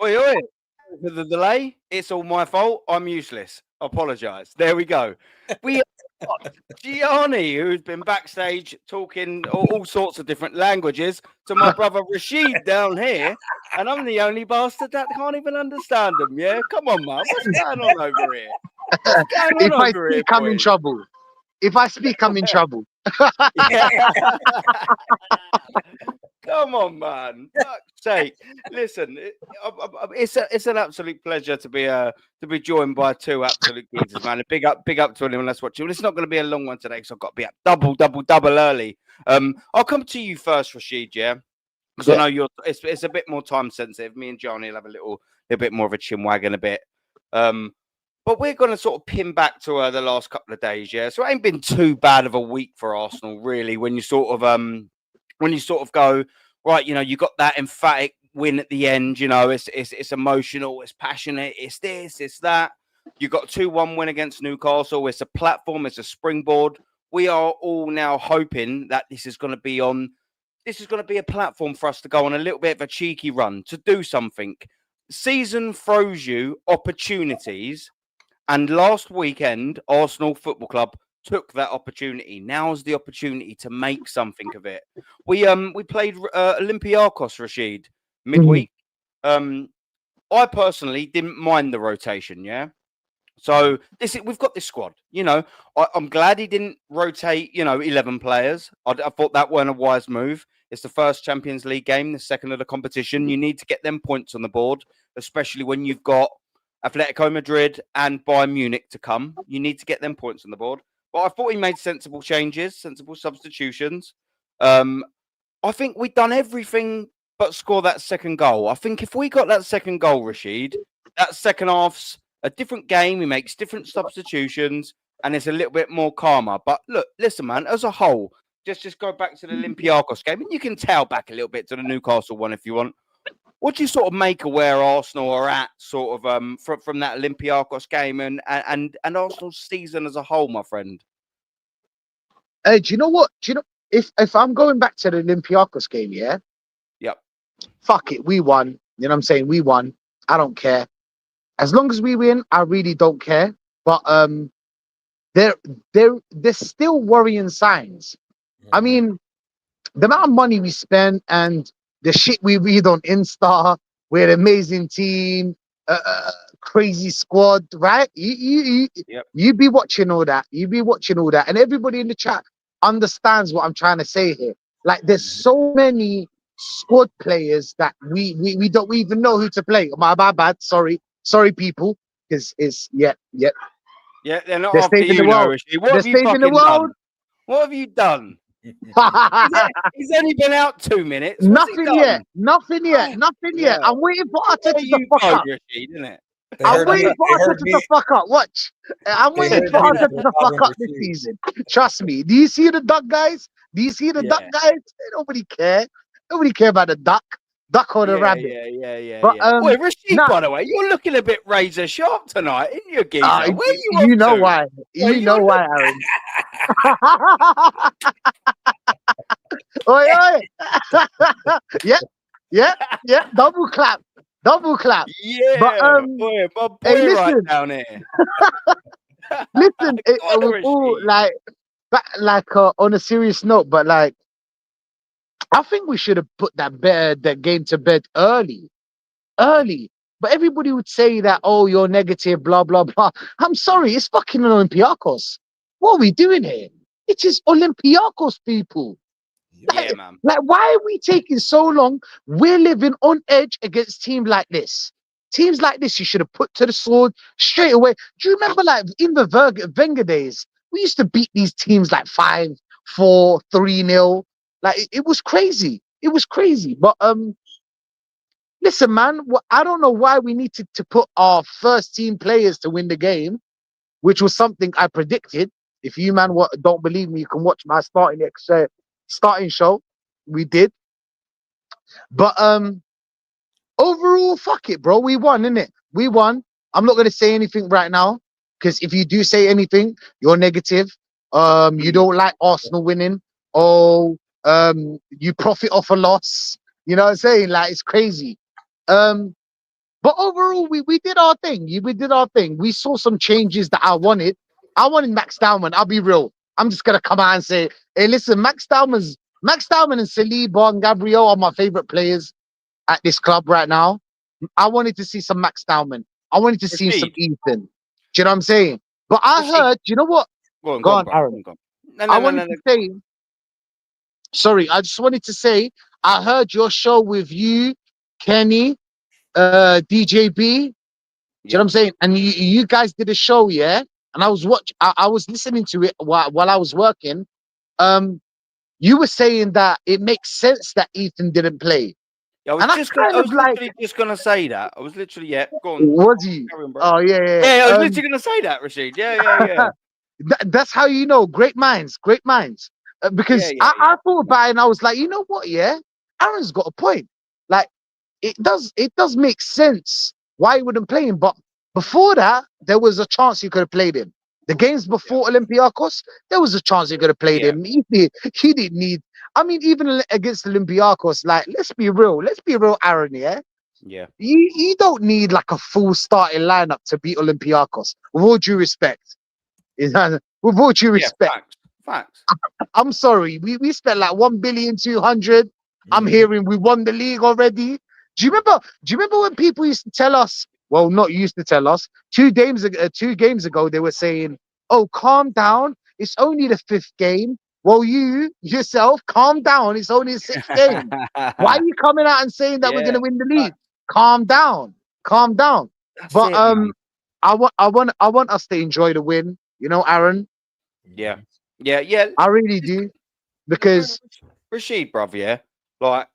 Oi, oi. For the delay, it's all my fault. I'm useless. Apologise. There we go. We have got Gianni, who's been backstage talking all sorts of different languages, to my brother Rashid down here, and I'm the only bastard that can't even understand them. Yeah, come on, man. What's going on over here? What's going on If I over here, speak, I'm in boys? trouble. If I speak, I'm in trouble. Yeah. Come on, man! Fuck's sake! Listen, it's an absolute pleasure to be joined by two absolute geezers, man. Big up to anyone that's watching. It's not going to be a long one today because I've got to be up double early. I'll come to you first, Rashid. Yeah, because I Yeah. know you're. It's a bit more time sensitive. Me and Johnny will have a bit more of a chin wag in a bit. But we're going to sort of pin back to the last couple of days. Yeah, so it ain't been too bad of a week for Arsenal, really. When you sort of go, right, you got that emphatic win at the end. It's emotional, it's passionate, it's this, it's that. You got 2-1 win against Newcastle. It's a platform, it's a springboard. We are all now hoping that this is going to be a platform for us to go on a little bit of a cheeky run, to do something. Season throws you opportunities, and last weekend, Arsenal Football Club took that opportunity. Now's the opportunity to make something of it. We played Olympiacos, Rashid, midweek. I personally didn't mind the rotation, yeah. So we've got this squad. I'm glad he didn't rotate, 11 players. I thought that weren't a wise move. It's the first Champions League game, the second of the competition. You need to get them points on the board, especially when you've got Atletico Madrid and Bayern Munich to come. You need to get them points on the board. But I thought he made sensible changes, sensible substitutions. I think we've done everything but score that second goal. I think if we got that second goal, Rashid, that second half's a different game. He makes different substitutions, and it's a little bit more calmer. But look, listen, man, as a whole, just go back to the Olympiacos game, and you can tail back a little bit to the Newcastle one if you want. What do you sort of make of where Arsenal are at, sort of from that Olympiacos game and Arsenal's season as a whole, my friend? Hey, do you know what? If I'm going back to the Olympiacos game, yeah? Yep. Fuck it, we won. You know what I'm saying? We won. I don't care. As long as we win, I really don't care. But there's still worrying signs. I mean, the amount of money we spend and the shit we read on Insta, we're an amazing team, crazy squad, right? You be watching all that. You be watching all that. And everybody in the chat understands what I'm trying to say here. Like, there's so many squad players that we don't even know who to play. My bad. Sorry, people. Because Yeah, they're not they're after saving the you, world. Rishi. What have you saving the fucking world. done? What have you done? He's only been out 2 minutes. Nothing yet. Nothing yet. I'm waiting for Arteta to fuck up. Rishi, isn't it? I'm waiting for Arteta to fuck up. Watch. I'm waiting for Arteta to fuck up this season. Trust me. Do you see the duck guys? Nobody care. Nobody care about the duck. Duck or the rabbit. Yeah. But, Wait, Rashid, by the way, you're looking a bit razor sharp tonight, ain't you, geezer? Where are you You know to? why. You know why, Aaron. Oi. Yeah. Double clap. Yeah, but my boy hey, listen. right down here. Listen, it was all like on a serious note, but like, I think we should have put that game to bed early. But everybody would say that, oh, you're negative, blah blah blah. I'm sorry, it's fucking Olympiacos. What are we doing here? It is Olympiacos, people. Yeah, man. Like, why are we taking so long? We're living on edge against teams like this. Teams like this, you should have put to the sword straight away. Do you remember, like, in the Wenger days, we used to beat these teams like 5-4, 3-0. Like, it was crazy. But listen, man, I don't know why we needed to put our first team players to win the game, which was something I predicted. If you, man, don't believe me, you can watch my starting show. We did. But overall, fuck it, bro. We won, innit? We won. I'm not going to say anything right now, because if you do say anything, you're negative. You don't like Arsenal winning. Oh, you profit off a loss. You know what I'm saying? Like, it's crazy. But overall, we did our thing. We did our thing. We saw some changes that I wanted. I wanted Max Dowman. I'll be real. I'm just gonna come out and say, hey, listen, Max Dowman and Saliba and Gabriel are my favorite players at this club right now. I wanted to see some Max Dowman. I wanted to see some Rashid, Ethan. Do you know what I'm saying? But I Rashid, heard, you know what? go Go on, on, bro. Aaron. Go on. No, I no, no, wanted no, no. to say, sorry, I just wanted to say, I heard your show with you, Kenny, DJB. Do you know what Yeah. I'm saying? And you guys did a show, yeah? And I was I was listening to it while I was working. Um, you were saying that it makes sense that Ethan didn't play. Yeah, And I I kind of was like, literally just gonna say that. I was literally, yeah. Go on, was he? carry on, bro. Oh yeah. Yeah, I was literally gonna say that, Rashid. Yeah. That's how you know, great minds, great minds. Yeah, Because yeah, yeah. I thought about it and I was like, you know what, yeah, Aaron's got a point. Like it does make sense why he wouldn't play him. But before that, there was a chance you could have played him. The games Yeah. before Olympiacos, there was a chance you could have played Yeah. him. He didn't need. I mean, even against Olympiacos, like let's be real, Aaron. Yeah, Yeah. you don't need like a full starting lineup to beat Olympiacos. With all due respect, with all due Yeah. respect. Facts. Facts. I'm sorry. We spent like 1,200,000,000. I'm hearing we won the league already. Do you remember when people used to tell us? Well, not used to tell us. 2 games ago, 2 games ago, they were saying, "Oh, calm down. It's only the 5th game." Well, you yourself, calm down. It's only the 6th game. Why are you coming out and saying that we're Yeah. gonna win the league? Facts. Calm down. Calm down. That's But it, man. I want us to enjoy the win. You know, Aaron. Yeah. Yeah. Yeah. I really do. Listen, Because Rashid, bruv, yeah. Like,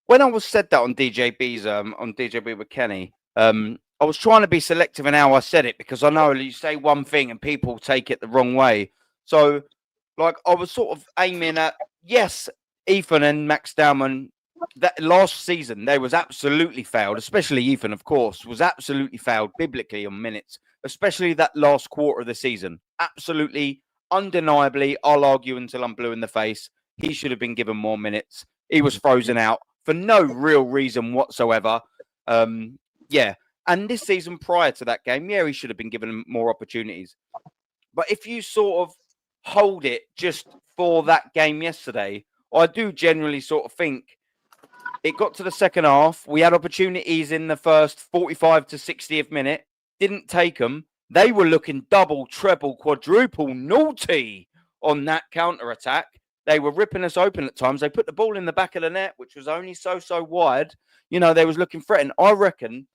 when I was said that on DJB's on DJB with Kenny, I was trying to be selective in how I said it because I know you say one thing and people take it the wrong way. So, like, I was sort of aiming at yes, Ethan and Max Dowman. That last season they was absolutely failed, especially Ethan, of course, was absolutely failed biblically on minutes, especially that last quarter of the season. Absolutely, undeniably, I'll argue until I'm blue in the face. He should have been given more minutes. He was frozen out for no real reason whatsoever. Yeah. And this season prior to that game, yeah, he should have been given more opportunities. But if you sort of hold it just for that game yesterday, I do generally sort of think it got to the second half. We had opportunities in the first 45 to 60th minute, didn't take them. They were looking double, treble, quadruple naughty on that counter attack. They were ripping us open at times. They put the ball in the back of the net, which was only so wide. You know, they was looking threatened. I reckon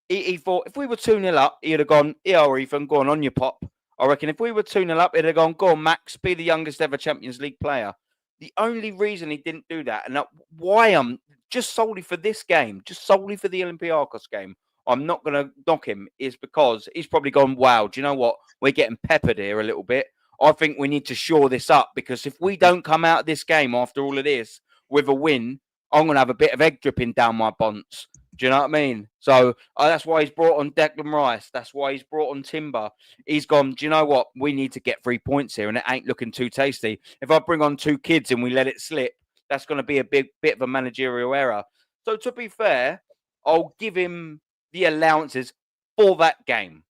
he thought if we were 2-0 up, he'd have gone, yeah, or Ethan, go on your pop. I reckon if we were 2-0 up, he'd have gone, go on, Max, be the youngest ever Champions League player. The only reason he didn't do that, and why I'm just solely for this game, just solely for the Olympiacos game, I'm not going to knock him, is because he's probably gone, wow, do you know what? We're getting peppered here a little bit. I think we need to shore this up because if we don't come out of this game after all of this with a win, I'm going to have a bit of egg dripping down my bonds. Do you know what I mean? So that's why he's brought on Declan Rice. That's why he's brought on Timber. He's gone, do you know what? We need to get 3 points here, and it ain't looking too tasty. If I bring on 2 kids and we let it slip, that's going to be a big bit of a managerial error. So to be fair, I'll give him the allowances for that game.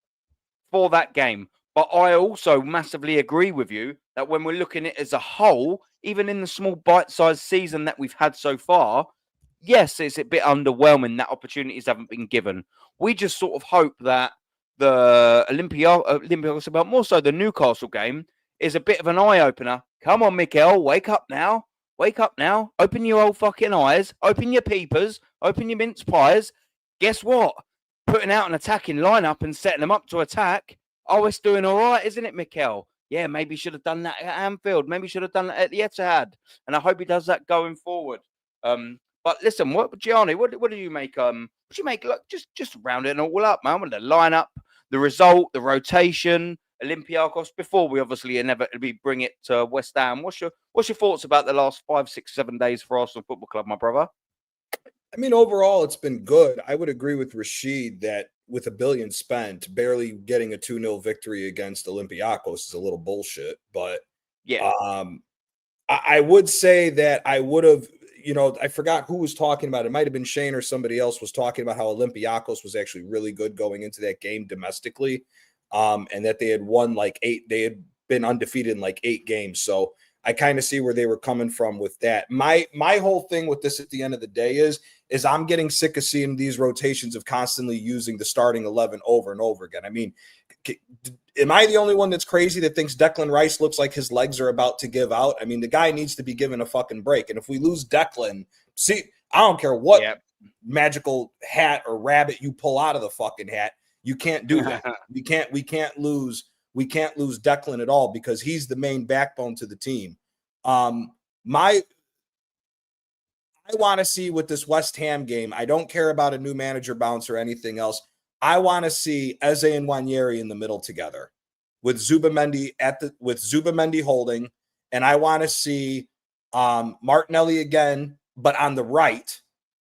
For that game. But I also massively agree with you that when we're looking at it as a whole, even in the small bite-sized season that we've had so far, yes, it's a bit underwhelming that opportunities haven't been given. We just sort of hope that the Olympiacos, about more so the Newcastle game, is a bit of an eye-opener. Come on, Mikel, wake up now. Wake up now. Open your old fucking eyes. Open your peepers. Open your mince pies. Guess what? Putting out an attacking lineup and setting them up to attack. Oh, it's doing all right, isn't it, Mikel? Yeah, maybe should have done that at Anfield. Maybe should have done that at the Etihad. And I hope he does that going forward. But listen, Gianni, what do you make? What do you make? Look, just round it all up, man. With the lineup, the result, the rotation, Olympiacos. Before we obviously inevitably bring it to West Ham. What's your thoughts about the last 5, 6, 7 days for Arsenal Football Club, my brother? I mean, overall, it's been good. I would agree with Rashid that with $1 billion spent, barely getting a 2-0 victory against Olympiacos is a little bullshit. But yeah, I would say that I would have, you know, I forgot who was talking about it. It might have been Shane or somebody else was talking about how Olympiacos was actually really good going into that game domestically, and that they had won like 8. They had been undefeated in like 8 games. So I kind of see where they were coming from with that. My whole thing with this at the end of the day is I'm getting sick of seeing these rotations of constantly using the starting 11 over and over again. I mean, am I the only one that's crazy that thinks Declan Rice looks like his legs are about to give out? I mean, the guy needs to be given a fucking break. And if we lose Declan, see, I don't care what magical hat or rabbit you pull out of the fucking hat, you can't do that. we can't lose Declan at all because he's the main backbone to the team. I want to see with this West Ham game, I don't care about a new manager bounce or anything else. I want to see Eze and Nwaneri in the middle together with Zubamendi holding, and I want to see Martinelli again, but on the right.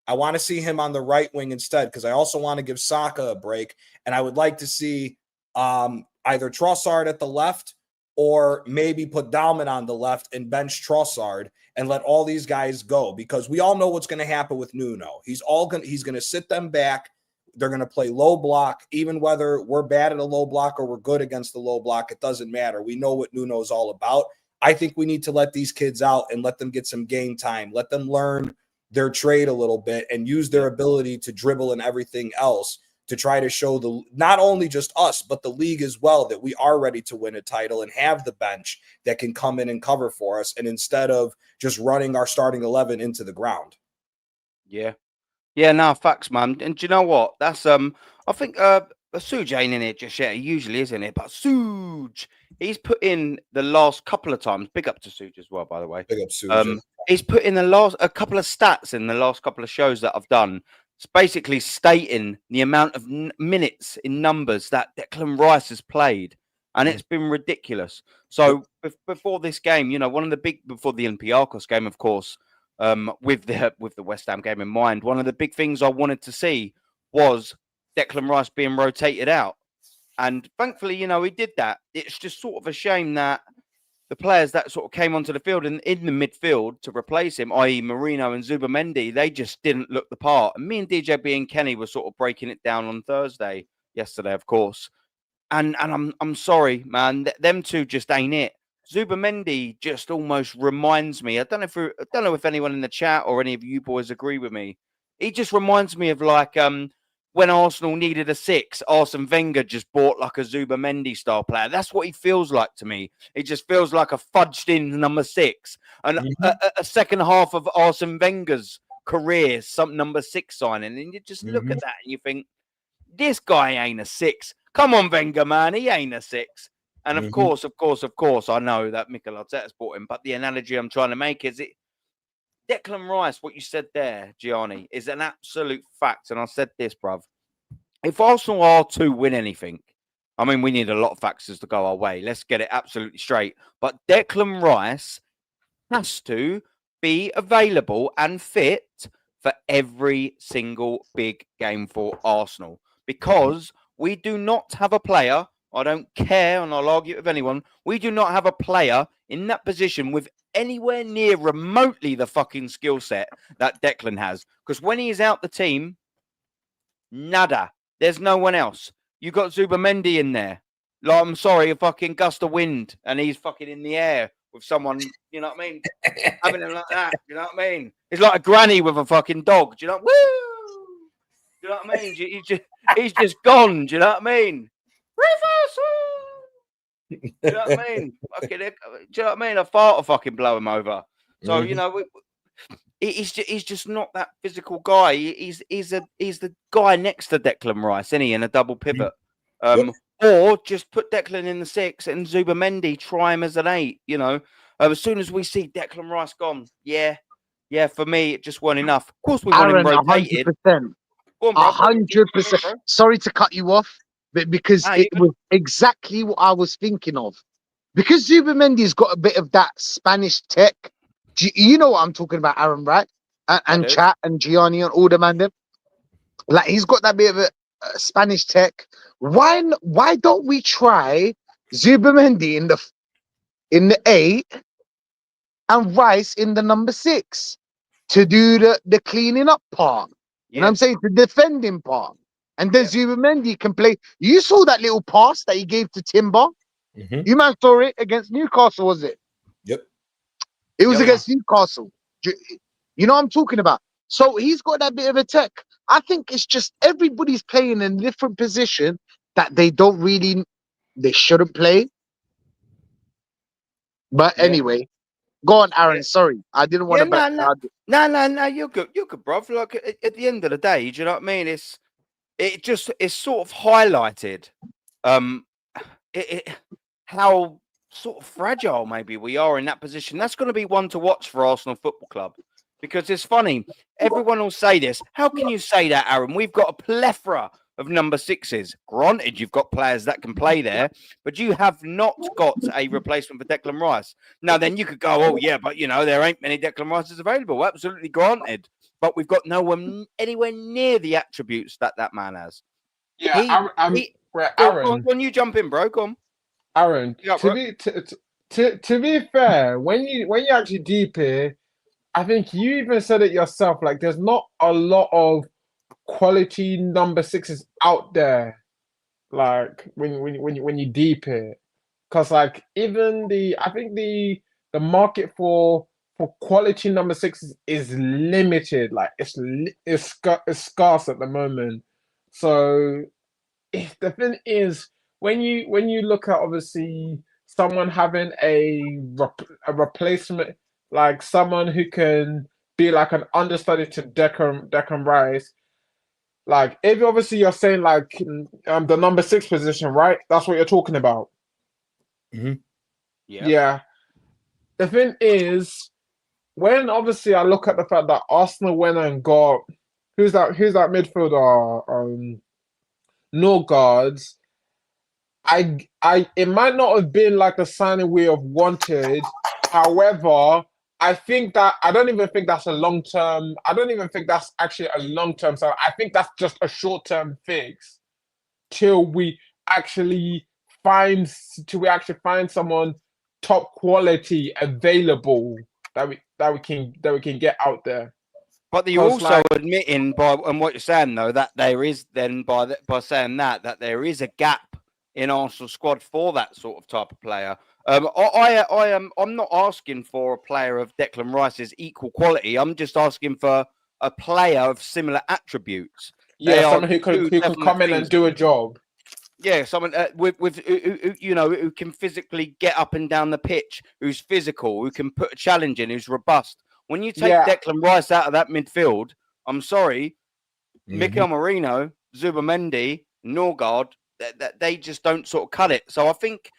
I want to see him on the right wing instead because I also want to give Saka a break, and I would like to see either Trossard at the left or maybe put Dalman on the left and bench Trossard and let all these guys go because we all know what's going to happen with Nuno. He's going to sit them back. They're going to play low block, even whether we're bad at a low block or we're good against the low block. It doesn't matter. We know what Nuno is all about. I think we need to let these kids out and let them get some game time. Let them learn their trade a little bit and use their ability to dribble and everything else to try to show not only just us, but the league as well, that we are ready to win a title and have the bench that can come in and cover for us. And instead of just running our starting 11 into the ground. Yeah. Yeah, no, facts, man. And do you know what? That's I think Suj ain't in it just yet. He usually is in it, but Suj, he's put in the last couple of times. Big up to Suj as well, by the way. Big up Suj. He's put in a couple of stats in the last couple of shows that I've done. It's basically stating the amount of minutes in numbers that Declan Rice has played, and it's been ridiculous. So before this game, you know, before the Olympiacos game, of course. With the West Ham game in mind, one of the big things I wanted to see was Declan Rice being rotated out. And thankfully, you know, he did that. It's just sort of a shame that the players that sort of came onto the field and in the midfield to replace him, i.e. Marino and Zubamendi, they just didn't look the part. And me and DJB and Kenny were sort of breaking it down on yesterday, of course. And I'm sorry, man, them two just ain't it. Zubamendi just almost reminds me. I don't know if anyone in the chat or any of you boys agree with me. He just reminds me of like when Arsenal needed a 6, Arsene Wenger just bought like a Zubamendi style player. That's what he feels like to me. He just feels like a fudged in number 6, and a second half of Arsene Wenger's career, some number 6 signing. And you just look at that and you think, this guy ain't a 6. Come on, Wenger, man, he ain't a 6. And of course, I know that Mikel Arteta's bought him, but the analogy I'm trying to make is Declan Rice, what you said there, Gianni, is an absolute fact. And I said this, bruv. If Arsenal are to win anything, I mean, we need a lot of factors to go our way. Let's get it absolutely straight. But Declan Rice has to be available and fit for every single big game for Arsenal because we do not have a player. I don't care, and I'll argue with anyone. We do not have a player in that position with anywhere near remotely the fucking skill set that Declan has. Because when he is out the team, nada. There's no one else. You got Zubamendi in there. Like, I'm sorry, a fucking gust of wind, and he's fucking in the air with someone, you know what I mean? Having him like that, you know what I mean? It's like a granny with a fucking dog. Do you know? Woo! Do you know what I mean? He's just gone. Do you know what I mean? Reversal. Do you know what I mean? Fucking, do you know what I mean? A fart will fucking blow him over. So you know, he's just not that physical guy. He's the guy next to Declan Rice, isn't he? In a double pivot, or just put Declan in the 6 and Zubamendi try him as an 8. You know, as soon as we see Declan Rice gone, yeah. For me, it just wasn't enough. Of course, we want him rotated. 100%. 100%. Sorry to cut you off, but because it was exactly what I was thinking of. Because Zubamendi's got a bit of that Spanish tech. You know what I'm talking about, Aaron, right? And Chat and Gianni and all the man them. Like, he's got that bit of a Spanish tech. Why don't we try Zubamendi in the 8 and Rice in the number 6? to do the cleaning up part. You know what Yeah. I'm saying? The defending part. And then Yeah. Zubamendi can play. You saw that little pass that he gave to Timber. Mhm. You man saw it against Newcastle, was it? Yep. It was Oh, yeah. against Newcastle. You know what I'm talking about? So he's got that bit of a tech. I think it's just everybody's playing in a different position that they shouldn't play. But Yeah. anyway, go on, Yeah. Aaron. Sorry, I didn't want Yeah, to back. no. You're good. You're good, bro. Like at the end of the day, do you know what I mean? It's sort of highlighted um it how sort of fragile maybe we are in that position. That's going to be one to watch for Arsenal Football Club because it's funny. Everyone will say this. How can you say that, Aaron? We've got a plethora of number sixes. Granted, you've got players that can play there, but you have not got a replacement for Declan Rice. Now, then you could go, oh, yeah, but, there ain't many Declan Rices available. Absolutely granted. But we've got no one anywhere near the attributes that man has. Yeah, Aaron. Go on, you jump in, bro. Go on. Aaron, Yeah, to bro. be fair, when you actually deep here, I think you even said it yourself. Like, there's not a lot of quality number sixes out there. Like when you deep it, because like even I think the market for quality number sixes is limited. Like it's scarce at the moment. So if the thing is when you look at obviously someone having a replacement, like someone who can be like an understudy to Declan Rice. Like if obviously you're saying like the number six position, right? That's what you're talking about. Mm-hmm. Yeah. Yeah. The thing is, when obviously I look at the fact that Arsenal went and got who's that midfielder, Norgards. It might not have been like the signing we have wanted. However, I don't even think that's a long term. I don't even think that's actually a long term. So I think that's just a short term fix till we actually find someone top quality available that we can get out there. But you're Because also like admitting and what you're saying though that there is then by saying that there is a gap in Arsenal squad for that sort of type of player. I'm not asking for a player of Declan Rice's equal quality. I'm just asking for a player of similar attributes. They are someone who two could definite come in things and do to a me. job. Yeah, someone with who can physically get up and down the pitch, who's physical, who can put a challenge in, who's robust. When you take Yeah, Declan Rice out of that midfield, I'm sorry, Mm-hmm. Mikel Merino, Zubamendi, Norgard, they just don't sort of cut it. So I think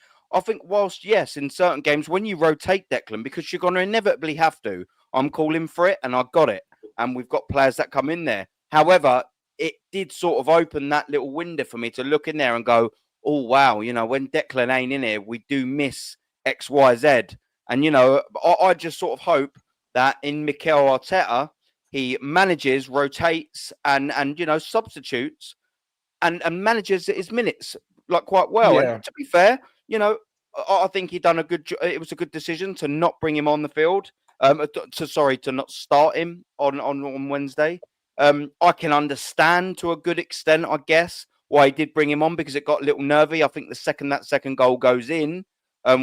whilst yes, in certain games when you rotate Declan, because you're going to inevitably have to, I'm calling for it, and I got it, and we've got players that come in there. However, it did sort of open that little window for me to look in there and go, oh wow, when Declan ain't in here, we do miss X, Y, Z, and I just sort of hope that in Mikel Arteta he manages, rotates, and substitutes, and manages his minutes like quite well. yeah, And to be fair, I think he done a good. It was a good decision to not bring him on the field. To not start him on Wednesday. I can understand to a good extent, I guess, why he did bring him on because it got a little nervy. I think that second goal goes in,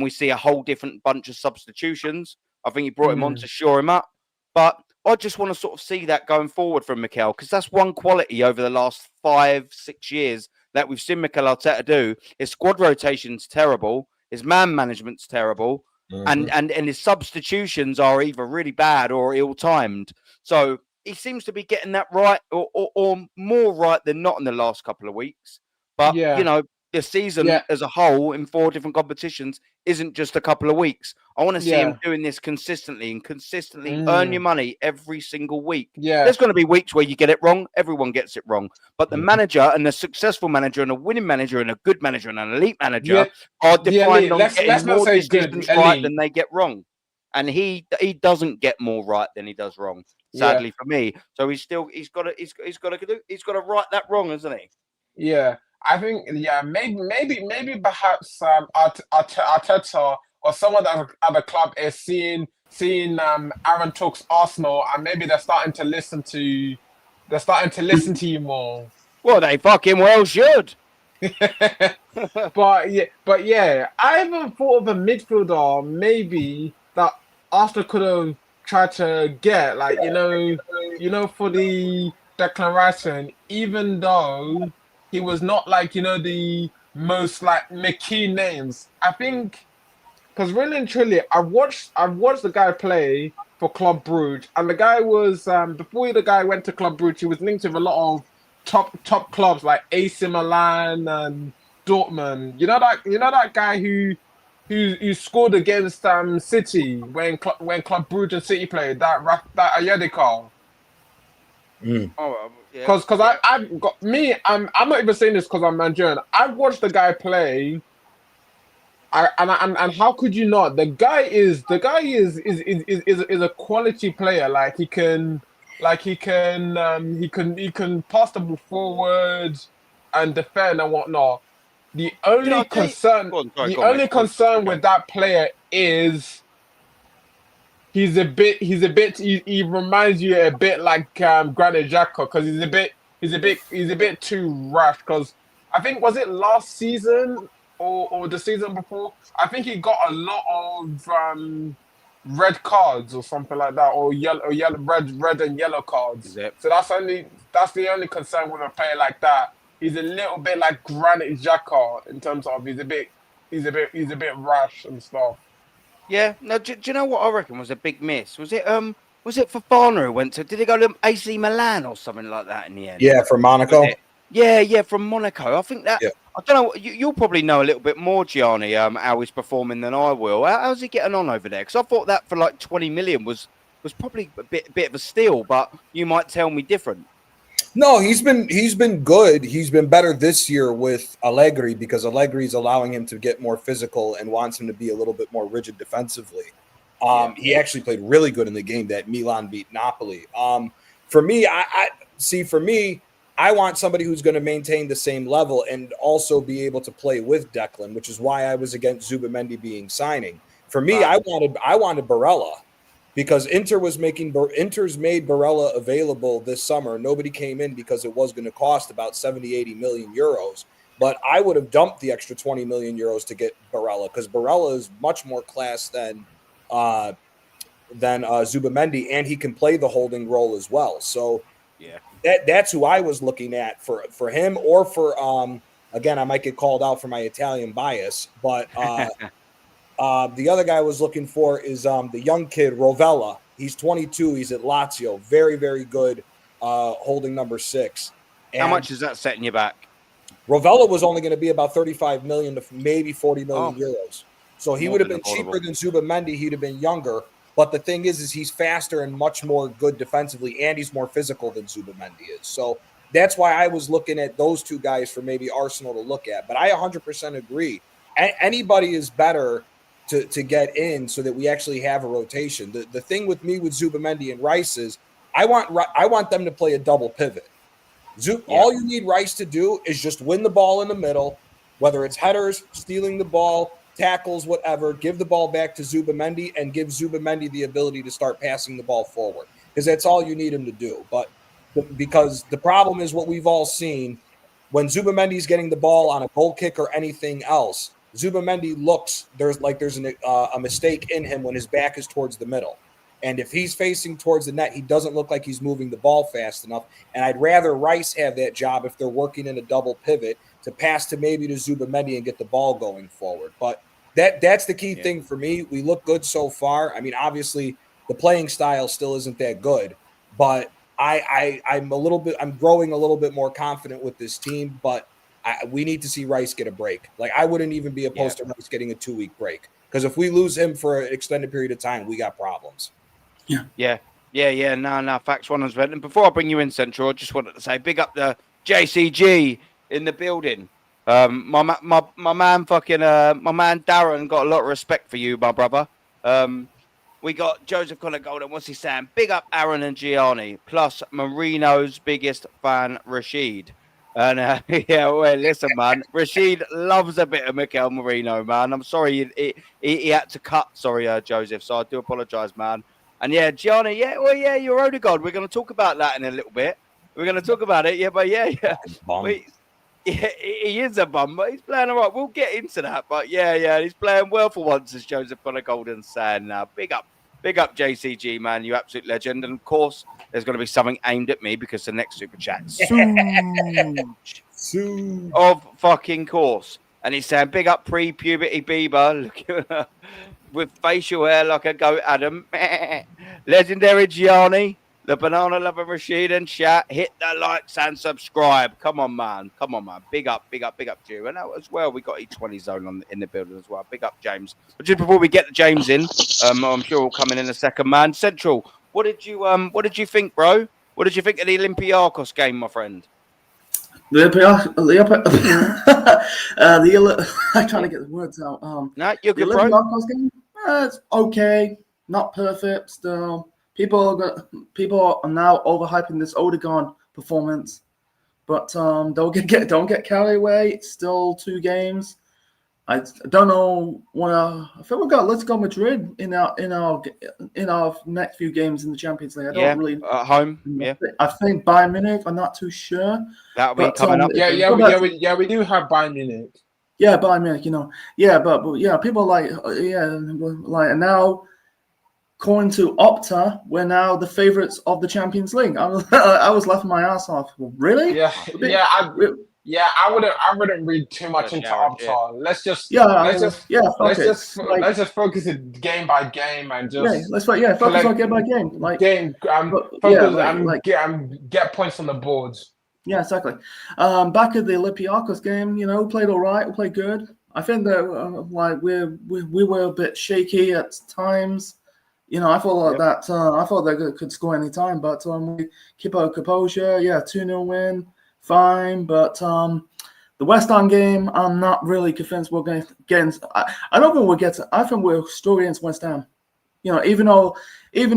we see a whole different bunch of substitutions. I think he brought him on to shore him up, but I just want to sort of see that going forward from Mikel because that's one quality over the last 5-6 years that we've seen Mikel Arteta do. His squad rotation's terrible, his man management's terrible, Mm-hmm. and his substitutions are either really bad or ill-timed. So he seems to be getting that right or more right than not in the last couple of weeks. But, yeah, the season yeah, as a whole in 4 different competitions isn't just a couple of weeks. I want to see him yeah, doing this consistently and consistently earn your money every single week. yeah, There's going to be weeks where you get it wrong. Everyone gets it wrong. But the Mhm. manager and the successful manager and a winning manager and a good manager and an elite manager yeah, are yeah. defined on Let's getting not more say good, decisions right elite. than they get wrong. And he doesn't get more right than he does wrong, Yeah, sadly for me. So he's got to right that wrong, hasn't he? yeah. I think maybe perhaps Arteta or someone that at the club is seeing Aaron talks Arsenal, and maybe they're starting to listen to you more. Well, they fucking well should. But yeah, I even thought of a midfielder maybe that Arsenal could have tried to get, like for the declaration, even though he was not like the most like McKee names. I think because really and truly, I've watched the guy play for Club Brugge, and the guy was before the guy went to Club Brugge, he was linked with a lot of top clubs like AC Milan and Dortmund. You know that guy who scored against City when Club Brugge and City played that Ayedikar. Oh, yeah. Because I've got me, I'm not even saying this because I'm Nigerian. I've watched the guy play. And how could you not? The guy is a quality player. He can pass the ball forward and defend and whatnot. The only I'll tell you- concern, Go on, sorry, the go on, only mate. Go on, concern go with on. that player is he reminds you a bit like Granit Xhaka because he's a bit too rash. Because I think was it last season or the season before? I think he got a lot of red cards or something like that, or red and yellow cards. Is it? So that's the only concern with a player like that. He's a little bit like Granit Xhaka in terms of he's a bit rash and stuff. Yeah. No, do you know what I reckon was a big miss? Was it Fofana who went to? Did he go to AC Milan or something like that in the end? Yeah, for Monaco. Was it? Yeah, from Monaco. I think that. Yeah. I don't know. You'll probably know a little bit more, Gianni. How he's performing than I will. How's he getting on over there? Because I thought that for like 20 million was probably a bit of a steal, but you might tell me different. No, he's been good. He's been better this year with Allegri because Allegri's allowing him to get more physical and wants him to be a little bit more rigid defensively. He actually played really good in the game that Milan beat Napoli. For me, I want somebody who's going to maintain the same level and also be able to play with Declan, which is why I was against Zubamendi being signing. For me, I wanted Barella. Because Inter's made Barella available this summer. Nobody came in because it was going to cost about 70, 80 million euros. But I would have dumped the extra 20 million euros to get Barella because Barella is much more class than Zubamendi, and he can play the holding role as well. So Yeah. that's who I was looking at for him or for again, I might get called out for my Italian bias, but the other guy I was looking for is the young kid, Rovella. He's 22. He's at Lazio. Very, very good holding number 6. And How much is that setting you back? Rovella was only going to be about 35 million to maybe 40 million euros. So he More would have than been cheaper affordable. than Zubamendi. He'd have been younger. But the thing is he's faster and much more good defensively, and he's more physical than Zubamendi is. So that's why I was looking at those two guys for maybe Arsenal to look at. But I 100% agree. Anybody is better to get in so that we actually have a rotation. The thing with me with Zubamendi and Rice is I want them to play a double pivot. All you need Rice to do is just win the ball in the middle, whether it's headers, stealing the ball, tackles, whatever, give the ball back to Zubamendi and give Zubamendi the ability to start passing the ball forward because that's all you need him to do. But because the problem is what we've all seen when Zubamendi's getting the ball on a goal kick or anything else, Zubamendi looks there's a mistake in him when his back is towards the middle. And if he's facing towards the net, he doesn't look like he's moving the ball fast enough. And I'd rather Rice have that job if they're working in a double pivot to pass to maybe to Zubamendi and get the ball going forward. But that's the key thing for me. We look good so far. I mean, obviously the playing style still isn't that good, but I'm growing a little bit more confident with this team, but we need to see Rice get a break. Like I wouldn't even be opposed to Rice getting a 2-week break because if we lose him for an extended period of time, we got problems. Yeah. No, facts 100%. And before I bring you in, Central, I just wanted to say big up the JCG in the building. My man Darren got a lot of respect for you, my brother. We got Joseph Connor Golden. What's he saying? Big up Aaron and Gianni, plus Marino's biggest fan, Rashid. And yeah, well, listen, man. Rashid loves a bit of Mikel Merino, man. I'm sorry he had to cut. Sorry, Joseph. So I do apologise, man. And yeah, Gianni. Yeah, well, yeah, you're Odegaard. We're going to talk about that in a little bit. We're going to talk about it. Yeah, but yeah. Bum. Yeah, he is a bum, but he's playing all right. We'll get into that. But yeah, he's playing well for once, as Joseph on a golden sand now. Big up JCG, man. You absolute legend. And of course, there's going to be something aimed at me because the next super chat, of fucking course. And he's saying, big up pre-puberty Bieber, with facial hair like a goat Adam. Legendary Gianni. The Banana Lover Rashid and chat. Hit the likes and subscribe. Come on, man. Big up to you. And as well, we got E20 Zone in the building as well. Big up, James. But just before we get James in, I'm sure we'll come in a second, man. Central, what did you think, bro? What did you think of the Olympiacos game, my friend? I'm trying to get the words out. No, you're the good, bro. Olympiacos game, it's okay, not perfect. Still, people are now overhyping this Odegaard performance, but don't get carried away. It's still 2 games. I don't know what I think we got. Let's go Madrid in our next few games in the Champions League. I don't really at home. Yeah, I think Bayern Munich. I'm not too sure. That'll be coming up. We do have Bayern Munich. Yeah, Bayern Munich. But yeah, people like now. According to Opta, we're now the favorites of the Champions League. I was laughing my ass off. Really? Yeah. I wouldn't read too much into Opta. Let's just focus it game by game and just focus on game by game. Get points on the boards. Yeah, exactly. Back at the Olympiacos game, we played all right. We played good. I think that we were a bit shaky at times. I thought that I thought they could score any time, but we keep our composure. Yeah, 2-0 win, fine. But the West Ham game, I'm not really convinced we're going to get. I don't think we'll get to. I think we're still against West Ham. Even though they had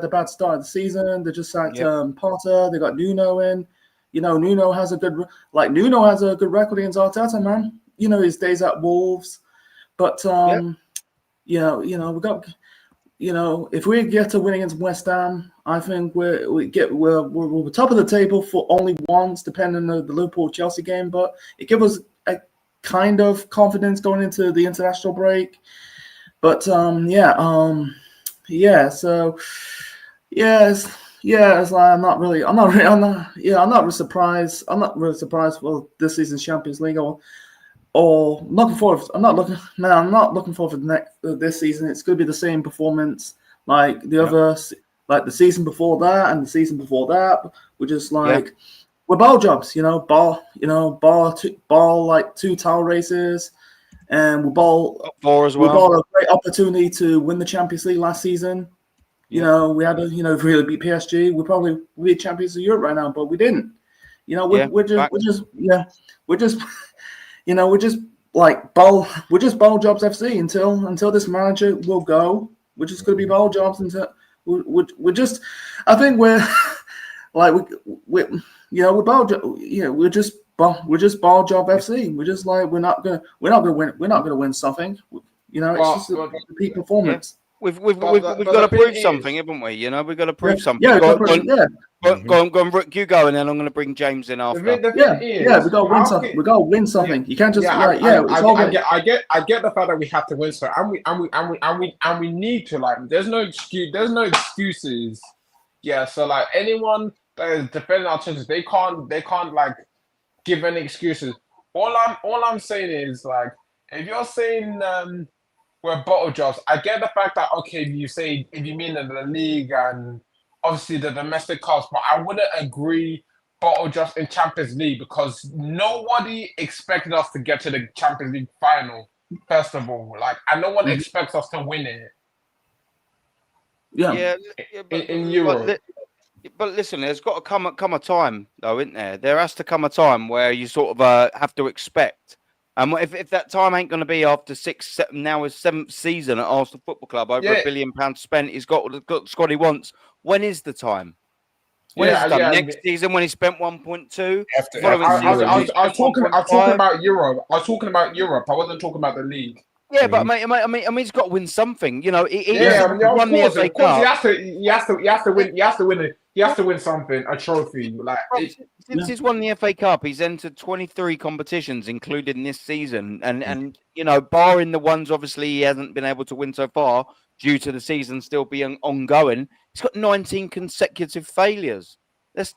the bad start of the season, they just sacked Potter. They got Nuno in. Nuno has a good record against Arteta, man. His days at Wolves, but we got. If we get to win against West Ham, I think we're top of the table for only once, depending on the Liverpool-Chelsea game. But it gives us a kind of confidence going into the international break. But it's like I'm not really surprised. I'm not really surprised for this season's Champions League or looking forward. I'm not looking forward for this season. It's going to be the same performance like the other, like the season before that and the season before that. We're just like we're ball jobs, ball like 2 title races, and we ball 4 as well. We ball a great opportunity to win the Champions League last season. We had to really beat PSG. We probably be champions of Europe right now, but we didn't. We're just ball jobs FC until this manager will go. We're just going to be ball jobs until we're just. I think we're like we're ball we're just ball job FC. We're just like we're not gonna win something. It's just a peak performance. We've got to prove something, haven't we? We've got to prove something. Go on, Rook, you go, and then I'm going to bring James in after. We got to win something. We got to win something. You can't just I get the fact that we have to win something, and we need to There's no excuses. Yeah, so anyone that is defending our chances, they can't give any excuses. All I'm saying is if you're saying we're bottle jobs, I get the fact that if you mean in the league and obviously the domestic cups, but I wouldn't agree bottle jobs in Champions League because nobody expected us to get to the Champions League final. First of all, and no one expects us to win it. In Europe. But listen, there's got to come a time, though, isn't there? There has to come a time where you sort of have to expect. And if that time ain't going to be after 7th season at Arsenal Football Club, over £1 billion spent, he's got the squad he wants. When is the time? When is Yeah, it done? yeah. Next season when he spent 1.2. After Following after season, Euro. he spent I was talking 1.5. about Europe. I was talking about Europe. I wasn't talking about the league. Yeah, but mate, I mean, he's got to win something. You know, he's Yeah, I mean, won the FA of course, Cup. he has to win something, a trophy. Like Since he's won the FA Cup, he's entered 23 competitions, including this season. And you know, barring the ones obviously he hasn't been able to win so far due to the season still being ongoing, he's got 19 consecutive failures. That's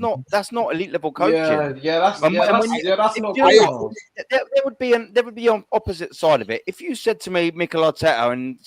not elite level coaching. that's And when that's if not you know good what, enough. there would be on opposite side of it. If you said to me, Mikel Arteta, and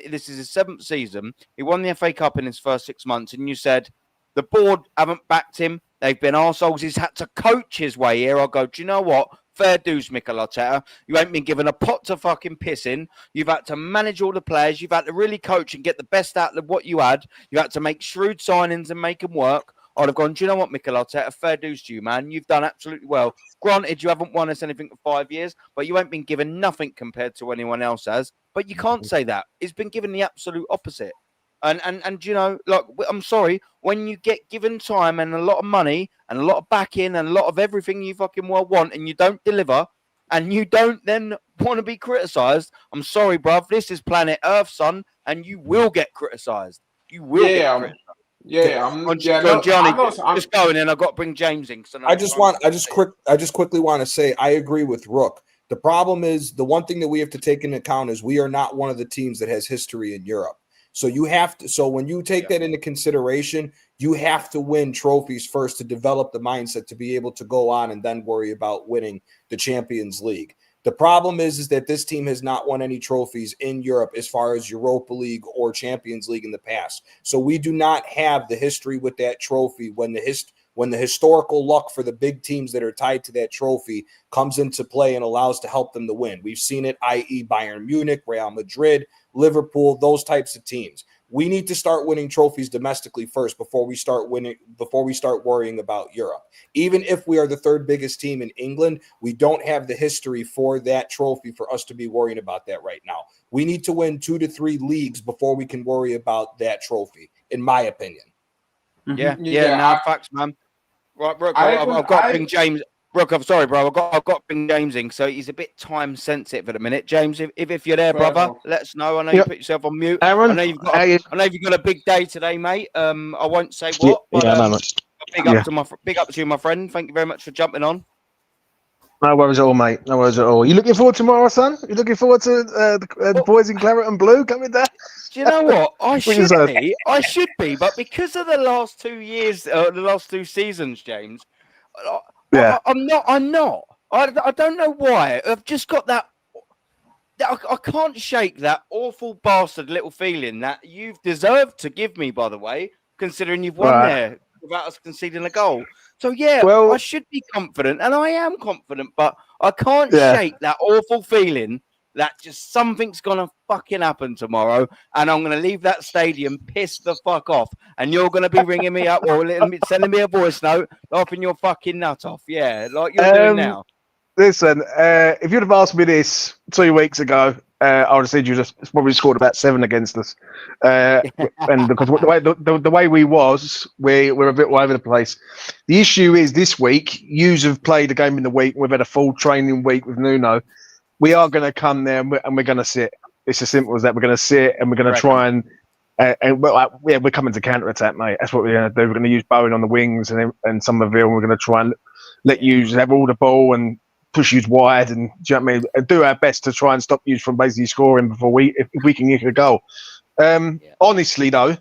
this is his 7th season, he won the FA Cup in his first 6 months, and you said the board haven't backed him, they've been arseholes, he's had to coach his way here. I'll go, do you know what? Fair dues, Mikel Arteta. You ain't been given a pot to fucking piss in. You've had to manage all the players. You've had to really coach and get the best out of what you had. You had to make shrewd signings and make them work. I'd have gone, do you know what, Mikel Arteta? Fair dues to you, man. You've done absolutely well. Granted, you haven't won us anything for 5 years, but you ain't been given nothing compared to anyone else has. But you can't say that. It's been given the absolute opposite. And you know, like, I'm sorry, when you get given time and a lot of money and a lot of backing and a lot of everything you fucking well want and you don't deliver and you don't then want to be criticised, I'm sorry, bruv. This is planet Earth, son, and you will get criticised. You will get criticised. Johnny, just going in. I've got to bring James in. I just quickly want to say I agree with Rook. The problem is the one thing that we have to take into account is we are not one of the teams that has history in Europe. So you have to. So when you take that into consideration, you have to win trophies first to develop the mindset to be able to go on and then worry about winning the Champions League. The problem is that this team has not won any trophies in Europe as far as Europa League or Champions League in the past. So we do not have the history with that trophy when the historical luck for the big teams that are tied to that trophy comes into play and allows to help them to win. We've seen it, i.e. Bayern Munich, Real Madrid, Liverpool, those types of teams. We need to start winning trophies domestically first before we start worrying about Europe. Even if we are the 3rd biggest team in England, we don't have the history for that trophy for us to be worrying about that right now. We need to win 2 to 3 leagues before we can worry about that trophy, in my opinion. Facts, man. Right, Brooke, I've got to bring James. Brooke, I'm sorry, bro. I've got to bring James in, so he's a bit time sensitive at the minute. James, if you're there, brother, let us know. I know you put yourself on mute. Aaron, I know you've got a big day today, mate. I won't say what, but big up to you, my friend. Thank you very much for jumping on. No worries at all, mate. No worries at all. You looking forward to tomorrow, son? You looking forward to the boys in claret and blue coming down? Do you know what? I should be, but because of the last 2 years, the last 2 seasons, James, I'm not. I don't know why. I've just got that. I can't shake that awful bastard little feeling that you've deserved to give me, by the way, considering you've won there without us conceding a goal. So, I should be confident, and I am confident, but I can't shake that awful feeling that just something's going to fucking happen tomorrow, and I'm going to leave that stadium pissed the fuck off, and you're going to be ringing me up or sending me a voice note laughing your fucking nut off. Yeah, like you're doing now. Listen, if you'd have asked me this 2 weeks ago, I would have said you just probably scored about 7 against us. And because the way we we're a bit all over the place. The issue is this week, yous have played a game in the week. We've had a full training week with Nuno. We are going to come there and we're going to sit. It's as simple as that. We're going to sit and we're going to try and we're coming to counter attack, mate. That's what we're going to do. We're going to use Bowen on the wings and Somerville. And we're going to try and let yous have all the ball and push you wide, and do you know what I mean? And do our best to try and stop you from basically scoring before if we can get a goal. Honestly, though,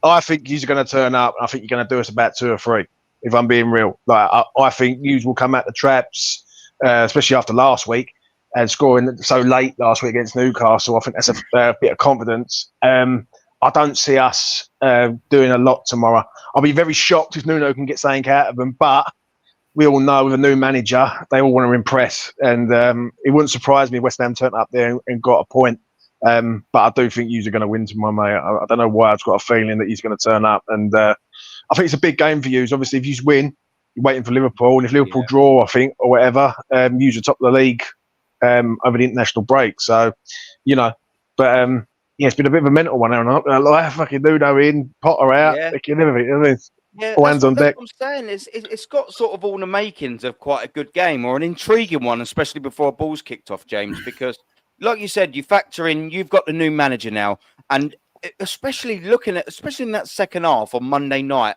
I think you're going to turn up. I think you're going to do us about 2 or 3. If I'm being real, like I think you will come out the traps, especially after last week and scoring so late last week against Newcastle. I think that's a bit of confidence. I don't see us doing a lot tomorrow. I'll be very shocked if Nuno can get something out of them, but we all know with a new manager, they all want to impress. And it wouldn't surprise me if West Ham turned up there and got a point. But I do think you're going to win tomorrow, mate. I don't know why. I've got a feeling that he's going to turn up. And I think it's a big game for you. Obviously, if you win, you're waiting for Liverpool. And if Liverpool draw, I think, or whatever, you're top of the league over the international break. So, but it's been a bit of a mental one. I fucking Nuno in, Potter out. Yeah. Everything. Yeah, All that's hands what, on that's deck. what I'm saying. It's got sort of all the makings of quite a good game or an intriguing one, especially before a ball's kicked off, James, because like you said, you factor in you've got the new manager now, and especially especially in that second half on Monday night,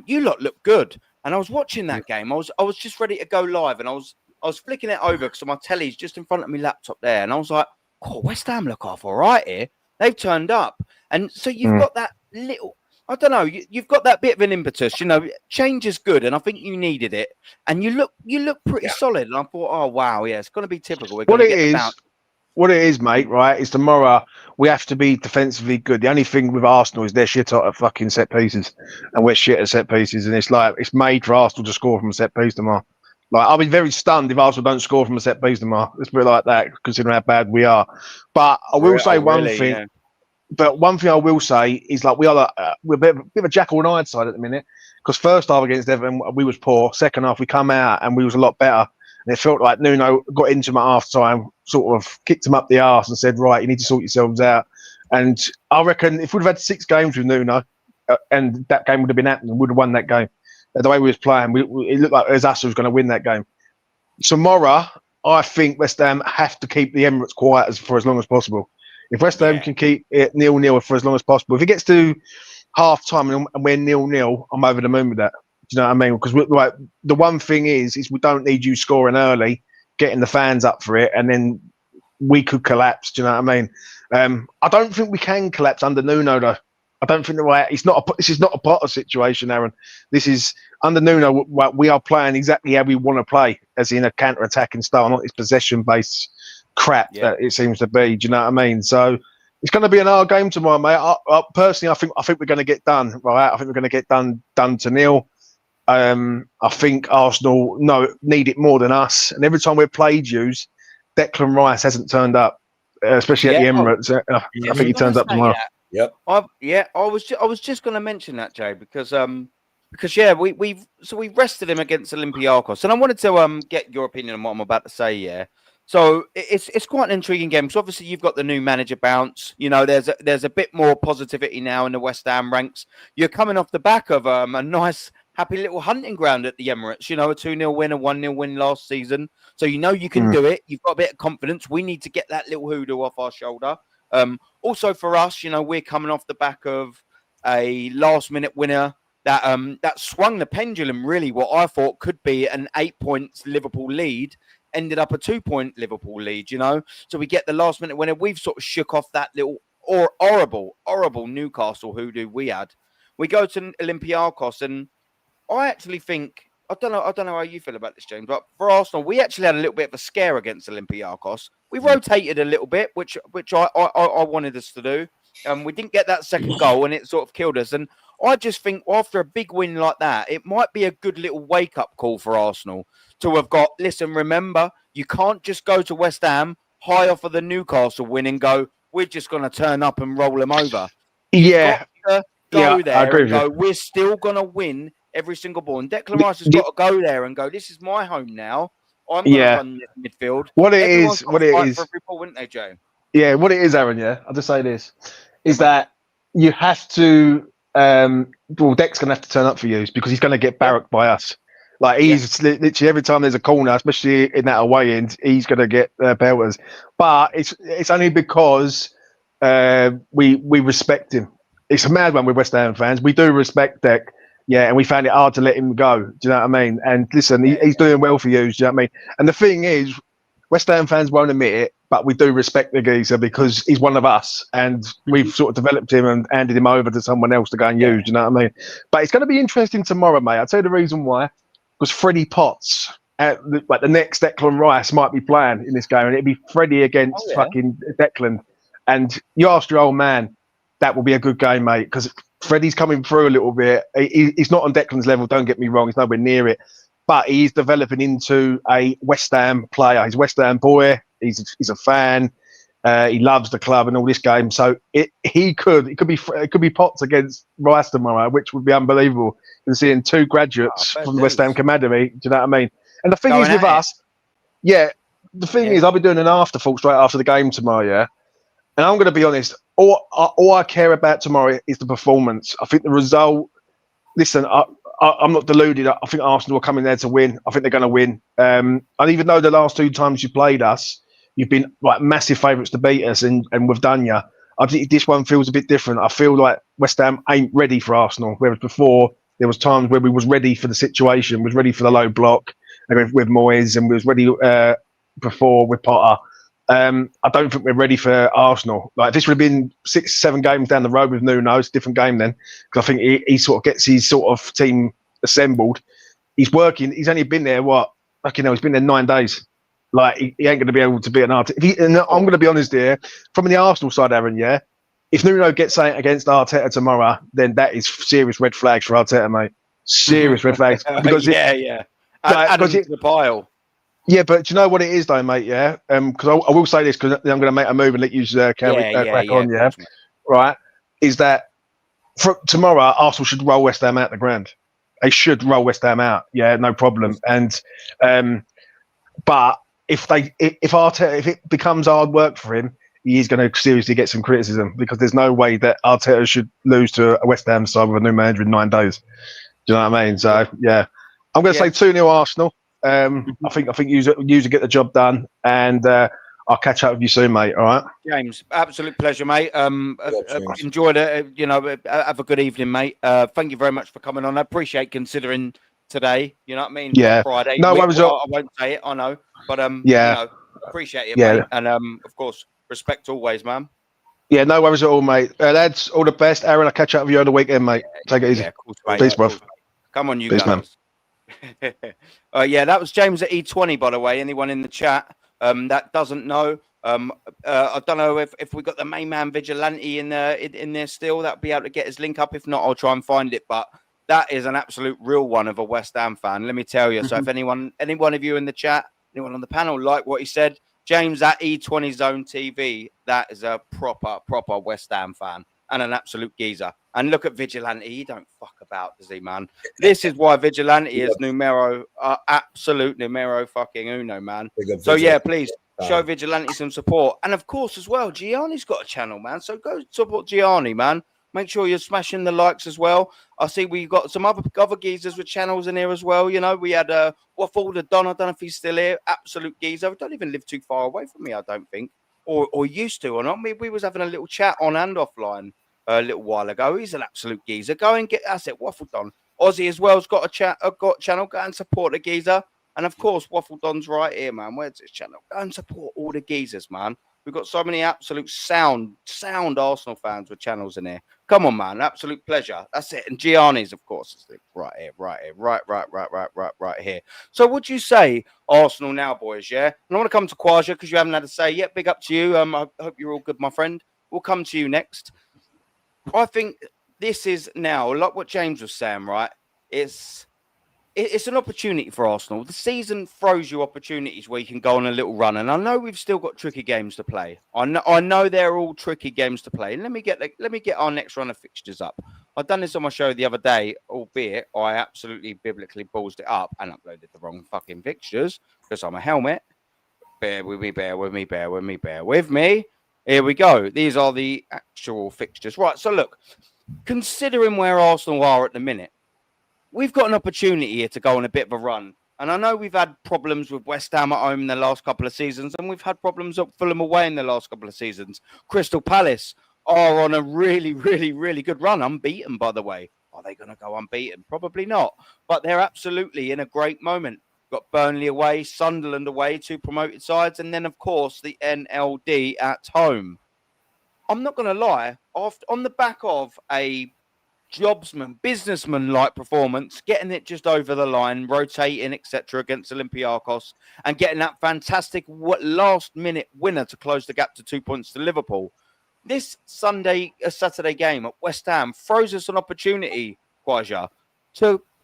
you lot look good. And I was watching that game. I was just ready to go live, and I was flicking it over because my telly's just in front of my laptop there, and I was like, "Oh, West Ham look half all right here. They've turned up." And so you've got that little. I don't know. You've got that bit of an impetus. Change is good, and I think you needed it. And you look pretty solid. And I thought, oh wow, yeah, it's going to be typical. We're going to get the bounce. What it is, mate, right, is tomorrow we have to be defensively good. The only thing with Arsenal is they're shit at fucking set pieces, and we're shit at set pieces. And it's like it's made for Arsenal to score from a set piece tomorrow. Like I'll be very stunned if Arsenal don't score from a set piece tomorrow. Let's put it like that, considering how bad we are. But I will say one thing. Yeah. But one thing I will say is like we're a bit of a Jackal and Hyde side at the minute, because first half against Everton we was poor. Second half we come out and we was a lot better. And it felt like Nuno got into him at half time, sort of kicked him up the arse and said, right, you need to sort yourselves out. And I reckon if we'd have had 6 games with Nuno and that game would have been happening, we would have won that game. The way we was playing, it looked like it was us who was going to win that game. Tomorrow, I think West Ham have to keep the Emirates quiet for as long as possible. If West Ham can keep it 0-0 for as long as possible, if it gets to half time and we're 0-0, I'm over the moon with that. Do you know what I mean? Because like the one thing is we don't need you scoring early, getting the fans up for it, and then we could collapse. Do you know what I mean? I don't think we can collapse under Nuno though. I don't think this is not a Potter situation, Aaron. This is under Nuno. We are playing exactly how we want to play, as in a counter-attacking style, not this possession-based crap that it seems to be. Do you know what I mean? So it's going to be an hard game tomorrow, mate. Personally, I think we're going to get done. Right? I think we're going to get done to nil. I think Arsenal need it more than us. And every time we've played yous, Declan Rice hasn't turned up, especially at the Emirates. I think he turns up tomorrow. Yep. I was just going to mention that, Jay, because we rested him against Olympiacos, and I wanted to get your opinion on what I'm about to say. Yeah. So it's quite an intriguing game because obviously you've got the new manager bounce. There's a bit more positivity now in the West Ham ranks. You're coming off the back of a nice, happy little hunting ground at the Emirates. A 2-0 win, a 1-0 win last season. So you can do it. You've got a bit of confidence. We need to get that little hoodoo off our shoulder. Also for us, we're coming off the back of a last-minute winner that swung the pendulum. Really, what I thought could be an 8 points Liverpool lead ended up a 2-point Liverpool lead, So we get the last minute winner. We've sort of shook off that little horrible Newcastle hoodoo we had. We go to Olympiacos, and I actually think I don't know how you feel about this, James, but for Arsenal, we actually had a little bit of a scare against Olympiacos. We rotated a little bit, which I wanted us to do. We didn't get that second goal, and it sort of killed us. And I just think after a big win like that, it might be a good little wake-up call for Arsenal to have got, listen, remember, you can't just go to West Ham high off of the Newcastle win and go, we're just going to turn up and roll them over. Yeah. Go there and go, we're still going to win every single ball. And Declan Rice has got to go there and go, this is my home now. I'm going to run the midfield. What it is. For every ball, wouldn't they, Joe? Yeah, what it is, Aaron, I'll just say this, is that you have to, Dec's going to have to turn up for you because he's going to get barracked by us. Like, he's literally every time there's a corner, especially in that away end, he's going to get pelters. But it's only because we respect him. It's a mad one with West Ham fans. We do respect Dec, and we found it hard to let him go. Do you know what I mean? And listen, he's doing well for you. Do you know what I mean? And the thing is, West Ham fans won't admit it, but we do respect the geezer because he's one of us, and we've sort of developed him and handed him over to someone else to go and use. Do you know what I mean? But it's going to be interesting tomorrow, mate. I'll tell you the reason why. Because Freddie Potts, the next Declan Rice, might be playing in this game, and it'd be Freddie against fucking Declan. And you asked your old man, that will be a good game, mate, because Freddie's coming through a little bit. He's not on Declan's level, don't get me wrong, he's nowhere near it. But he's developing into a West Ham player. He's a West Ham boy. He's a fan. He loves the club and all this game. So it could be Potts against Rice tomorrow, which would be unbelievable. And seeing 2 graduates from the West Ham Academy. Do you know what I mean? And the thing is with us, the thing is, I'll be doing an afterthought straight after the game tomorrow. And I'm going to be honest. All I care about tomorrow is the performance. I think the result listen, I'm not deluded. I think Arsenal are coming there to win. I think they're going to win. And even though the last 2 times you played us, you've been like massive favourites to beat us, and we've done you. I think this one feels a bit different. I feel like West Ham ain't ready for Arsenal, whereas before there was times where we was ready for the situation, was ready for the low block with Moyes, and we was ready before with Potter. I don't think we're ready for Arsenal. Like this would have been 6, 7 games down the road with Nuno. It's a different game then, because I think he sort of gets his sort of team assembled. He's working. He's only been there he's been there 9 days. Like he ain't going to be able to be an Arteta. And I'm going to be honest here, from the Arsenal side, Aaron. Yeah, if Nuno gets something against Arteta tomorrow, then that is serious red flags for Arteta, mate. Serious red flags because yeah. Add him to the pile. Yeah, but do you know what it is, though, mate? Yeah, because I will say this because I'm going to make a move and let you crack on. Yeah, right. Is that for tomorrow? Arsenal should roll West Ham out the ground. They should roll West Ham out. Yeah, no problem. And but if it becomes hard work for him, he is going to seriously get some criticism because there's no way that Arteta should lose to a West Ham side with a new manager in 9 days. Do you know what I mean? So yeah, I'm going to say 2-0 Arsenal. I think you get the job done, and I'll catch up with you soon, mate. All right, James. Absolute pleasure, mate. Enjoyed it. Have a good evening, mate. Thank you very much for coming on. I appreciate considering today. You know what I mean? Yeah. Friday. No worries. I won't say it. I know, but appreciate it, mate. And of course, respect always, man. Yeah, no worries at all, mate. Lads, all the best. Aaron, I'll catch up with you on the weekend, mate. Take it easy. Yeah, of course, mate. Peace, bro. Come on, you Peace, guys. Yeah, that was James at E20, by the way. Anyone in the chat that doesn't know, I don't know if we got the main man Vigilante in there still. That'll be able to get his link up. If not, I'll try and find it. But that is an absolute real one of a West Ham fan. Let me tell you. So if any one of you in the chat, anyone on the panel like what he said, James at E20 Zone TV, that is a proper West Ham fan. And an absolute geezer. And look at Vigilante. He don't fuck about, does he, man? This is why Vigilante is absolute numero fucking uno, man. So, yeah, please show Vigilante some support. And, of course, as well, Gianni's got a channel, man. So go support Gianni, man. Make sure you're smashing the likes as well. I see we've got some other geezers with channels in here as well. You know, we had Waffle, the Don. I don't know if he's still here. Absolute geezer. Don't even live too far away from me, I don't think. Or used to, or not. We was having a little chat on and offline a little while ago. He's an absolute geezer. Go and get that's it. Waffle Don. Ozzy as well has got a channel. Go and support the geezer. And of course, Waffle Don's right here, man. Where's his channel? Go and support all the geezers, man. We've got so many absolute sound Arsenal fans with channels in here. Come on, man. Absolute pleasure. That's it. And Gianni's, of course, is right here. Right here. So would you say Arsenal now, boys, yeah? And I want to come to COYG because you haven't had a say yet. Big up to you. I hope you're all good, my friend. We'll come to you next. I think this is now, like what James was saying, right? It's an opportunity for Arsenal. The season throws you opportunities where you can go on a little run. And I know we've still got tricky games to play. I know they're all tricky games to play. And let me get our next run of fixtures up. I've done this on my show the other day, albeit I absolutely biblically ballsed it up and uploaded the wrong fucking fixtures because I'm a helmet. Bear with me. Here we go. These are the actual fixtures. Right, so look, considering where Arsenal are at the minute, we've got an opportunity here to go on a bit of a run. And I know we've had problems with West Ham at home in the last couple of seasons, and we've had problems at Fulham away in the last couple of seasons. Crystal Palace are on a really, really, really good run. Unbeaten, by the way. Are they going to go unbeaten? Probably not. But they're absolutely in a great moment. Got Burnley away, Sunderland away, 2 promoted sides, and then, of course, the NLD at home. I'm not going to lie. On the back of a businessman-like performance, getting it just over the line, rotating, etc., against Olympiacos, and getting that fantastic last-minute winner to close the gap to 2 points to Liverpool. This Saturday game at West Ham throws us an opportunity, COYG,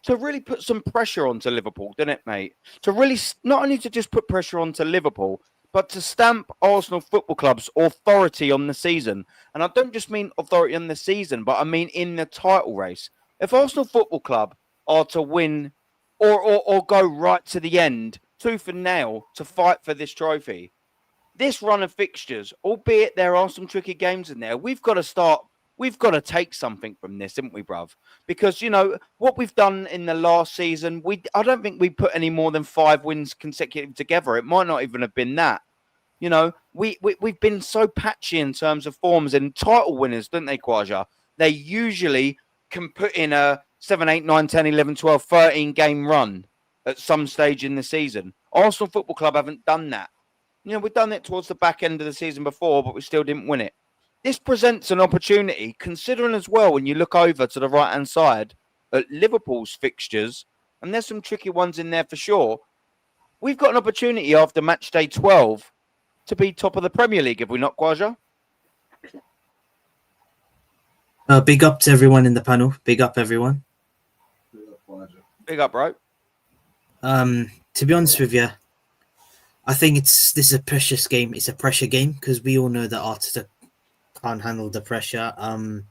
to really put some pressure onto Liverpool, didn't it, mate? To really not only to just put pressure onto Liverpool, but to stamp Arsenal Football Club's authority on the season. And I don't just mean authority on the season, but I mean in the title race. If Arsenal Football Club are to win or go right to the end, tooth and nail, to fight for this trophy, this run of fixtures, albeit there are some tricky games in there, we've got to start we've got to take something from this, haven't we, bruv? Because, you know, what we've done in the last season, I don't think we put any more than 5 wins consecutive together. It might not even have been that. You know, we've been so patchy in terms of forms, and title winners, don't they, COYG? They usually can put in a 7, 8, 9, 10, 11, 12, 13 game run at some stage in the season. Arsenal Football Club haven't done that. You know, we've done it towards the back end of the season before, but we still didn't win it. This presents an opportunity, considering as well when you look over to the right-hand side at Liverpool's fixtures, and there's some tricky ones in there for sure. We've got an opportunity after match day 12 to be top of the Premier League, have we not, COYG? Big up to everyone in the panel. Big up, everyone. Big up, bro. To be honest with you, I think this is a precious game. It's a pressure game because we all know that Arteta can't handle the pressure. I'd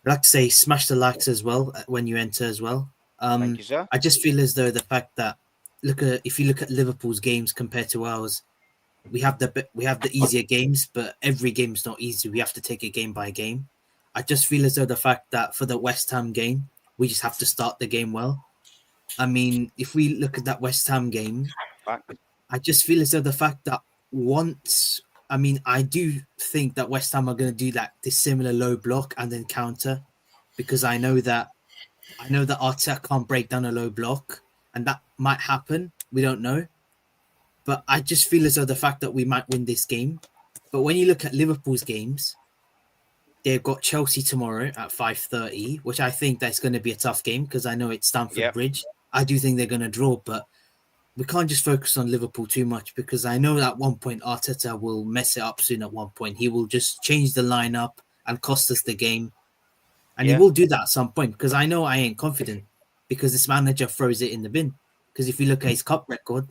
like to say smash the likes as well when you enter as well. Thank you, sir. I just feel as though the fact that if you look at Liverpool's games compared to ours, we have the easier games, but every game's not easy. We have to take it game by game. I just feel as though the fact that for the West Ham game, we just have to start the game well. I mean, if we look at that West Ham game, I just feel as though the fact that I do think that West Ham are going to do this similar low block and then counter, because I know that Arteta can't break down a low block, and that might happen. We don't know. But I just feel as though the fact that we might win this game. But when you look at Liverpool's games, they've got Chelsea tomorrow at 5:30, which I think that's going to be a tough game because I know it's Stamford Bridge. I do think they're going to draw, but we can't just focus on Liverpool too much because I know at one point Arteta will mess it up soon at one point. He will just change the lineup and cost us the game. And he will do that at some point because I know I ain't confident because this manager throws it in the bin. Because if you look at his cup record,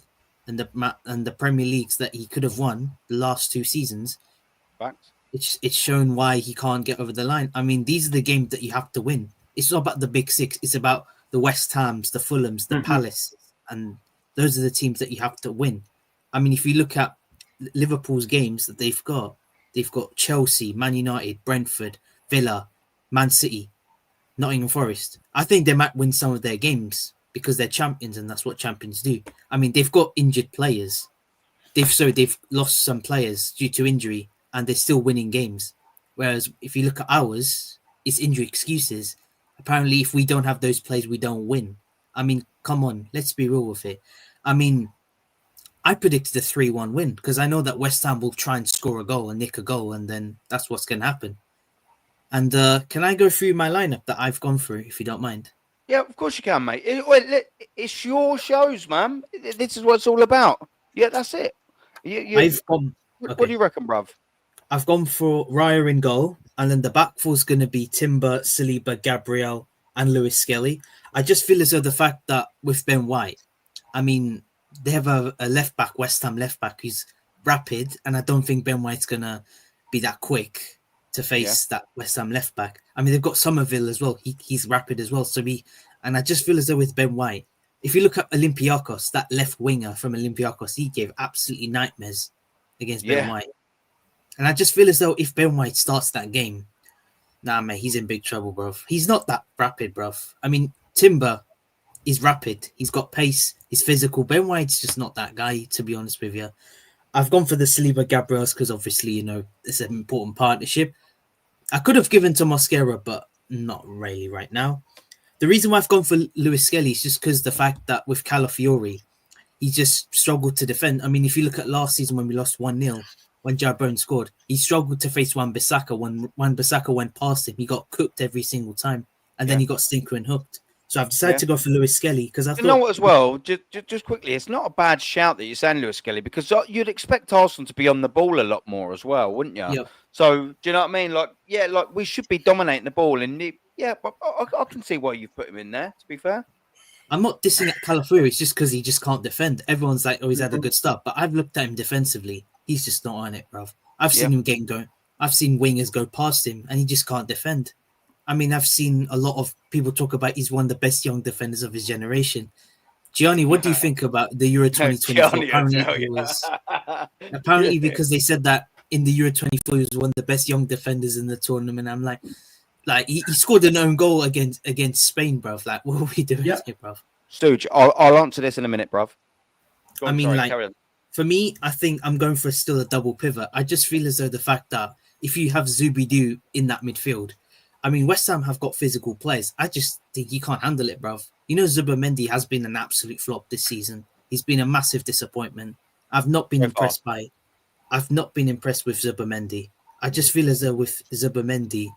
and the Premier Leagues that he could have won the last 2 seasons, it's shown why he can't get over the line. I mean, these are the games that you have to win. It's not about the big 6. It's about the West Hams, the Fulhams, the Palace, and those are the teams that you have to win. I mean, if you look at Liverpool's games that they've got Chelsea, Man United, Brentford, Villa, Man City, Nottingham Forest. I think they might win some of their games because they're champions and that's what champions do. I mean, they've got injured players. They've lost some players due to injury and they're still winning games. Whereas if you look at ours, it's injury excuses. Apparently, if we don't have those players, we don't win. I mean, come on, let's be real with it. I mean, I predicted a 3-1 win because I know that West Ham will try and score a goal and nick a goal, and then that's what's going to happen. And can I go through my lineup that I've gone through, if you don't mind? Yeah, of course you can, mate. It's your shows, man. This is what it's all about. Yeah, that's it. What do you reckon, bruv? I've gone for Raya in goal, and then the back four's going to be Timber, Saliba, Gabriel, and Lewis Skelly. I just feel as though the fact that with Ben White, I mean, they have a left back, West Ham left back, who's rapid, and I don't think Ben White's going to be that quick to face that West Ham left back. I mean, they've got Somerville as well. He's rapid as well. And I just feel as though with Ben White, if you look at Olympiacos, that left winger from Olympiacos, he gave absolutely nightmares against Ben White. And I just feel as though if Ben White starts that game, nah, mate, he's in big trouble, bruv. He's not that rapid, bruv. I mean, Timber is rapid. He's got pace. He's physical. Ben White's just not that guy, to be honest with you. I've gone for the Saliba Gabriels because obviously, you know, it's an important partnership. I could have given to Mosquera, but not really right now. The reason why I've gone for Lewis Skelly is just because the fact that with Calafiori, he just struggled to defend. I mean, if you look at last season when we lost 1-0, when Jarbourne scored, he struggled to face Wan-Bissaka. When Wan-Bissaka went past him, he got cooked every single time. And then he got stinker and hooked. So I've decided to go for Lewis Skelly because I thought... You know what, as well, just quickly, it's not a bad shout that you're saying Lewis Skelly because you'd expect Arsenal to be on the ball a lot more as well, wouldn't you? Yep. So, do you know what I mean? Like we should be dominating the ball. And but I can see why you've put him in there, to be fair. I'm not dissing at Calafiori. It's just because he just can't defend. Everyone's like, oh, he's had a good start. But I've looked at him defensively. He's just not on it, bruv. I've seen him getting going. I've seen wingers go past him, and he just can't defend. I mean, I've seen a lot of people talk about he's one of the best young defenders of his generation. Gianni, what do you think about the Euro 2024? Apparently because they said that in the Euro 24, he was one of the best young defenders in the tournament. I'm like he scored an own goal against Spain, bruv. Like, what are we doing here, bruv? Stooge, I'll answer this in a minute, bruv. Go on, I mean, sorry, like, carry on. for me, I think I'm going for still a double pivot. I just feel as though the fact that if you have Zubidoo in that midfield, I mean, West Ham have got physical players. I just think you can't handle it, bruv. You know, Zubamendi has been an absolute flop this season. He's been a massive disappointment. I've not been impressed with Zubamendi. I just feel as though with Zubamendi,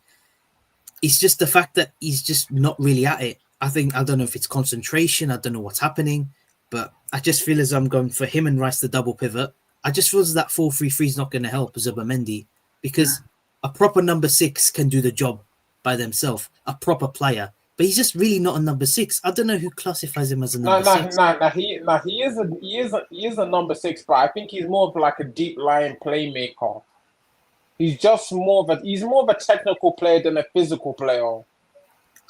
it's just the fact that he's just not really at it. I don't know if it's concentration. I don't know what's happening, but I just feel as I'm going for him and Rice the double pivot. I just feel as that 4-3-3 is not going to help Zubamendi because a proper number 6 can do the job by themselves, a proper player. But he's just really not a number 6. I don't know who classifies him as a number 6. He is a number 6, but I think he's more of like a deep lying playmaker. He's more of a technical player than a physical player.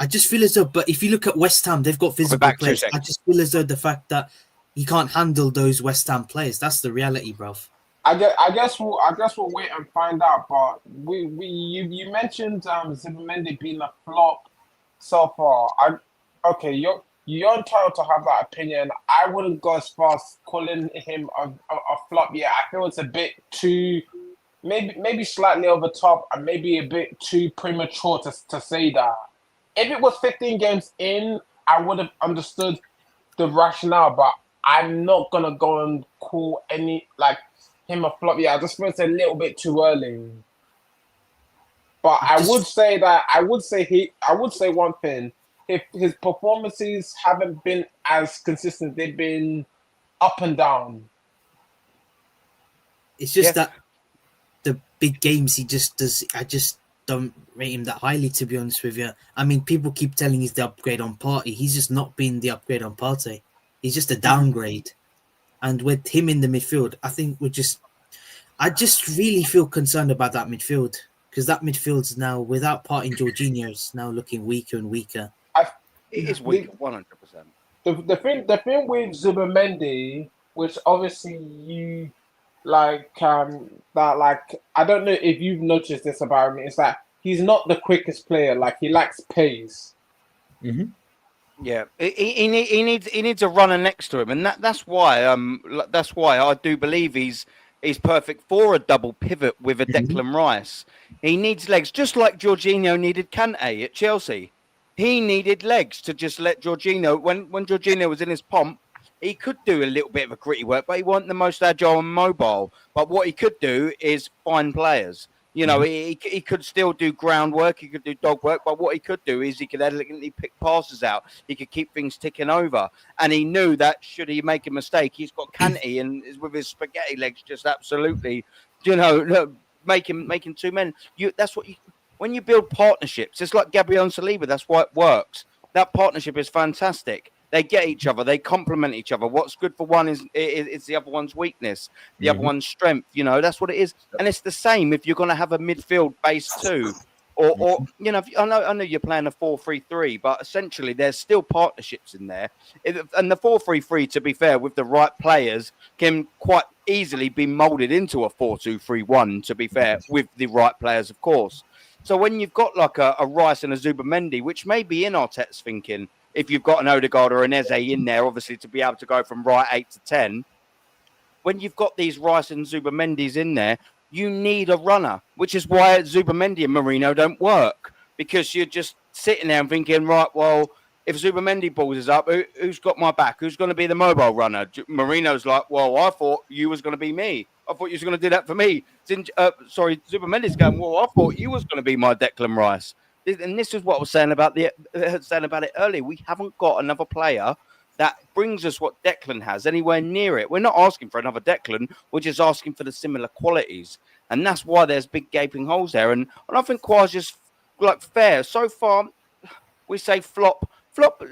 I just feel as though, but if you look at West Ham, they've got physical players. I just feel as though the fact that he can't handle those West Ham players, that's the reality, bruv. I guess we'll wait and find out. But you mentioned Zubamendi being a flop so far. You're entitled to have that opinion. I wouldn't go as far as calling him a flop yet. I feel it's a bit too, maybe slightly over top, and maybe a bit too premature to say that. If it was 15 games in, I would have understood the rationale, but I'm not gonna go and call him a flop. Yeah, I just feel it's a little bit too early. But I would say one thing. If his performances haven't been as consistent, they've been up and down. It's just that the big games he just does. I just don't rate him that highly, to be honest with you. I mean, people keep telling he's the upgrade on Partey. He's just not been the upgrade on Partey. He's just a downgrade. And with him in the midfield, I just really feel concerned about that midfield because that midfield's now, without Partey and Jorginho, is now looking weaker and weaker. It is weak, 100%. The thing with Zubamendi, which obviously you I don't know if you've noticed this about him, is that he's not the quickest player. Like, he lacks pace. Mm-hmm. Yeah, he needs a runner next to him, and that's why I do believe he's perfect for a double pivot with a Declan Rice. He needs legs, just like Jorginho needed Kante at Chelsea. He needed legs to just let Jorginho, when Jorginho was in his pomp, he could do a little bit of a gritty work, but he wasn't the most agile and mobile. But what he could do is find players. You know, he could still do groundwork, he could do dog work, but what he could do is he could elegantly pick passes out. He could keep things ticking over. And he knew that should he make a mistake, he's got Kante and with his spaghetti legs just absolutely, making two men. When you build partnerships, it's like Gabriel and Saliba, that's why it works. That partnership is fantastic. They get each other. They complement each other. What's good for one is the other one's weakness, the other one's strength. You know, that's what it is. And it's the same if you're going to have a midfield base too. Or you know, I know you're playing a 4-3-3, but essentially there's still partnerships in there. And the 4-3-3, to be fair, with the right players, can quite easily be molded into a 4-2-3-1, to be fair, with the right players, of course. So when you've got like a Rice and a Zubamendi, which may be in Arteta's thinking, if you've got an Odegaard or an Eze in there, obviously, to be able to go from right 8 to 10, when you've got these Rice and Zubamendis in there, you need a runner, which is why Zubamendi and Marino don't work, because you're just sitting there and thinking, right, well, if Zubamendi balls is up, who's got my back? Who's going to be the mobile runner? Marino's like, well, I thought you was going to be me. I thought you was going to do that for me. Zubamendi's going, well, I thought you was going to be my Declan Rice. And this is what I was saying about it earlier. We haven't got another player that brings us what Declan has anywhere near it. We're not asking for another Declan. We're just asking for the similar qualities. And that's why there's big gaping holes there. And I think Qua's just like fair. So far, we say flop. Look,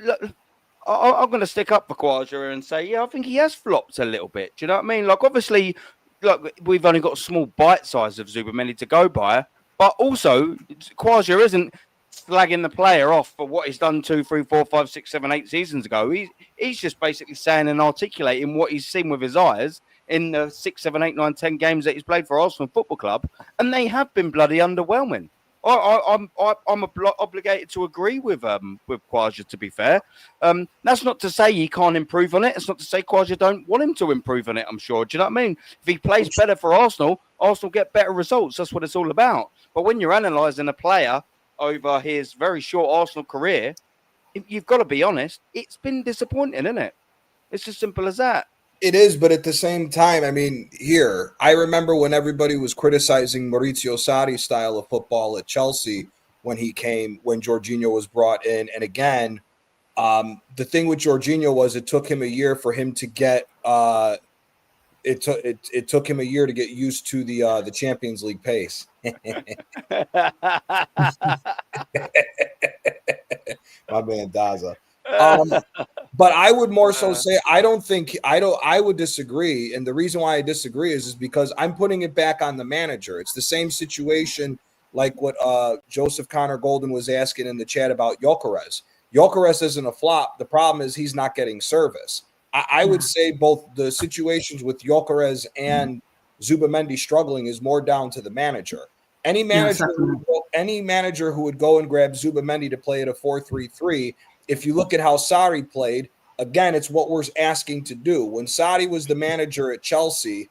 I'm going to stick up for Quaja and say, yeah, I think he has flopped a little bit. Do you know what I mean? Like, obviously, look, we've only got a small bite size of Zubamendi to go by. But also, Quaja isn't slagging the player off for what he's done 2, 3, 4, 5, 6, 7, 8 seasons ago. He's just basically saying and articulating what he's seen with his eyes in the 6, 7, 8, 9, 10 games that he's played for Arsenal Football Club, and they have been bloody underwhelming. I'm obligated to agree with Quaja, to be fair. That's not to say he can't improve on it. It's not to say Quaja don't want him to improve on it, I'm sure. Do you know what I mean? If he plays better for Arsenal, Arsenal get better results. That's what it's all about. But when you're analysing a player over his very short Arsenal career, you've got to be honest, it's been disappointing, isn't it? It's as simple as that. It is, but at the same time, I mean, I remember when everybody was criticizing Maurizio Sarri's style of football at Chelsea when Jorginho was brought in. And again, the thing with Jorginho was it took him a year for him to get it took him a year to get used to the Champions League pace. My man Daza. But I would more so say I would disagree, and the reason why I disagree is because I'm putting it back on the manager. It's the same situation like what Joseph Connor Golden was asking in the chat about Gyökeres. Gyökeres isn't a flop. The problem is he's not getting service. I would say both the situations with Gyökeres and Zubamendi struggling is more down to the manager. Any manager who would go and grab Zubamendi to play at a 4-3-3, if you look at how Sarri played, again, it's what we're asking to do. When Sarri was the manager at Chelsea,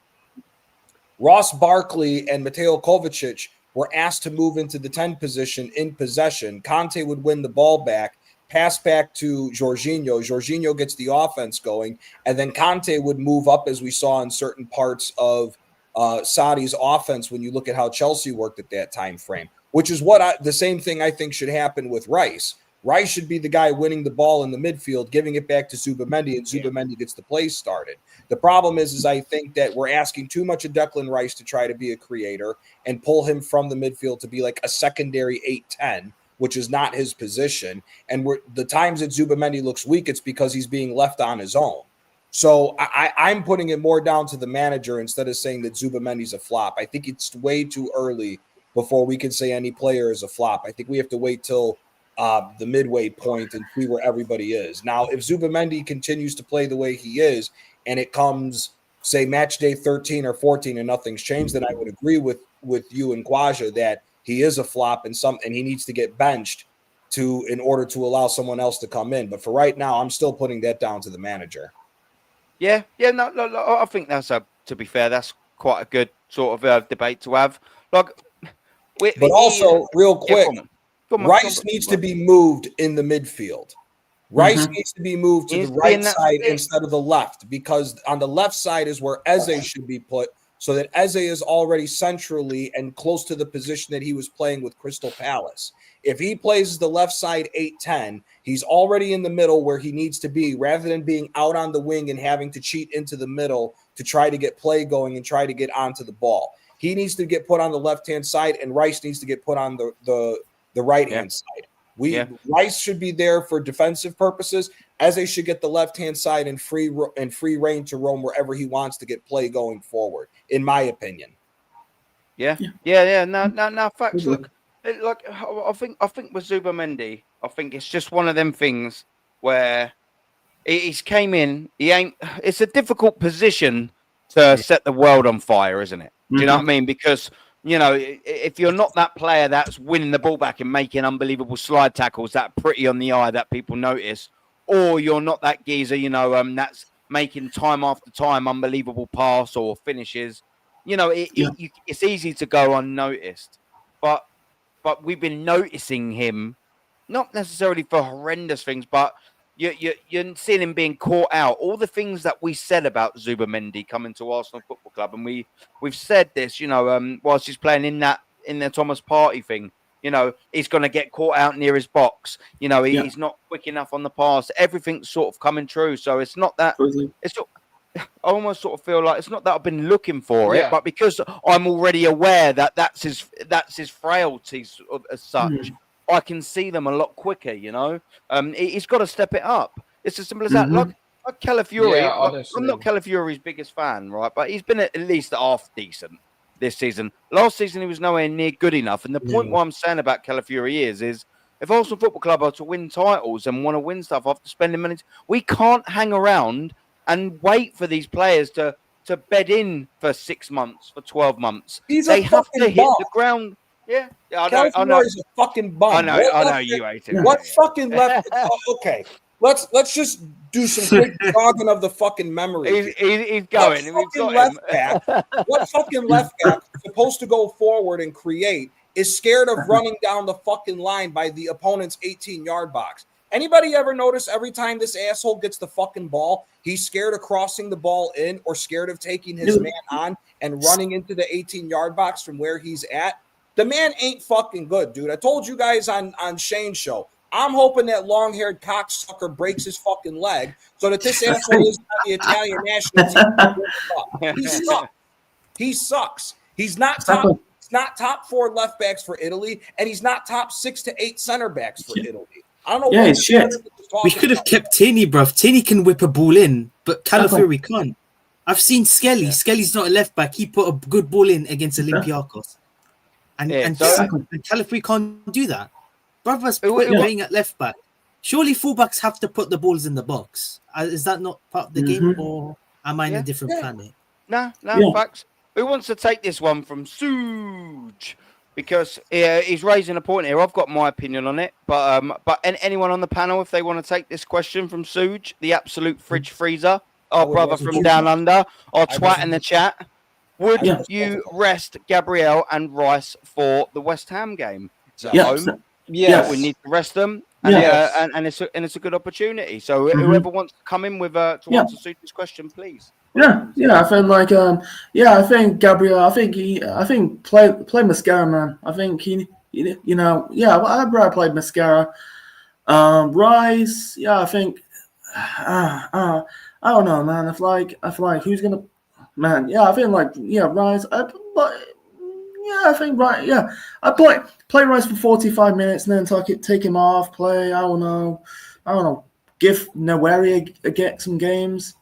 Ross Barkley and Mateo Kovacic were asked to move into the 10 position in possession. Conte would win the ball back, pass back to Jorginho. Jorginho gets the offense going, and then Conte would move up, as we saw in certain parts of Sarri's offense when you look at how Chelsea worked at that time frame, which is the same thing I think should happen with Rice. Rice should be the guy winning the ball in the midfield, giving it back to Zubamendi, and Zubamendi gets the play started. The problem is I think that we're asking too much of Declan Rice to try to be a creator and pull him from the midfield to be like a secondary 8-10, which is not his position. And the times that Zubamendi looks weak, it's because he's being left on his own. So I'm putting it more down to the manager instead of saying that Zubamendi's a flop. I think it's way too early before we can say any player is a flop. I think we have to wait till the midway point and see where everybody is. Now, if Zubamendi continues to play the way he is and it comes, say, match day 13 or 14 and nothing's changed, then I would agree with you and Quaja that he is a flop and he needs to get benched in order to allow someone else to come in. But for right now, I'm still putting that down to the manager. No, I think to be fair, that's quite a good sort of debate to have. Real quick, Rice needs to be moved in the midfield. Rice needs to be moved to the right side instead of the left, because on the left side is where Eze should be put, so that Eze is already centrally and close to the position that he was playing with Crystal Palace. If he plays the left side 8-10, he's already in the middle where he needs to be, rather than being out on the wing and having to cheat into the middle to try to get play going and try to get onto the ball. He needs to get put on the left-hand side, and Rice needs to get put on the right-hand side. Rice should be there for defensive purposes, as they should get the left-hand side and free reign to roam wherever he wants to get play going forward, in my opinion. No, facts. Look, I think with Zubamendi, I think it's just one of them things where he's came in. It's a difficult position to set the world on fire, isn't it? Do you know what I mean? Because if you're not that player that's winning the ball back and making unbelievable slide tackles that are pretty on the eye that people notice, or you're not that geezer, that's making time after time unbelievable pass or finishes, it's easy to go unnoticed. But we've been noticing him, not necessarily for horrendous things, but you're seeing him being caught out. All the things that we said about Zubamendi coming to Arsenal Football Club, and we've said this, whilst he's playing in the Thomas Partey thing, he's going to get caught out near his box. He's not quick enough on the pass. Everything's sort of coming true. So it's not that. It's not. I almost sort of feel like it's not that I've been looking for it, but because I'm already aware that that's his frailties as such. I can see them a lot quicker, He's got to step it up. It's as simple as that. Like Calafiori, I'm not Calafiori's biggest fan, right? But he's been at least half decent this season. Last season, he was nowhere near good enough. And the point what I'm saying about Calafiori is if Arsenal Football Club are to win titles and want to win stuff after spending money, we can't hang around and wait for these players to to bed in for 6 months, for 12 months. He's They a have to fucking hit bum. the ground. Yeah, I Kenneth know. Murray is a fucking bum. I know you hate him. What fucking left? Okay, let's just do some quick jogging of the fucking memory. He's going. We've got him. What fucking left back supposed to go forward and create is scared of running down the fucking line by the opponent's 18-yard box? Anybody ever notice every time this asshole gets the fucking ball, he's scared of crossing the ball in or scared of taking his man on and running into the 18-yard box from where he's at? The man ain't fucking good, dude. I told you guys on Shane's show. I'm hoping that long-haired cocksucker breaks his fucking leg so that this asshole is on the Italian national team. He sucks. He sucks. He's not top. He's not top 4 left backs for Italy, and he's not top 6 to 8 center backs for Italy. I don't know. Yeah, it's shit. We could have kept Tierney, bruv. Tierney can whip a ball in, but Calafiori can't. I've seen Skelly. Skelly's not a left back. He put a good ball in against Olympiacos. And Calafiori can't do that. Brothers playing at left back. Surely fullbacks have to put the balls in the box. Is that not part of the game, or am I in a different planet? No, facts. Who wants to take this one from Suge? Because he's raising a point here. I've got my opinion on it, but anyone on the panel, if they want to take this question from Suge, the absolute fridge freezer, our brother from down under, our twat in the chat, would you rest Gabriel and Rice for the West Ham game? Home? Yes. We need to rest them, and it's a good opportunity. So whoever wants to come in with to answer Suge's question, please. Yeah. I think I think Gabriel. I think play Mascara, man. I think he I'd rather play Mascara. Rice. Yeah, I think. I don't know, man. I feel like who's gonna, man. Yeah, I feel like Rice. I think right. Yeah, I play Rice for 45 minutes and then take him off. Play. I don't know. Give Naweri get some games.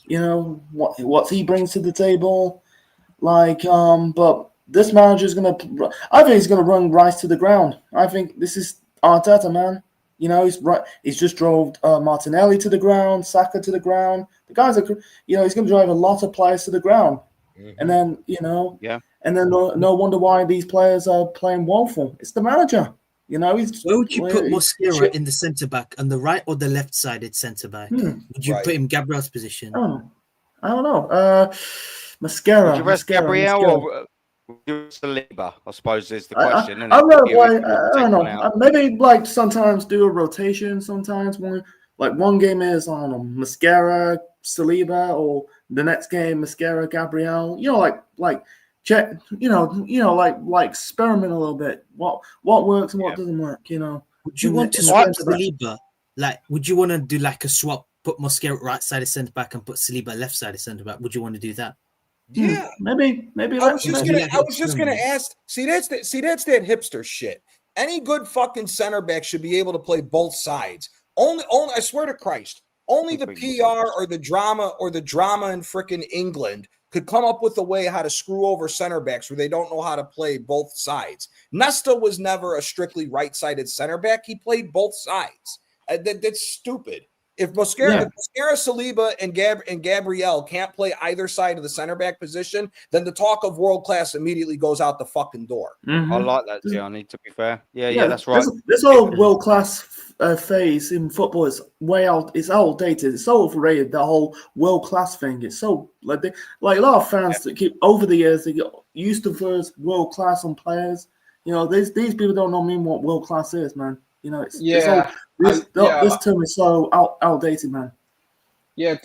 You know what he brings to the table, but this manager's gonna. I think he's gonna run Rice to the ground. I think this is Arteta, man. You know he's just drove Martinelli to the ground, Saka to the ground. The guys are, he's gonna drive a lot of players to the ground, and then and then no wonder why these players are playing woeful. It's the manager. Where would you put Mosquera in the centre back, on the right or the left sided centre back? Would you put him Gabriel's position? I don't know. Mascara. Would you rest Gabriel or Saliba? I suppose is the question. I'd rather play. I don't know. Maybe sometimes do a rotation. Sometimes one game is Mascara, Saliba, or the next game Mascara, Gabriel. Check, experiment a little bit. What works and what doesn't work, Would you want to swap Saliba? Would you want to do a swap, put Mosquera right side of centre back and put Saliba left side of centre back? Would you want to do that? Yeah, maybe. I was just gonna ask. See, that's that hipster shit. Any good fucking center back should be able to play both sides. Only. I swear to Christ, only the PR or the drama in frickin' England could come up with a way how to screw over center backs where they don't know how to play both sides. Nesta was never a strictly right-sided center back. He played both sides. That's stupid. If Mosquera, Saliba, and Gabriel can't play either side of the center back position, then the talk of world class immediately goes out the fucking door. I like that, Gianni, to be fair. Yeah, that's right. This whole world class phase in football is way out. It's outdated. It's so overrated. The whole world class thing. It's so like a lot of fans that keep over the years they get used to first world class on players. These people don't know what world class is, man. This term is so outdated, man. Yeah,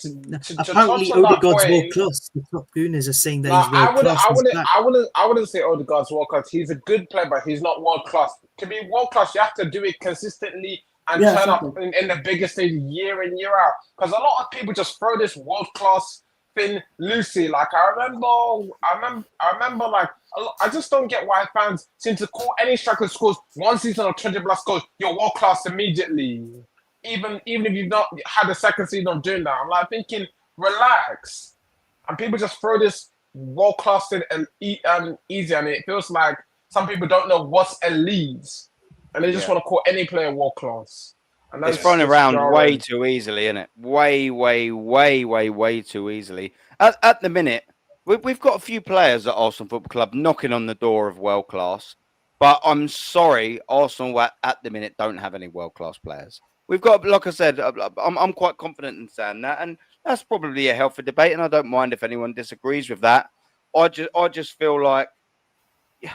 apparently Odegaard's world class. The top gooners are saying that he's world class. I wouldn't say Odegaard's world class. He's a good player, but he's not world class. To be world class, you have to do it consistently and turn up in the biggest stage year in, year out. Because a lot of people just throw this world class thing loosely. I remember. I just don't get why fans seem to call any striker scores one season of 20 plus goals, you're world class immediately. Even if you've not had a second season of doing that. I'm thinking, relax. And people just throw this world class thing and easy, and it feels like some people don't know what's elite, and they just want to call any player world class. And It's that's thrown just around way jarring. too easily, isn't it? Way too easily. At the minute, we've got a few players at Arsenal Football Club knocking on the door of world class, but I'm sorry, Arsenal at the minute don't have any world class players. We've got, like I said, I'm quite confident in saying that, and that's probably a healthy debate, and I don't mind if anyone disagrees with that. I just feel like, yeah,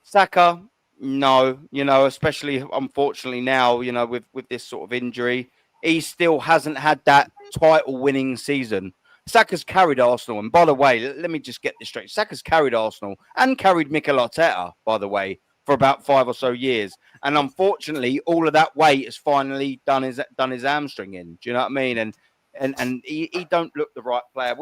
Saka, no, especially unfortunately now, with this sort of injury, he still hasn't had that title-winning season. Saka's carried Arsenal, and by the way, let me just get this straight: Saka's carried Arsenal and carried Mikel Arteta, by the way, for about 5 or so years. And unfortunately, all of that weight has finally done his hamstring in. Do you know what I mean? And he don't look the right player.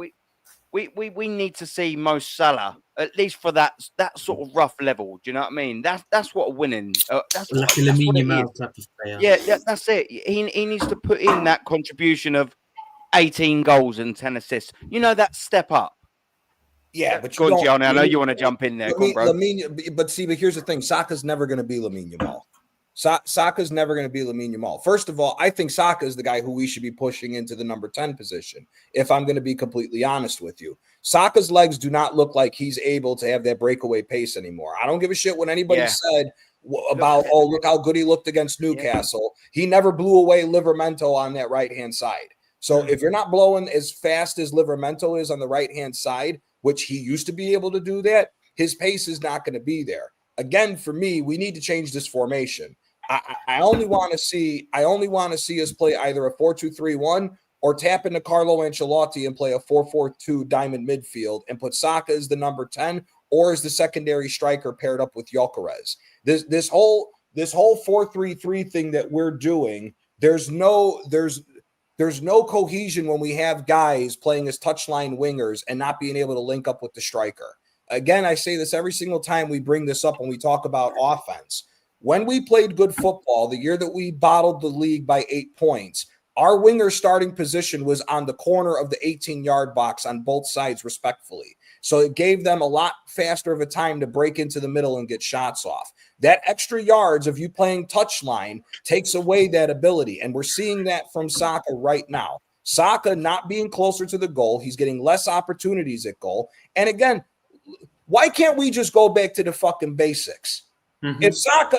We need to see Mo Salah at least for that sort of rough level. Do you know what I mean? That's what a winning. That's Like a what Lamine it is. Yamal type of player. Yeah, that's it. He needs to put in that contribution of 18 goals and 10 assists. That step up. Yeah, but Go you on, don't. Gianni. I know you want to jump in there. Go on, bro. But here's the thing: Saka's never going to be Lamine Yamal. Saka's never going to be Lamine Yamal. First of all, I think Saka is the guy who we should be pushing into the number 10 position, if I'm going to be completely honest with you. Saka's legs do not look like he's able to have that breakaway pace anymore. I don't give a shit what anybody said about, look how good he looked against Newcastle. He never blew away Livramento on that right-hand side. So if you're not blowing as fast as Livramento is on the right-hand side, which he used to be able to do that, his pace is not going to be there. Again, for me, we need to change this formation. I only want to see us play either a 4-2-3-1 or tap into Carlo Ancelotti and play a 4-4-2 diamond midfield and put Saka as the number 10 or as the secondary striker paired up with Gyökeres. This whole 4-3-3 thing that we're doing, there's no cohesion when we have guys playing as touchline wingers and not being able to link up with the striker. Again, I say this every single time we bring this up when we talk about offense. When we played good football, the year that we bottled the league by 8 points, our winger starting position was on the corner of the 18-yard box on both sides, respectfully. So it gave them a lot faster of a time to break into the middle and get shots off. That extra yards of you playing touchline takes away that ability, and we're seeing that from Saka right now. Saka not being closer to the goal, he's getting less opportunities at goal. And again, why can't we just go back to the fucking basics? Mm-hmm.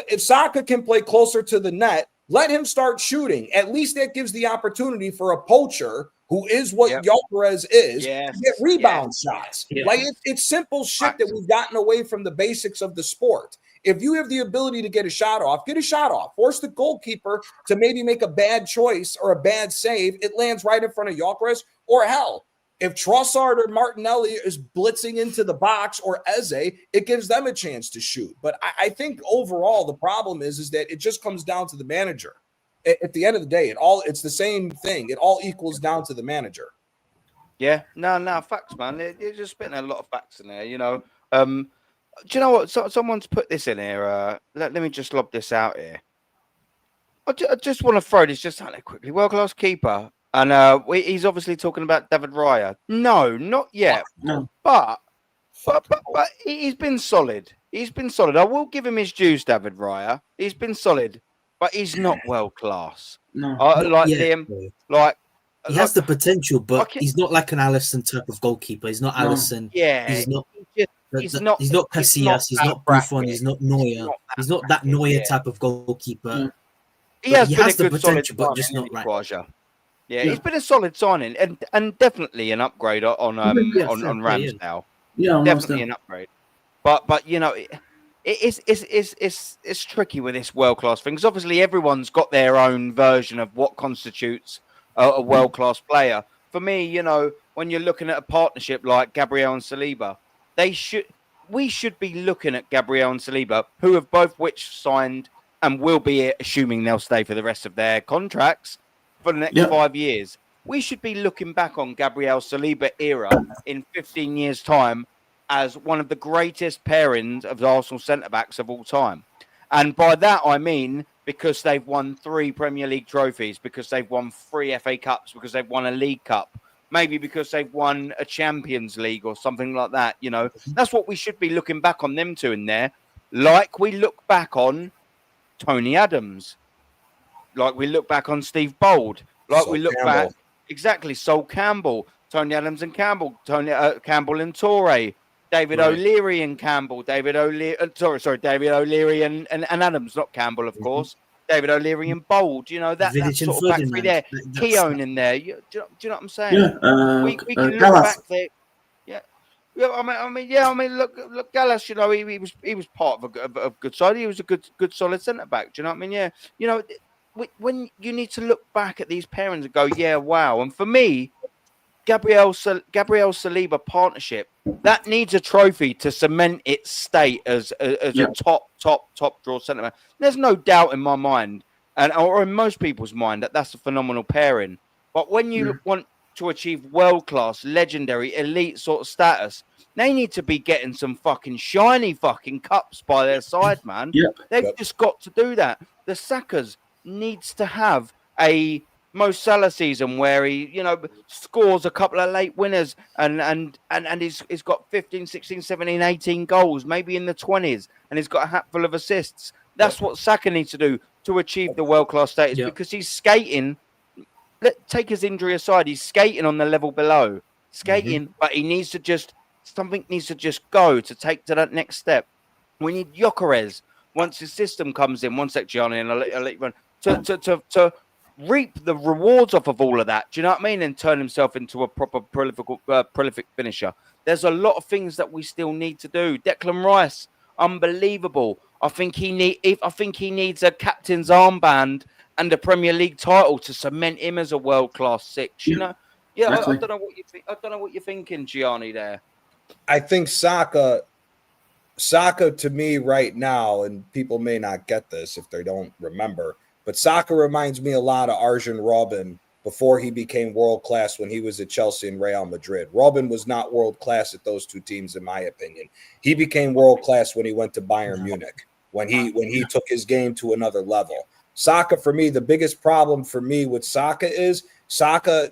If Saka can play closer to the net, let him start shooting. At least that gives the opportunity for a poacher, who is what Gyökeres is, to get rebound shots. Yeah. Like it's simple shit that we've gotten away from the basics of the sport. If you have the ability to get a shot off, get a shot off. Force the goalkeeper to maybe make a bad choice or a bad save. It lands right in front of Gyökeres. Or hell, if Trossard or Martinelli is blitzing into the box or Eze, it gives them a chance to shoot. But I think overall the problem is that it just comes down to the manager. At the end of the day, it's the same thing. It all equals down to the manager. Yeah, no, facts, man. You're just spitting a lot of facts in there, Do you know what? Someone's put this in here. Let me just lob this out here. I just want to throw this just out there quickly. World-class keeper. And he's obviously talking about David Raya. No, not yet. No. But he's been solid. He's been solid. I will give him his dues, David Raya. He's been solid, but he's not world class. No. Liam, he has the potential, but he's not like an Alisson type of goalkeeper. He's not Alisson. Yeah, he's not. He's not Casillas. He's not Buffon. He's not Neuer. He's not that Neuer type of goalkeeper. Yeah. He has the potential, but just not right. Yeah, he's been a solid signing and definitely an upgrade on Ramsdale. Yeah, definitely an upgrade. But it's tricky with this world class thing, because obviously everyone's got their own version of what constitutes a world class player. For me, when you're looking at a partnership like Gabriel and Saliba, we should be looking at Gabriel and Saliba, who have both which signed and will be, assuming they'll stay for the rest of their contracts for the next 5 years. We should be looking back on Gabriel Saliba era in 15 years' time as one of the greatest pairings of the Arsenal centre-backs of all time. And by that, I mean because they've won 3 Premier League trophies, because they've won 3 FA Cups, because they've won a League Cup, maybe because they've won a Champions League or something like that. That's what we should be looking back on them to in there, like we look back on Tony Adams. Like we look back on Steve Bold. Like Sol we look Campbell. back exactly. Sol Campbell, Tony Adams and Campbell, Tony Campbell and Torre, David Right. O'Leary and Campbell, David O'Leary. David O'Leary and Adams, not Campbell, of course. David O'Leary and Bold. You know that Vidic and sort of back three Ferdinand. there. That's Keown in there. Do you know what I'm saying? Yeah. We can look Gallas. back there. Yeah. Yeah, I mean, look, Gallas. You know, he was part of a good side. He was a good solid centre back. Do you know what I mean? Yeah. You know, when you need to look back at these pairings and go, yeah, wow. And for me, Gabriel Saliba partnership that needs a trophy to cement its state as a top draw centre back. There's no doubt in my mind, or in most people's mind, that that's a phenomenal pairing. But when you want to achieve world-class, legendary, elite sort of status, they need to be getting some fucking shiny fucking cups by their side, man. They've just got to do that. The Sakas needs to have a Mo Salah season where he, you know, scores a couple of late winners and he's got 15, 16, 17, 18 goals, maybe in the 20s, and he's got a hatful of assists. That's what Saka needs to do to achieve the world-class status because he's skating. Take his injury aside, he's skating on the level below. But he needs to something needs to just go to take to that next step. We need Gyökeres once his system comes in. One sec, Gianni, and I'll let you run. To reap the rewards off of all of that. Do you know what I mean? And turn himself into a proper prolific finisher. There's a lot of things that we still need to do. Declan Rice, unbelievable. I think he needs a captain's armband and a Premier League title to cement him as a world-class six. You know? Yeah, I don't know what you think. I don't know what you're thinking, Gianni, there. I think Saka to me right now, and people may not get this if they don't remember, but Saka reminds me a lot of Arjen Robben before he became world-class when he was at Chelsea and Real Madrid. Robben was not world-class at those two teams, in my opinion. He became world-class when he went to Bayern Munich, when he took his game to another level. Saka, for me, the biggest problem for me with Saka is Saka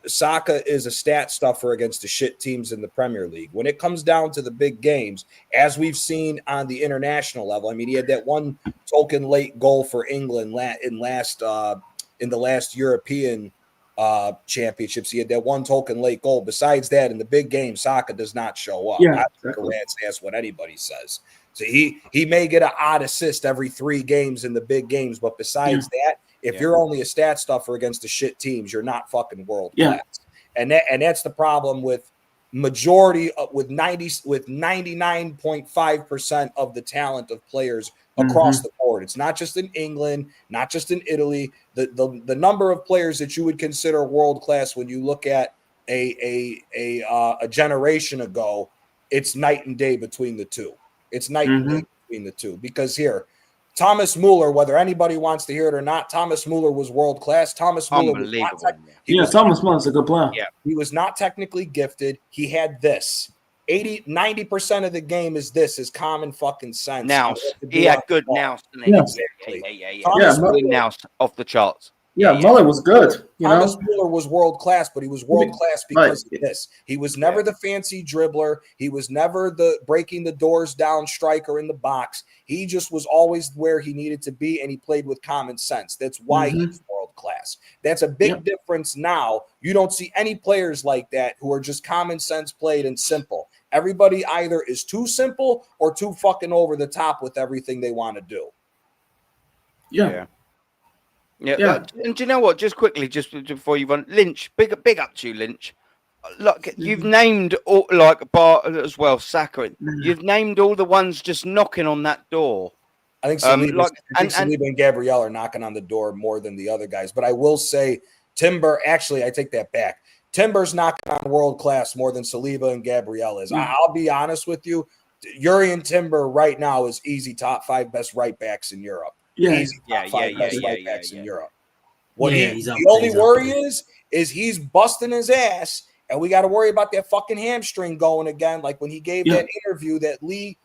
is a stat stuffer against the shit teams in the Premier League. When it comes down to the big games, as we've seen on the international level, I mean, he had that one token late goal for England in the last European championships. He had that one token late goal. Besides that, in the big game, Saka does not show up. I think a rat's ass what anybody says. So he may get an odd assist every 3 games in the big games, but besides that, if you're only a stat stuffer against the shit teams, you're not fucking world class. And that's the problem with majority with 99.5% of the talent of players across the board. It's not just in England, not just in Italy. The number of players that you would consider world class when you look at a generation ago, it's night and day between the two. It's night and day between the two. Because here, Thomas Muller, whether anybody wants to hear it or not, Thomas Muller was world class. Thomas Muller was Thomas Muller's a good player. Yeah, he was not technically gifted. He had this. 90% of the game is common fucking sense. Now he had good nous. Exactly. Thomas nous off the charts. Muller was good. Thomas Muller was world class, but he was world class because of this. He was never the fancy dribbler. He was never the breaking the doors down striker in the box. He just was always where he needed to be, and he played with common sense. That's why he's world class. That's a big difference now. You don't see any players like that who are just common sense played and simple. Everybody either is too simple or too fucking over the top with everything they want to do. Yeah. And do you know what? Just quickly, just before you run, Lynch, big up to you, Lynch. Look, you've named all, like Bar as well, Saka. You've named all the ones just knocking on that door. I think Saliba and Gabriel are knocking on the door more than the other guys. But I will say, Timber. Actually, I take that back. Timber's knocking on world class more than Saliba and Gabriel is. I'll be honest with you. Yuri and Timber right now is easy top 5 best right backs in Europe. Easy top 5 best right backs in Europe. The only worry is he's busting his ass, and we got to worry about that fucking hamstring going again, like when he gave that interview that Lee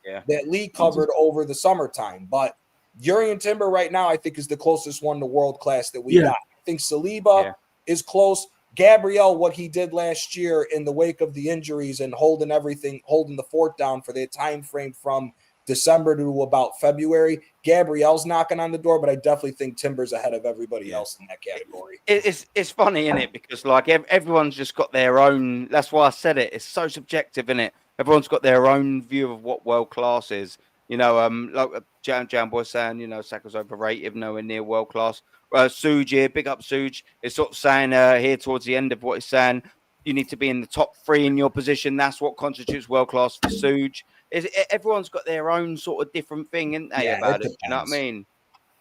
covered over the summertime. But Yuri and Timber right now, I think, is the closest one to world class that we got. I think Saliba is close. Gabriel, what he did last year in the wake of the injuries and holding the fort down for that time frame from December to about February. Gabrielle's knocking on the door, but I definitely think Timber's ahead of everybody else in that category. It's funny, isn't it? Because like everyone's just got their own. That's why I said it. It's so subjective, isn't it? Everyone's got their own view of what world class is. Like Jan Boy saying, Saka's overrated, nowhere near world class. Suj here, big up Suj, is sort of saying here towards the end of what he's saying, you need to be in the top 3 in your position. That's what constitutes world class for Suj. Everyone's got their own sort of different thing, isn't they, about it? You know what I mean?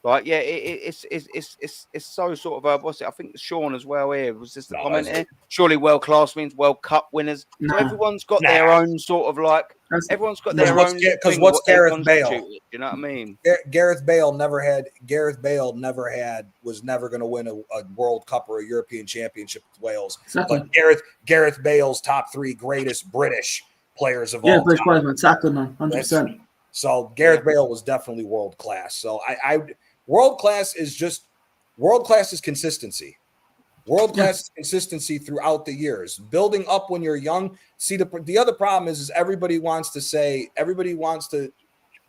Like, yeah, it's so sort of what's it? I think Sean as well here was just the comment here. Surely world class means World Cup winners. So everyone's got their own sort of like. Everyone's got their own. Because what's Gareth Bale? You know what I mean? Gareth Bale was never going to win a World Cup or a European Championship with Wales. Exactly. But Gareth Bale's top 3 greatest British players of all time. British players, exactly, man, 100%. So Gareth Bale was definitely world class. So world class is consistency. World class is consistency throughout the years, building up when you're young. See, the other problem is everybody wants to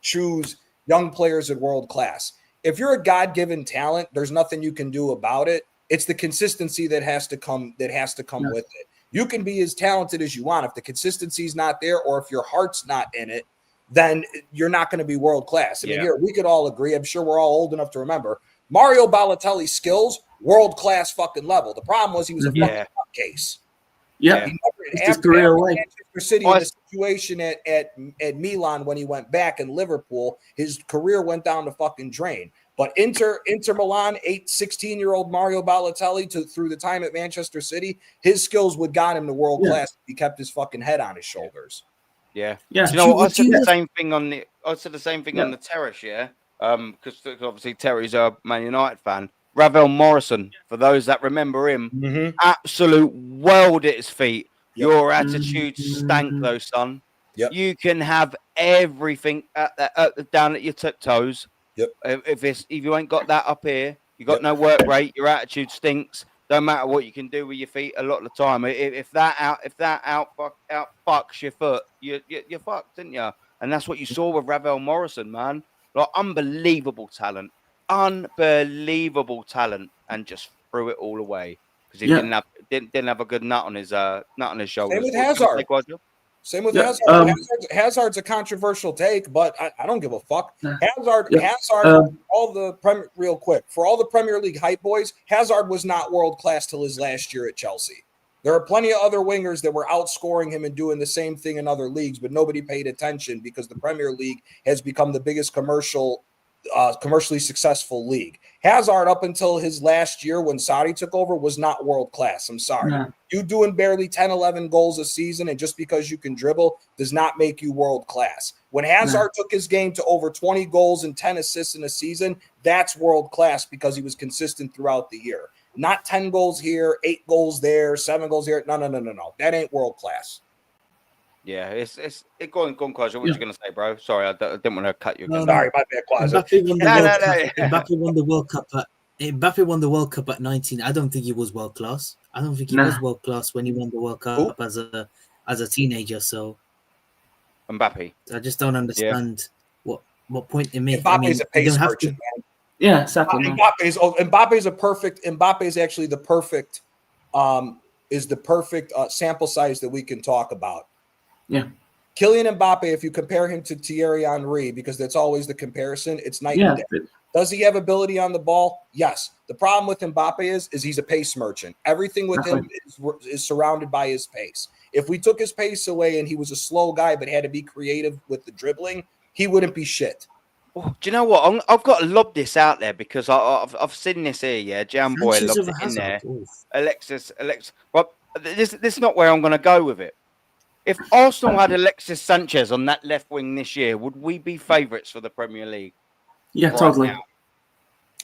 choose young players at world class. If you're a God-given talent, there's nothing you can do about it. It's the consistency that has to come with it. You can be as talented as you want. If the consistency is not there, or if your heart's not in it, then you're not going to be world class. I mean, here we could all agree. I'm sure we're all old enough to remember Mario Balotelli's skills, world class fucking level. The problem was he was a fucking case. Yeah, After Manchester City, in the situation at Milan when he went back in Liverpool, his career went down the fucking drain. But Inter Milan, 16-year-old Mario Balotelli, through the time at Manchester City, his skills would got him to world class if he kept his fucking head on his shoulders. Yeah. Do you know what? I said the same thing on the terrace, because obviously Terry's a Man United fan. Ravel Morrison, for those that remember him, absolute world at his feet. Your attitude stank, though, son. Yep. You can have everything down at your tiptoes. Yep. If you ain't got that up here, you got no work rate. Your attitude stinks. Don't matter what you can do with your feet. A lot of the time, if that out fucks your foot, you're fucked, didn't you? And that's what you saw with Ravel Morrison, man. Like unbelievable talent, and just threw it all away because he didn't have a good nut on his shoulders. Same with Hazard. Hazard. Hazard's a controversial take, but I don't give a fuck. Hazard, real quick, for all the Premier League hype boys, Hazard was not world class till his last year at Chelsea. There are plenty of other wingers that were outscoring him and doing the same thing in other leagues, but nobody paid attention because the Premier League has become the biggest commercially successful league. Hazard, up until his last year when Saudi took over, was not world class. I'm sorry. Yeah. You doing barely 10, 11 goals a season, and just because you can dribble does not make you world class. When Hazard took his game to over 20 goals and 10 assists in a season, that's world class because he was consistent throughout the year. Not 10 goals here, 8 goals there, 7 goals here. No. That ain't world class. Yeah, it's go on, Quasha. What you gonna say, bro? Sorry, I didn't want to cut you again. Sorry, my bad, Quasha. Mbappe won the World Cup. Mbappe won the World Cup at 19. I don't think he was world class. I don't think he was world class when he won the World Cup as a teenager. So Mbappe, I just don't understand what point it makes. Mbappe's a pace merchant, man. Yeah, exactly. Mbappe is actually the perfect sample size that we can talk about. Yeah. Kylian Mbappe, if you compare him to Thierry Henry, because that's always the comparison, it's night and day. Does he have ability on the ball? Yes. The problem with Mbappe is he's a pace merchant. Everything with him is surrounded by his pace. If we took his pace away and he was a slow guy but had to be creative with the dribbling, he wouldn't be shit. Oh, do you know what? I've got to lob this out there because I've seen this here. Yeah, Jam Boy lobbed it in there. Alexis. Well, this is not where I'm going to go with it. If Arsenal had Alexis Sanchez on that left wing this year, would we be favourites for the Premier League? Yeah, totally. Now?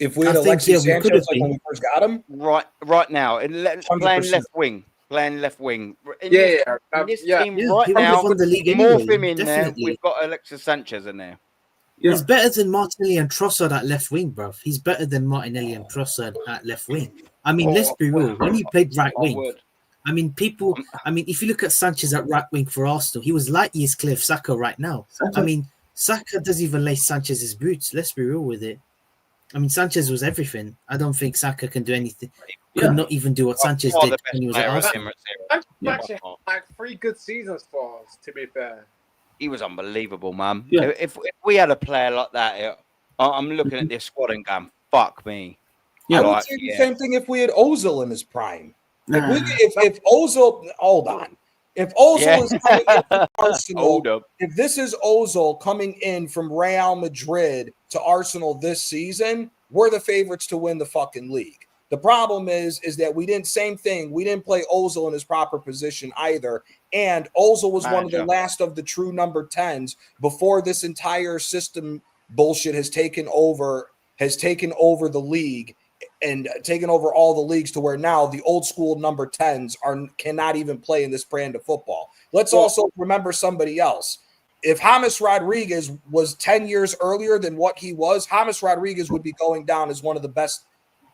If we had Alexis Sanchez like when we first got him? Right now. Playing left wing. In this team right now, morph him in there. We've got Alexis Sanchez in there. Yeah. He's better than Martinelli and Trossard at left wing, bruv. He's better than Martinelli and Trossard at left wing. I mean, let's be real. When he played right wing, if you look at Sanchez at right wing for Arsenal, he was light years clear of Saka right now. I mean, Saka doesn't even lace Sanchez's boots. Let's be real with it. I mean, Sanchez was everything. I don't think Saka can do anything. Could not even do what Sanchez Far did the best when he was at player at Arsenal. Emirates. Sanchez Yeah. actually had like 3 good seasons for us, to be fair. He was unbelievable, man. Yeah. If we had a player like that, I'm looking at this squad and going, fuck me. Yeah. I would Like, say the yeah. same thing if we had Ozil in his prime. Nah. If Ozil, hold on, if Ozil is coming in from Arsenal, Hold up. if this is Ozil coming in from Real Madrid to Arsenal this season, we're the favorites to win the fucking league. The problem is that we didn't play Ozil in his proper position either. And Ozil was one of the Manager. last of the true number 10s before this entire system bullshit has taken over the league and taken over all the leagues to where now the old school number 10s cannot even play in this brand of football. Let's also remember somebody else. If James Rodriguez was 10 years earlier than what he was, James Rodriguez would be going down as one of the best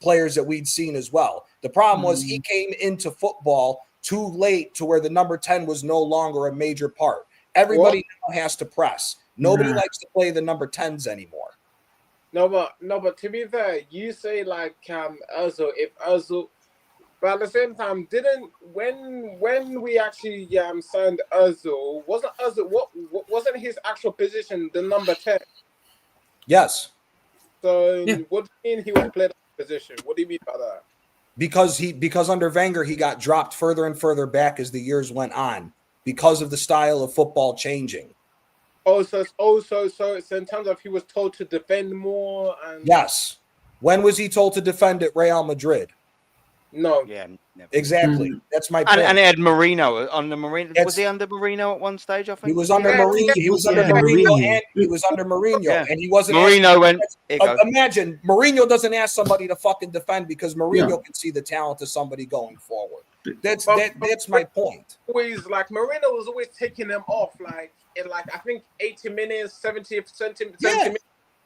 players that we'd seen as well. The problem was he came into football too late to where the number 10 was no longer a major part. Everybody now has to press. Nobody likes to play the number 10s anymore. No, but to be fair, you say like Ozil, but at the same time, when we actually signed Ozil, wasn't his actual position the number 10? Yes. So what do you mean he was played that position? What do you mean by that? Because under Wenger he got dropped further and further back as the years went on because of the style of football changing. So it's in terms of he was told to defend more and Yes. When was he told to defend at Real Madrid? No. Yeah, never. Exactly. That's my point. And it had Marino under Marino. It's- Was he under Marino at one stage? I think He was under Yeah, Mourinho. He was under yeah. Mourinho, Mourinho. and he was under Mourinho, Yeah. and he wasn't. Marino went. Here you go. Imagine Mourinho doesn't ask somebody to fucking defend because Mourinho Yeah. can see the talent of somebody going forward. That's But- my point. Always like Marino was always taking them off like in like I think 80 minutes, 70 minutes.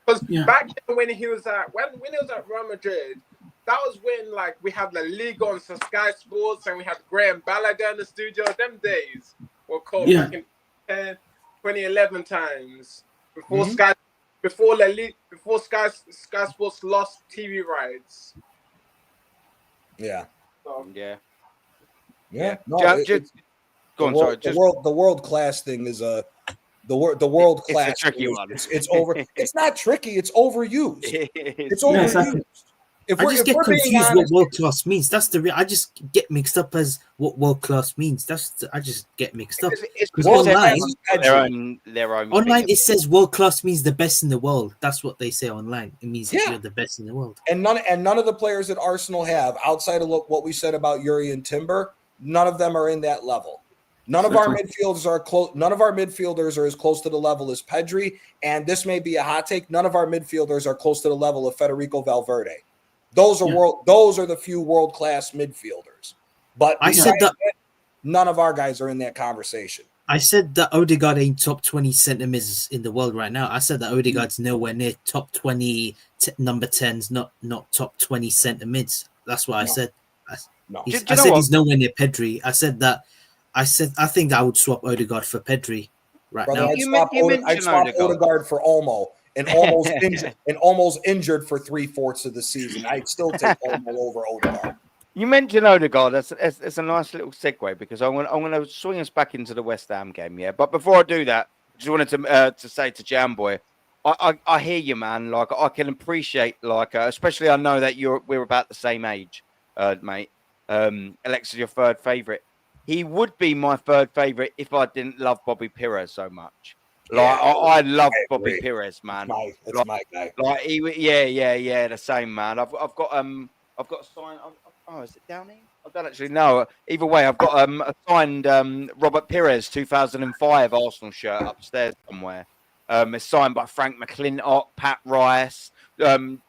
Because Yeah. back then when he was at Real Madrid, that was when like we had La Liga on Sky Sports and we had Graham Balaguer in the studio. Them days were called Yeah. back in 2011 times before Mhm. Sky Sports lost TV rights. Yeah. So, Yeah. Yeah. No, Go on. Sorry. the world class thing is the world It's a class. tricky thing is- one. It's over. It's not tricky. It's overused. It's Yeah. overused. exactly. If I we're, just if get we're being confused honest, what world class means. That's I just get mixed up as what world class means. I just get mixed up. It's Because world online- class is their edgy. own. Online, thing. it says world class means the best in the world. That's what they say online. It means that Yeah. you're the best in the world. And none of the players that Arsenal have, outside of what we said about Yuri and Timber, none of them are in that level. None of our midfielders are close. None of our midfielders are as close to the level as Pedri. And this may be a hot take. None of our midfielders are close to the level of Federico Valverde. Those are the few world-class midfielders. But I said that none of our guys are in that conversation. I said that Odegaard ain't top 20 centre mids in the world right now. I said that Odegaard's nowhere near top 20 number 10s, not top 20 centre mids. That's what I said. No. Do you I know said what? he's nowhere near Pedri. I said I think I would swap Odegaard for Pedri right Brother, now. I'd You swap, mentioned I'd swap Odegaard. Odegaard for Olmo and almost injured for 3/4 of the season. I'd still take Olmo over Odegaard. You mentioned Odegaard. That's a nice little segue because I'm going to swing us back into the West Ham game. Yeah, but before I do that, I just wanted to say to Jamboy, I hear you, man. Like I can appreciate, like especially I know that we're about the same age, mate. Alexis, your third favorite. He would be my third favorite if I didn't love Bobby Pires so much. Like I love Bobby Pires, man. That's my guy. Like yeah, the same, man. I've got a sign. Oh, is it down here? I don't actually know. Either way, I've got a signed Robert Pires 2005 Arsenal shirt upstairs somewhere. It's signed by Frank McClintock, Pat Rice,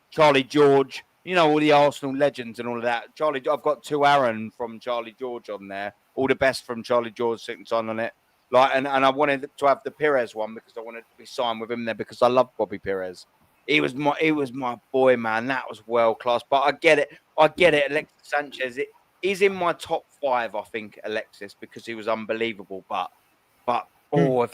Charlie George. You know, all the Arsenal legends and all of that. I've got To Aaron from Charlie George on there. All the best from Charlie George sitting on it. Like, and I wanted to have the Pires one because I wanted to be signed with him there because I love Bobby Pires. He was my boy, man. That was world class. But I get it. Alexis Sanchez. He's in my top 5, I think, Alexis, because he was unbelievable. But Oh,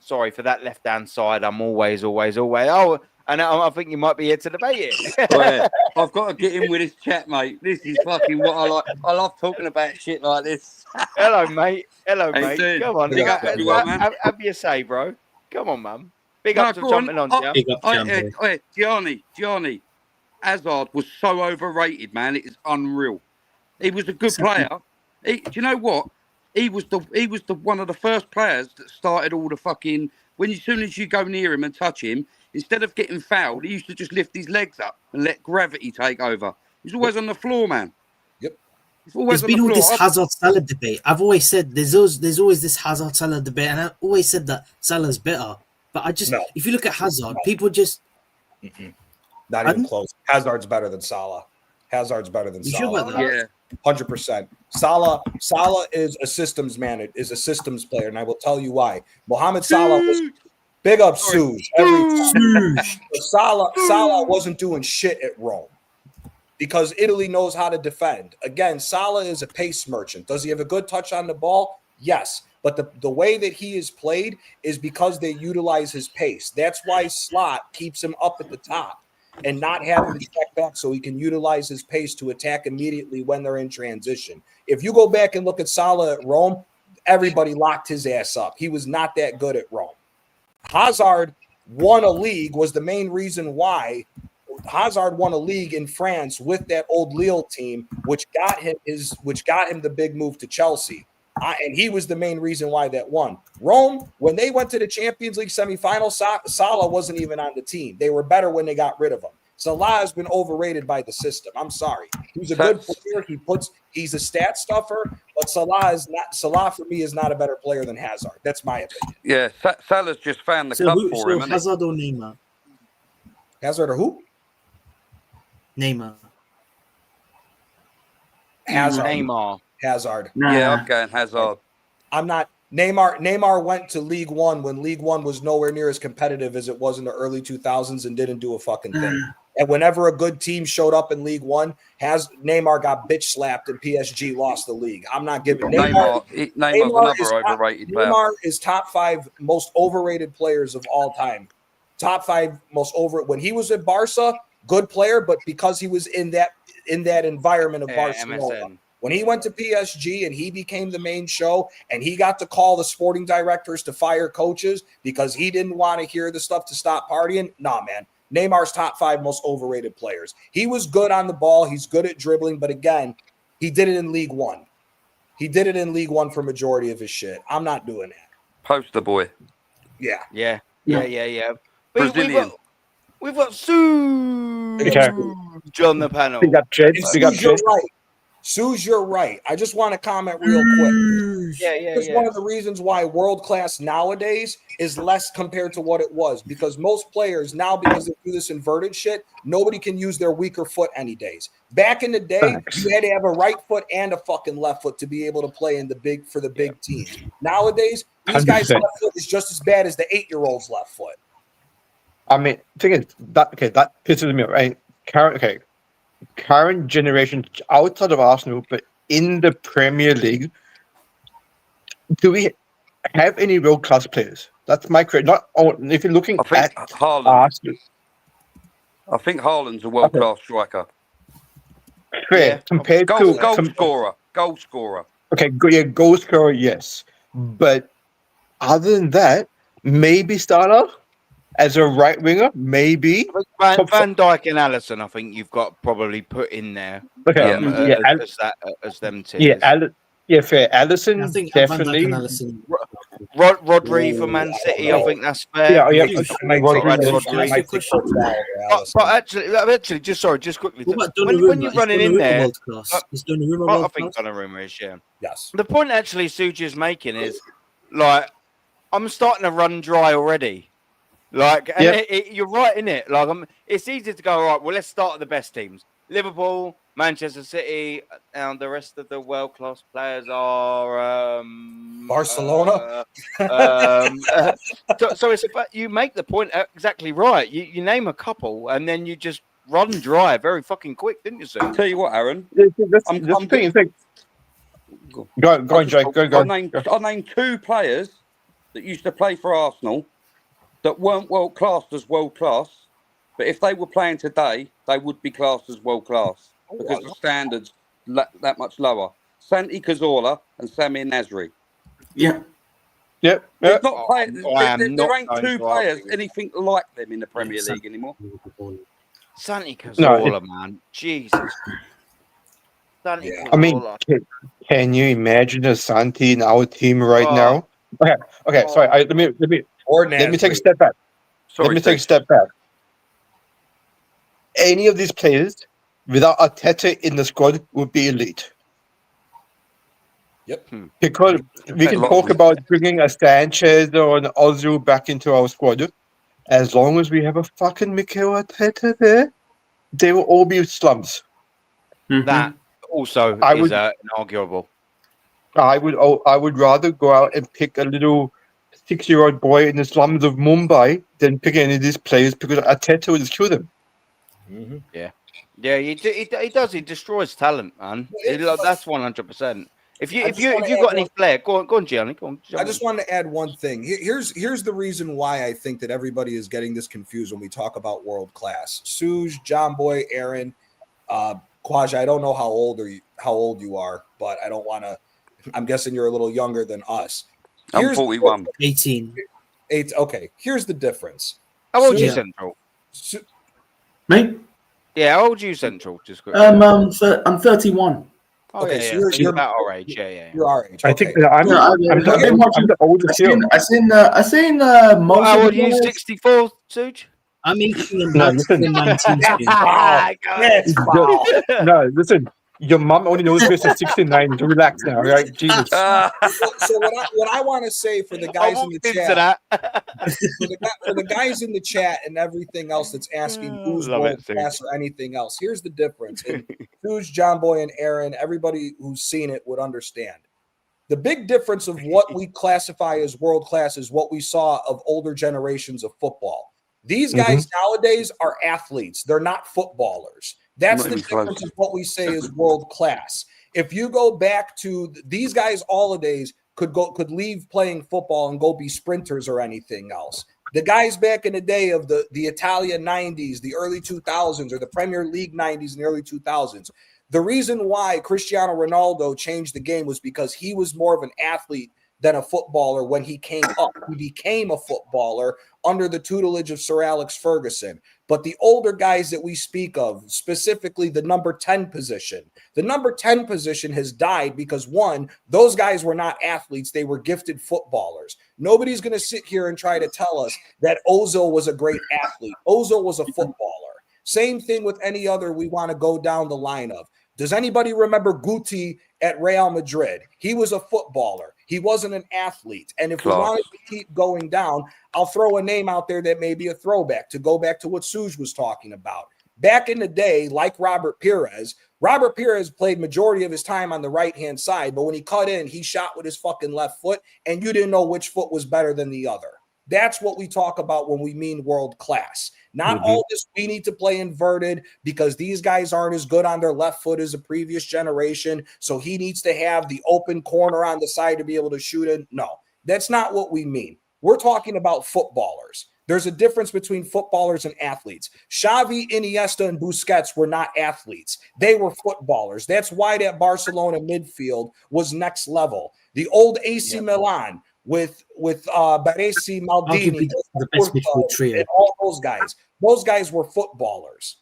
sorry for that left-hand side. I'm always. Oh, and I think you might be here to debate it. Yeah, I've got to get in with this chat, mate. This is fucking what I like. I love talking about shit like this. Hello, mate. How you doing? Come on. Big up everyone, man. Have your say, bro. Come on, man. Big No, up to go jumping on, yeah. Big up, Jambo. Gianni, Hazard was so overrated, man. It is unreal. He was a good player. Do you know what? He was the one of the first players that started all the fucking. As soon as you go near him and touch him, instead of getting fouled, he used to just lift his legs up and let gravity take over. He's always on the floor, man. Yep. He's always There's been all this Hazard Salah debate. I've always said there's always this Hazard Salah debate, and I've always said that Salah's better. But if you look at Hazard, people just not even close. Hazard's better than Salah. Hazard's better than Salah. Sure about that? Yeah. 100%. Salah is a systems man, is a systems player, and I will tell you why. Mohamed Salah was big up Suze. Salah wasn't doing shit at Rome because Italy knows how to defend. Again, Salah is a pace merchant. Does he have a good touch on the ball? Yes. But the way that he is played is because they utilize his pace. That's why Slot keeps him up at the top and not having to check back so he can utilize his pace to attack immediately when they're in transition. If you go back and look at Salah at Rome, everybody locked his ass up. He was not that good at Rome. Hazard won a league was the main reason why Hazard won a league in France with that old Lille team, which got him the big move to Chelsea. And he was the main reason why that won. Rome, when they went to the Champions League semifinal, Salah wasn't even on the team. They were better when they got rid of him. Salah has been overrated by the system. I'm sorry. He's a good player. He's a stat stuffer, but Salah for me is not a better player than Hazard. That's my opinion. Yeah, Salah's just found the cup for him. Hazard or Neymar? Hazard or who? Neymar. Hazard. Yeah, I'm going Hazard. I'm not. Neymar went to League One when League One was nowhere near as competitive as it was in the early 2000s and didn't do a fucking thing. And whenever a good team showed up in League One, Neymar got bitch slapped and PSG lost the league. I'm not giving Neymar's another overrated player. Neymar is top 5 most overrated players of all time. Top 5 most when he was at Barca, good player, but because he was in that environment of Barcelona. MSN. When he went to PSG and he became the main show and he got to call the sporting directors to fire coaches because he didn't want to hear the stuff to stop partying. Nah, man. Neymar's top 5 most overrated players. He was good on the ball. He's good at dribbling. But again, he did it in League One. He did it in League One for majority of his shit. I'm not doing that. Poster boy. Yeah. Brazilian. We've got Suge on the panel. Big up, Jed. Big up, Jed. Suze, you're right. I just want to comment real quick. It's one of the reasons why world class nowadays is less compared to what it was, because most players now, because they do this inverted shit, nobody can use their weaker foot any days. Back in the day, you had to have a right foot and a fucking left foot to be able to play for the big teams. Nowadays, these guys' left foot is just as bad as the 8-year-old's left foot. I mean, thing is that pisses me off. Right? Current generation outside of Arsenal, but in the Premier League, do we have any world class players? That's my question. Not if you're looking at Haaland. Arsenal. I think Haaland's a world class striker. Compared to goal scorer. Okay, goal scorer, yes. But other than that, maybe Salah as a right winger, maybe. Van Dijk and Alisson, I think you've got probably put in there. Okay, as them two. Yeah, fair. Alisson, I think definitely. Rodri for Man City, I think that's fair. But actually, just quickly. When you're running in there, I think Donnarumma is, yeah. Yes. The point actually Suji is making is, like, I'm starting to run dry already. Like, and you're right in it. Like, it's easy to go, all right, well, let's start at the best teams. Liverpool, Manchester City, and the rest of the world-class players are Barcelona. So it's about, you make the point exactly right. You name a couple, and then you just run dry very fucking quick, didn't you, sir? Tell you what, Aaron. Go on, Jake. Go. I'll name 2 players that used to play for Arsenal that weren't world classed as world class, but if they were playing today, they would be classed as world class because the standards that much lower. Santi Cazorla and Samir Nasri. Yeah. Yep. There's not play, I am there not ain't going two to players argue. anything like them in the Premier Yeah, League anymore. Santi No, Cazorla, man. Jesus. Santi Yeah. I mean, Cazorla. can you imagine a Santi in our team right Oh. now? Okay. Sorry. Oh. Let me take a Nasri. step back. Sorry, Let me take a Steve. step back. Any of these players without Arteta in the squad would be elite. Yep. Because we can lot talk of them. about bringing a Sanchez or an Ozu back into our squad. As long as we have a fucking Mikel Arteta there, they will all be slums. That also I is would- inarguable. I would rather go out and pick a little 6-year-old boy in the slums of Mumbai than pick any of these players because Arteta would just kill them. Mhm. Yeah, he does. He destroys talent, man. That's 100%. If you got any flair, go on, Gianni. Go on. I just want to add one thing. Here's the reason why I think that everybody is getting this confused when we talk about world class. Suj, John Boy, Aaron, Quaj, I don't know how old you are, but I don't want to. I'm guessing you're a little younger than us. I'm 41. 18. Okay, here's the difference. How old are you, Yeah. Central? Me? Yeah, how old are you, Central? Just quickly. I'm 31. Oh, okay, yeah, so yeah. you're- So you're- about our age. Yeah. You're our age. I Okay. think I'm Yeah, the oldest here. I seen most How of old the are you? players. 64, Suj? I'm 18 and No, that's listen. 19 soon. That's foul. No, listen. Your mum only knows this is 69. So relax now, right? Jesus. So what I want to say for the I guys in walked the into chat, that. for the guys in the chat and everything else that's asking who's Love it, world Suj. class or anything else, here's the difference. And who's John Boy and Aaron, everybody who's seen it would understand. The big difference of what we classify as world class is what we saw of older generations of football. These guys nowadays are athletes. They're not footballers. That's Not the even close. difference of what we say is world class. If you go back to these guys, all days could leave playing football and go be sprinters or anything else. The guys back in the day of the Italian 90s, the early 2000s, or the Premier League 90s and the early 2000s, the reason why Cristiano Ronaldo changed the game was because he was more of an athlete than a footballer when he came up. He became a footballer under the tutelage of Sir Alex Ferguson. But the older guys that we speak of, specifically the number 10 position, the number 10 position has died because, one, those guys were not athletes. They were gifted footballers. Nobody's going to sit here and try to tell us that Ozil was a great athlete. Ozil was a footballer. Same thing with any other we want to go down the line of. Does anybody remember Guti at Real Madrid? He was a footballer. He wasn't an athlete. And if we wanted to keep going down, I'll throw a name out there that may be a throwback to go back to what Suj was talking about. Back in the day, like Robert Pires played majority of his time on the right-hand side, but when he cut in, he shot with his fucking left foot, and you didn't know which foot was better than the other. That's what we talk about when we mean world class. Not all this we need to play inverted because these guys aren't as good on their left foot as the previous generation. So he needs to have the open corner on the side to be able to shoot it. No, that's not what we mean. We're talking about footballers. There's a difference between footballers and athletes. Xavi, Iniesta, and Busquets were not athletes. They were footballers. That's why that Barcelona midfield was next level. The old AC Milan with Baresi, Maldini, the best midfield trio. and all those guys were footballers.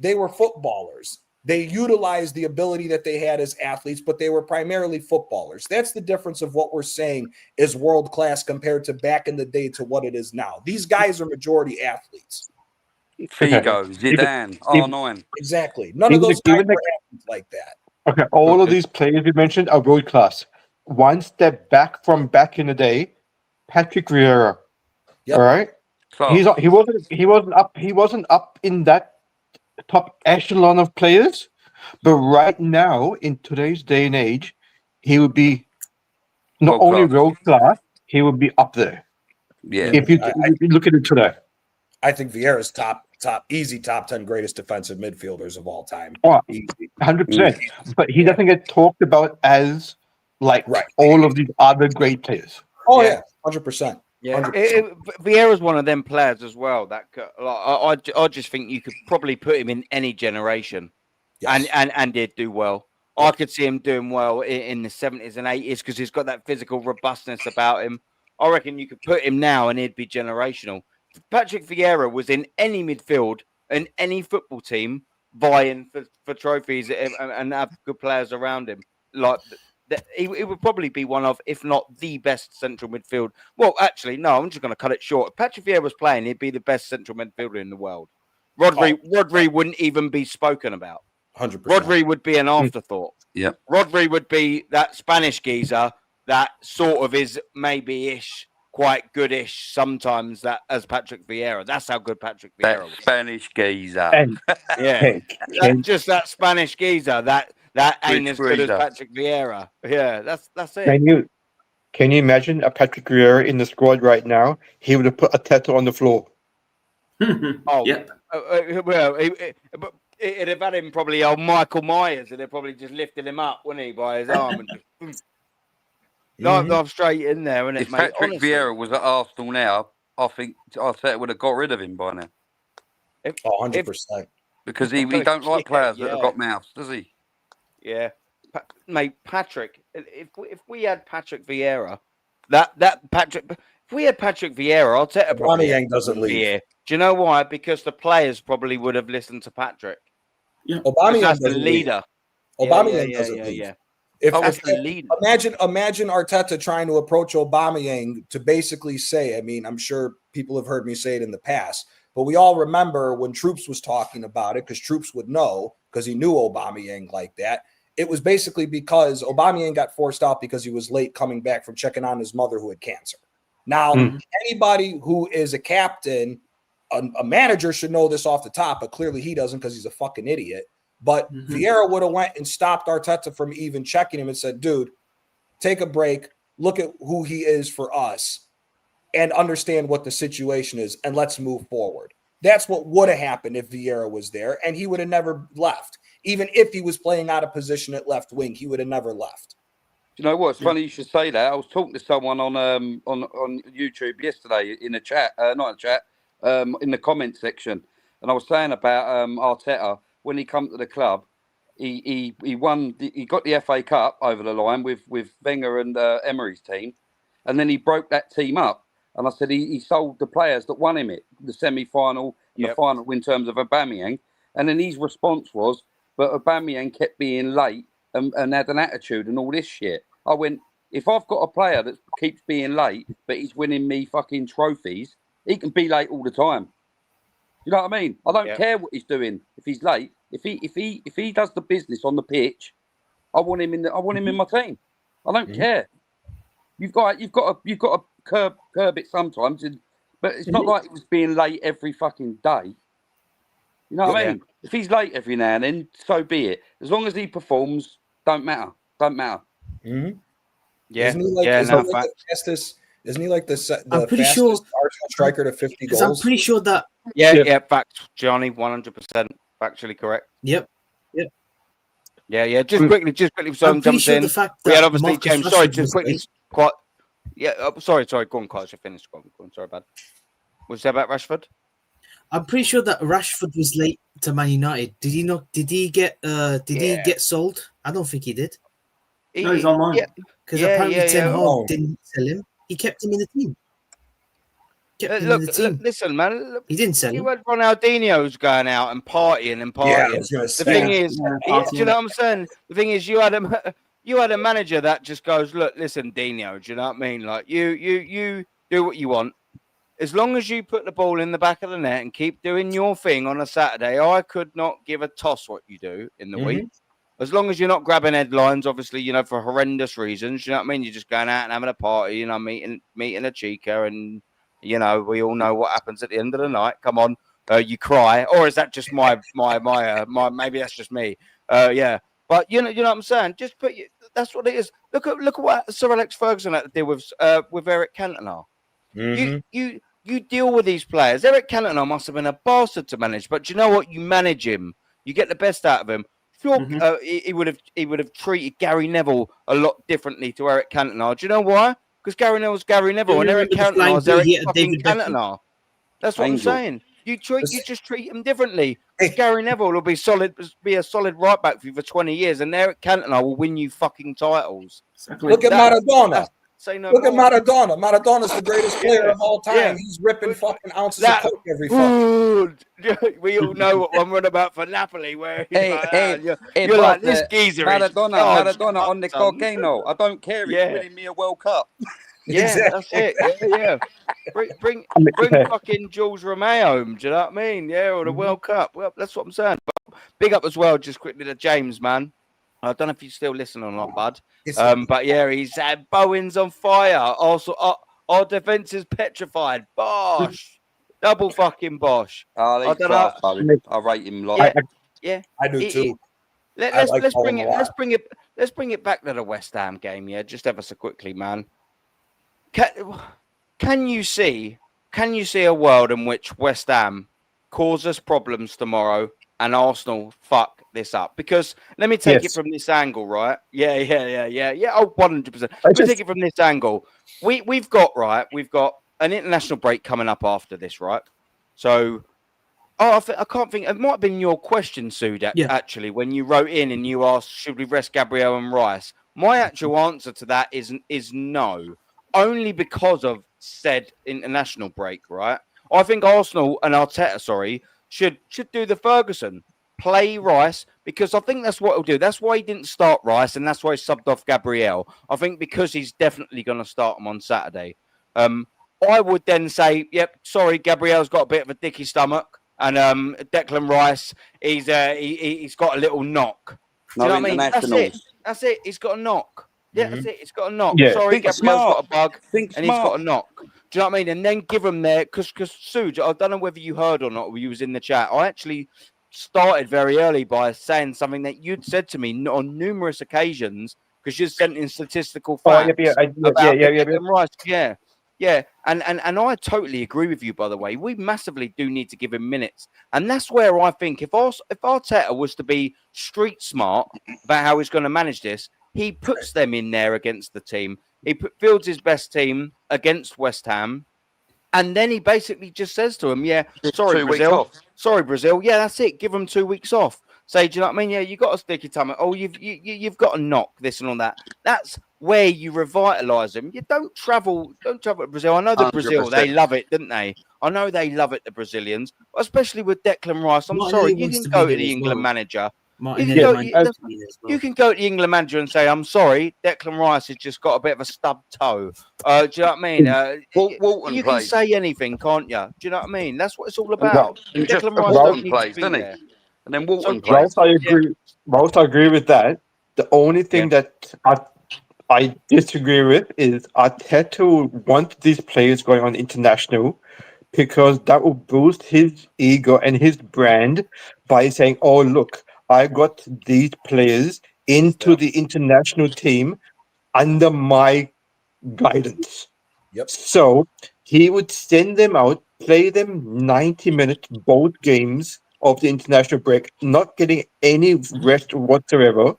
They were footballers. They utilized the ability that they had as athletes, but they were primarily footballers. That's the difference of what we're saying is world class compared to back in the day to what it is now. These guys are majority athletes. Figo, Zidane, R9. Exactly. None of those guys were athletes like that. Okay, all of these players we mentioned are world class. One step back from back in the day, Patrick Vieira. Yep. All right, he wasn't up in that top echelon of players, but right now in today's day and age, he would be not only world class, he would be up there. Yeah. If you look at it today, I think Vieira's top 10 greatest defensive midfielders of all time. Oh, Easy. 100%. But he doesn't get talked about as like all of these other great players. Oh yeah, 100%. Yeah, 100%. Vieira's one of them players as well. That I just think you could probably put him in any generation, Yes. and he'd do well. Yeah. I could see him doing well in the 70s and 80s because he's got that physical robustness about him. I reckon you could put him now and he'd be generational. If Patrick Vieira was in any midfield and any football team vying for trophies and have good players around him, like he would probably be one of, if not the best central midfield. Well, actually, no, I'm just going to cut it short. If Patrick Vieira was playing, he'd be the best central midfielder in the world. Rodri wouldn't even be spoken about. 100%. Rodri would be an afterthought. Yeah. Rodri would be that Spanish geezer that sort of is maybe-ish, quite goodish sometimes that as Patrick Vieira. That's how good Patrick Vieira was. Spanish geezer. And Yeah. can, Just that Spanish geezer that ain't Rich as good as breeder. Patrick Vieira. Yeah, that's it. can you imagine a Patrick Vieira in the squad right now? He would have put a tattoo on the floor. Oh, Yep. Well, but it'd have had him probably old Michael Myers, and they'd probably just lifted him up, wouldn't he, by his arm and just dive straight in there, wouldn't it, If mate? Patrick Honestly. Vieira was at Arsenal now, I think Arteta would have got rid of him by now. 100%. Because he don't like players that have got mouths, does he? Yeah, mate, Patrick. If we had Patrick Vieira, if we had Patrick Vieira, Arteta probably Aubameyang doesn't leave. Vieira. Do you know why? Because the players probably would have listened to Patrick. Yeah. Aubameyang That's the doesn't leave. leader. Aubameyang doesn't leave. Yeah. If That's the leader. imagine Arteta trying to approach Aubameyang to basically say, I mean, I'm sure people have heard me say it in the past, but we all remember when Troops was talking about it, because Troops would know because he knew Aubameyang like that. It was basically because Aubameyang got forced out because he was late coming back from checking on his mother who had cancer. Now, anybody who is a captain, a manager should know this off the top, but clearly he doesn't because he's a fucking idiot. But Vieira would have went and stopped Arteta from even checking him and said, dude, take a break, look at who he is for us, and understand what the situation is, and let's move forward. That's what would have happened if Vieira was there, and he would have never left. Even if he was playing out of position at left wing, he would have never left. Do you know what? It's funny you should say that. I was talking to someone on YouTube yesterday in the chat, not in the chat, in the comment section, and I was saying about Arteta when he come to the club, he won, he got the FA Cup over the line with Wenger and Emery's team, and then he broke that team up. And I said he sold the players that won him the semi-final and the final in terms of Aubameyang, and then his response was, but Aubameyang kept being late and had an attitude and all this shit. I went, if I've got a player that keeps being late, but he's winning me fucking trophies, he can be late all the time. You know what I mean? I don't care what he's doing if he's late. If he does the business on the pitch, I want him in my team. I don't care. You've got to curb it sometimes, but it's not like it was being late every fucking day. You know what I mean? If he's late every now and then, so be it. As long as he performs, don't matter. Mm-hmm. Yeah, isn't he like, isn't he like the fastest Arsenal striker to 50 goals? I'm pretty sure that. Yeah, facts, Johnny, 100% factually correct. Yep. Yeah. Just quickly, so I'm pretty sure in. the fact We that had obviously Marcus James. Sorry, Rashford just was quickly. late. Quite. Yeah. Sorry. Go on, Carlos. You finished. Go on. Sorry, bad. What's that about Rashford? I'm pretty sure that Rashford was late to Man United. Did he not? Did he get? He get sold? I don't think he did. No, he's on mine. Because apparently Ten Hag didn't sell him. He kept him in the team. Look, listen, man. He didn't sell him. You had Ronaldinho's going out and partying. Yeah, I was gonna say. The thing is, do you know what I'm saying? The thing is, you had a manager that just goes, look, listen, Dino, do you know what I mean? Like you do what you want. As long as you put the ball in the back of the net and keep doing your thing on a Saturday, I could not give a toss what you do in the week. As long as you're not grabbing headlines, obviously, for horrendous reasons, you know what I mean? You're just going out and having a party, meeting a chica, and, we all know what happens at the end of the night. Come on, you cry. Or is that just my maybe that's just me. Yeah. But, you know what I'm saying? Just that's what it is. Look at what Sir Alex Ferguson had to deal with Eric Cantona. You deal with these players. Eric Cantona must have been a bastard to manage, but do you know what? You manage him. You get the best out of him. Sure, he would have treated Gary Neville a lot differently to Eric Cantona. Do you know why? because Gary Neville's Gary Neville you and Eric remember the flying Cantona's ball Eric he hit at fucking David Beckham? Cantona. That's what Angel. I'm saying. You just treat him differently. Hey. Gary Neville will be a solid right back for you for 20 years, and Eric Cantona will win you fucking titles. Exactly. Look at Maradona. Say no Look at more. Maradona. Maradona's the greatest player of all time. Yeah. He's ripping fucking ounces That- of coke every fucking. We all know what one run about for Napoli, where he's Hey, like, hey, you're hey, like but, this geezer. is charged Maradona up, on the son. cocaine. I don't care. He's Yeah. winning me a World Cup. Yeah, Exactly. that's it. Yeah. Bring fucking Jules Romeo home. Do you know what I mean? Yeah, or the World Cup. Well, that's what I'm saying. But big up as well, just quickly to James, man. I don't know if you still listen or not, bud. But yeah, he's Bowen's on fire. Also, our defense is petrified. Bosh, double fucking bosh. Oh, I he's don't class, know. Bowen. I rate him like. Yeah, I do too. Let's like Bowen bring a it. lot. Let's bring it back to the West Ham game. Yeah, just ever so quickly, man. Can you see a world in which West Ham cause us problems tomorrow and Arsenal fuck this up? Because let me take it from this angle, right? Yeah. Oh, 100%. Let me take it from this angle. We've got an international break coming up after this, right? So, I can't think. It might have been your question, Sud, actually, when you wrote in and you asked, should we rest Gabriel and Rice? My actual answer to that is no, only because of said international break, right? I think Arsenal and Arteta, should do the Ferguson, play Rice, because I think that's what he'll do. That's why he didn't start Rice, and that's why he subbed off Gabriel. I think because he's definitely going to start him on Saturday. I would then say, yep, sorry, Gabriel's got a bit of a dicky stomach, and Declan Rice, he's got a little knock. Do you know what I mean? That's it. He's got a knock. Yeah, that's it. He's got a knock. Yeah. Sorry, Gabriel's got a bug, Think and smart. he's got a knock. Do you know what I mean? And then give him there, because Suj, I don't know whether you heard or not, or you was in the chat. I actually started very early by saying something that you'd said to me on numerous occasions, because you'd sent in statistical facts about Rice. Yeah. And I totally agree with you, by the way. We massively do need to give him minutes. And that's where I think if Arteta was to be street smart about how he's going to manage this, he puts them in there against the team. He fields his best team against West Ham. And then he basically just says to him, sorry, Brazil. Sorry, Brazil. Yeah, that's it. Give them 2 weeks off. Say, do you know what I mean? Yeah, you got a sticky tummy. Oh, you've got to knock this and all that. That's where you revitalise them. You don't travel to Brazil. I know the 100%. Brazil, they love it, didn't they? I know they love it, the Brazilians, especially with Declan Rice. I'm sorry, you can go to the England manager. You can go to the England manager and say, I'm sorry, Declan Rice has just got a bit of a stub toe. Do you know what I mean? You can say anything, can't you? Do you know what I mean? That's what it's all about. Declan Rice don't need to be there. And then Walton plays. Whilst I agree with that, the only thing that I disagree with is Arteta wants these players going on international because that will boost his ego and his brand by saying, oh, look, I got these players into the international team under my guidance. Yep. So he would send them out, play them 90 minutes, both games of the international break, not getting any rest whatsoever,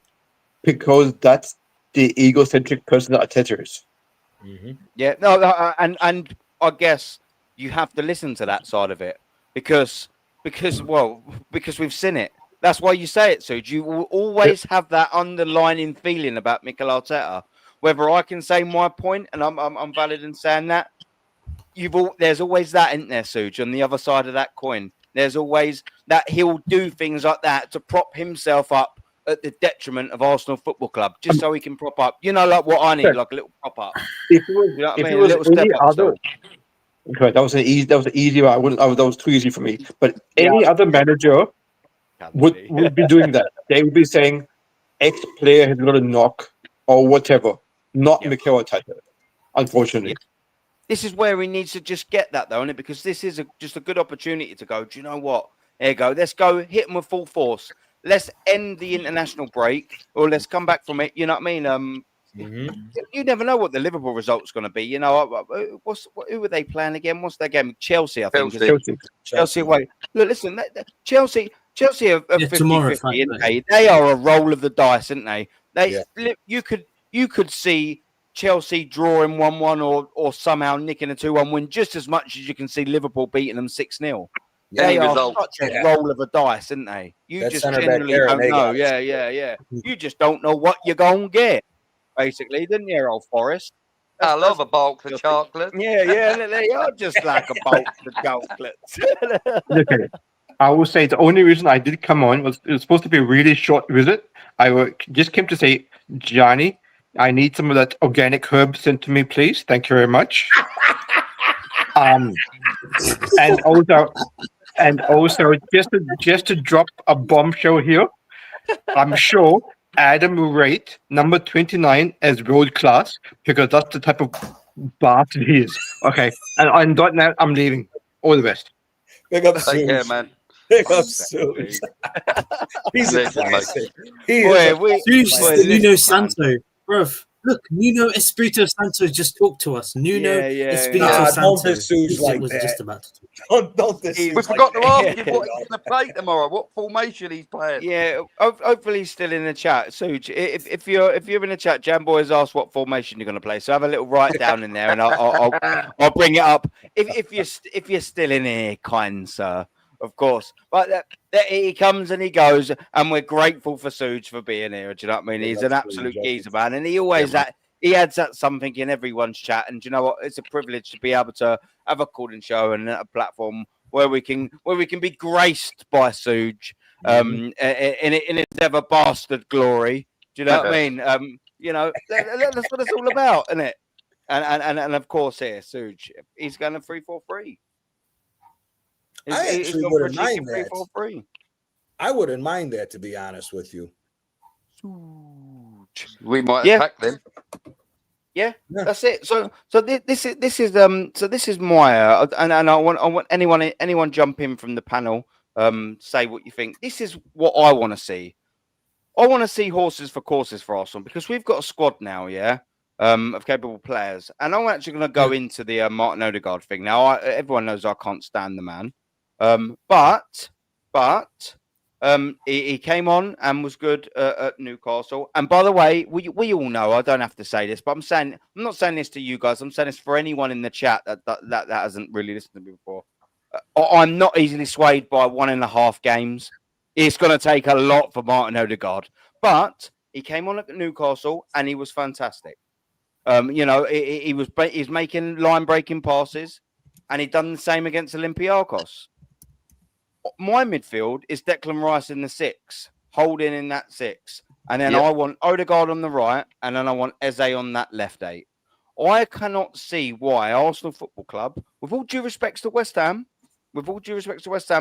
because that's the egocentric person that Arteta is. Yeah, no, and I guess you have to listen to that side of it because we've seen it. That's why you say it, Suj. You will always have that underlining feeling about Mikel Arteta. Whether I can say my point, and I'm valid in saying that, there's always that, isn't there, Suj? On the other side of that coin, there's always that he'll do things like that to prop himself up at the detriment of Arsenal Football Club, just so he can prop up. You know, like what I need, like a little prop up. If it was any other, okay, that was an easy one. I wouldn't. That was too easy for me. But any other manager would be doing that. They would be saying, X player has got a knock or whatever. Not Mikel Arteta, unfortunately. This is where he needs to just get that, though, isn't it? Because this is just a good opportunity to go, do you know what? There you go. Let's go hit them with full force. Let's end the international break, or let's come back from it. You know what I mean? You never know what the Liverpool result's going to be. You know, who are they playing again? What's their game? Chelsea, I think. Chelsea away. Look, listen, Chelsea are 50-50, aren't they? They are a roll of the dice, aren't they? You could see Chelsea drawing 1-1 or somehow nicking a 2-1 win just as much as you can see Liverpool beating them 6-0. They are such a roll of a dice, aren't they? You That just centre back generally there, don't they know. got Yeah. You just don't know what you're going to get, basically, didn't you, old Forest? I love a bulk for chocolate. Yeah, they are just like a bulk for chocolates. Okay. I will say the only reason I did come on was it was supposed to be a really short visit. Just came to say, Johnny, I need some of that organic herb sent to me, please. Thank you very much. And also just to drop a bombshell here, I'm sure Adam will rate number 29 as world class because that's the type of bastard he is. Okay, and on that note, I'm leaving. All the best. Big up, Take care, Suge. man. Big up, Suge. He's a Listen, mate. classic. He is a Who's classic. the Nuno Santo, bruv? Look, Nuno Espirito Santo just talked to us. Nuno Espirito Don't Santo. diss Suge This like was that. just about to talk. Don't diss We Suge forgot like to ask that. you what he's going to play tomorrow. What formation he's playing? Yeah, hopefully he's still in the chat. Suge, if you're in the chat, Jamboy has asked what formation you're going to play. So have a little write down in there, and I'll bring it up if you're still in here, kind sir. Of course, but he comes and he goes, and we're grateful for Suge for being here. Do you know what I mean? He's an absolute geezer, man, and he always he adds that something in everyone's chat. And do you know what? It's a privilege to be able to have a calling show and a platform where we can be graced by Suge in its ever bastard glory. Do you know what I mean? You know, that's what it's all about, isn't it? And of course, here, Suge, he's going to 3-4-3. I actually wouldn't mind that. 3-4-3. I wouldn't mind that, to be honest with you. We might attack them. Yeah, that's it. So this is my and I want anyone jump in from the panel. Say what you think. This is what I want to see. I want to see horses for courses for Arsenal because we've got a squad now, of capable players. And I'm actually going to go into the Martin Odegaard thing now. Everyone knows I can't stand the man, but he came on and was good at Newcastle. And by the way, we all know, I don't have to say this, but I'm not saying this to you guys. I'm saying this for anyone in the chat that hasn't really listened to me before. I'm not easily swayed by 1.5 games. It's going to take a lot for Martin Odegaard, but he came on at Newcastle and he was fantastic. He's making line breaking passes, and he'd done the same against Olympiacos. My midfield is Declan Rice in the 6, Holding in that 6, and then I want Odegaard on the right, and then I want Eze on that left 8. I cannot see why Arsenal Football Club, with all due respects to West Ham,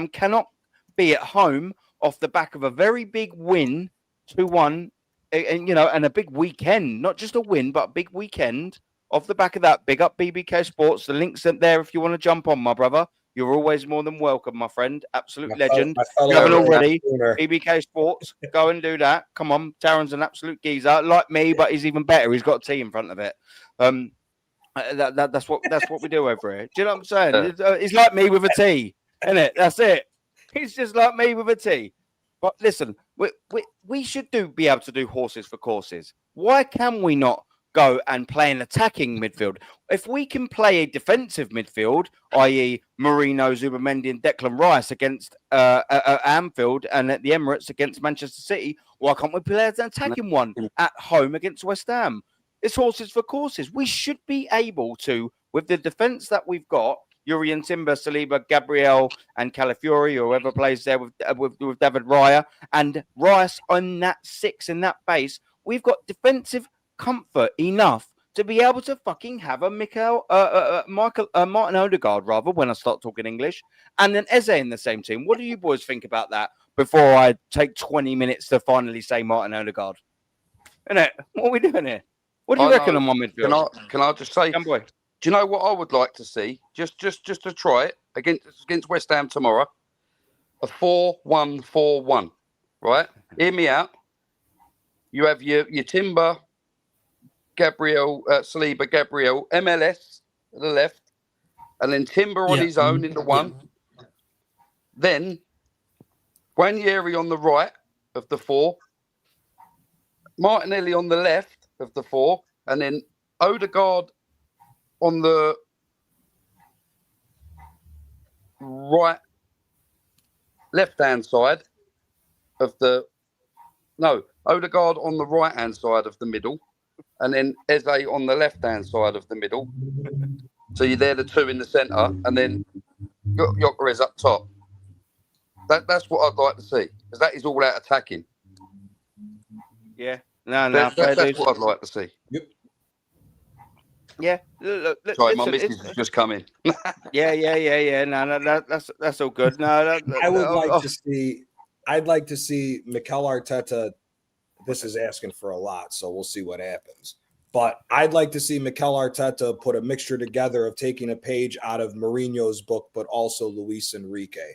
cannot be at home off the back of a very big win, 2-1, and a big weekend, not just a win, but a big weekend. Off the back of that, big up BBK Sports. The link's up there if you want to jump on, my brother. You're always more than welcome, my friend. Absolute legend. You haven't already. BBK Sports, go and do that. Come on, Taron's an absolute geezer, like me, but he's even better. He's got a T in front of it. That's what we do over here. Do you know what I'm saying? He's like me with a T, isn't it? That's it. He's just like me with a T. But listen, we should be able to do horses for courses. Why can we not go and play an attacking midfield? If we can play a defensive midfield, i.e. Mourinho, Zubamendi and Declan Rice against Anfield and at the Emirates against Manchester City, why can't we play an attacking one at home against West Ham? It's horses for courses. We should be able to, with the defence that we've got, Yuri Timber, Saliba, Gabriel, and Calafiori, or whoever plays there with David Raya, and Rice on that 6 in that base, we've got defensive comfort enough to be able to fucking have a Martin Odegaard, rather, when I start talking English, and then Eze in the same team. What do you boys think about that before I take 20 minutes to finally say Martin Odegaard? Innit? What are we doing here? What do you reckon on my midfield? Can I just say, do you know what I would like to see? Just to try it against West Ham tomorrow. A 4-1-4-1. Right? Hear me out. You have your Timber, Gabriel, Saliba, Gabriel, MLS at the left, and then Timber on his own in the 1. Then Guarnieri on the right of the 4, Martinelli on the left of the 4, and then Odegaard on the left-hand side of the Odegaard on the right-hand side of the middle, and then Eze on the left-hand side of the middle. So they're the two in the centre, and then Gyökeres up top. That's what I'd like to see, because that is all out attacking. Yeah. No, That's what I'd like to see. Yep. Yeah. Sorry, my missus has just come in. Yeah. No, that's all good. No, I would like to see. I'd like to see Mikel Arteta. This is asking for a lot, so we'll see what happens. But I'd like to see Mikel Arteta put a mixture together of taking a page out of Mourinho's book, but also Luis Enrique.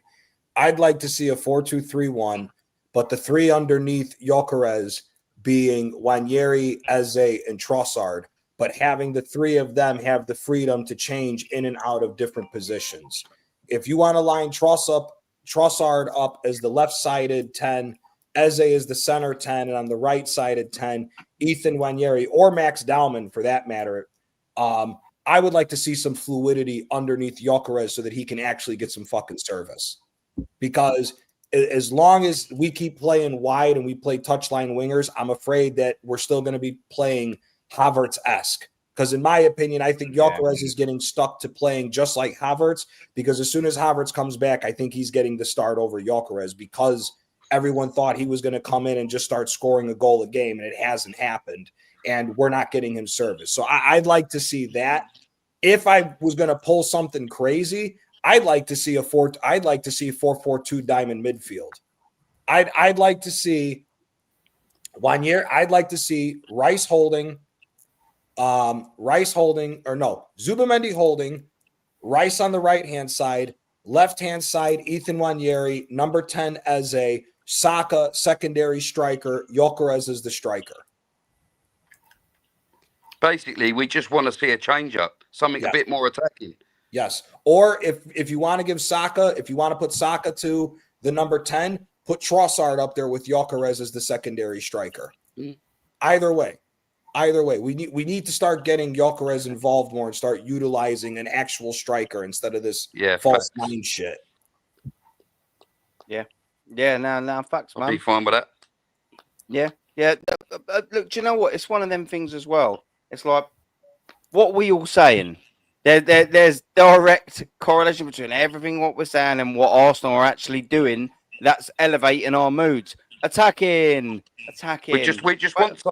I'd like to see a 4-2-3-1, but the three underneath Gyökeres being Nwaneri, Eze, and Trossard, but having the three of them have the freedom to change in and out of different positions. If you want to line Trossard up as the left-sided 10, Eze is the center 10, and on the right-sided 10, Ethan Nwaneri or Max Dowman for that matter. I would like to see some fluidity underneath Gyökeres so that he can actually get some fucking service. Because as long as we keep playing wide and we play touchline wingers, I'm afraid that we're still going to be playing Havertz-esque. Because in my opinion, I think Gyökeres is getting stuck to playing just like Havertz, because as soon as Havertz comes back, I think he's getting the start over Gyökeres, because everyone thought he was going to come in and just start scoring a goal a game, and it hasn't happened, and we're not getting him service. So I'd like to see that. If I was going to pull something crazy, I'd like to see a 4-4-2 diamond midfield. I'd like to see 1 year. I'd like to see Zubimendi holding, Rice on the right-hand side, left-hand side, Ethan Nwaneri, number 10, Eze, Saka, secondary striker, Gyökeres is the striker. Basically, we just want to see a change-up, something a bit more attacking. Yes. Or if you want to give Saka, if you want to put Saka to the number 10, put Trossard up there with Gyökeres as the secondary striker. Either way, we need to start getting Gyökeres involved more and start utilizing an actual striker instead of this false nine shit. Yeah, no, facts, man. I'll be fine with that. Yeah. Look, do you know what? It's one of them things as well. It's like, what we all saying? There's direct correlation between everything what we're saying and what Arsenal are actually doing. That's elevating our moods. Attacking. We just want something.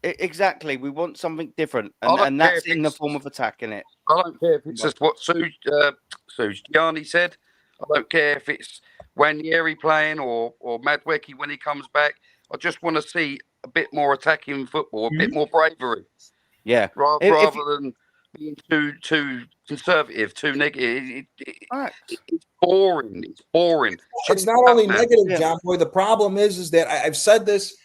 Exactly. We want something different, and that's in the form of attacking it. I don't care if it's just what Gianni said. I don't care if it's Nwaneri playing or Madueke when he comes back. I just want to see a bit more attacking football, a bit more bravery. Yeah. Rather than being too conservative, too negative. It's boring. It's boring. It's not only negative, John Boy. The problem is that I've said this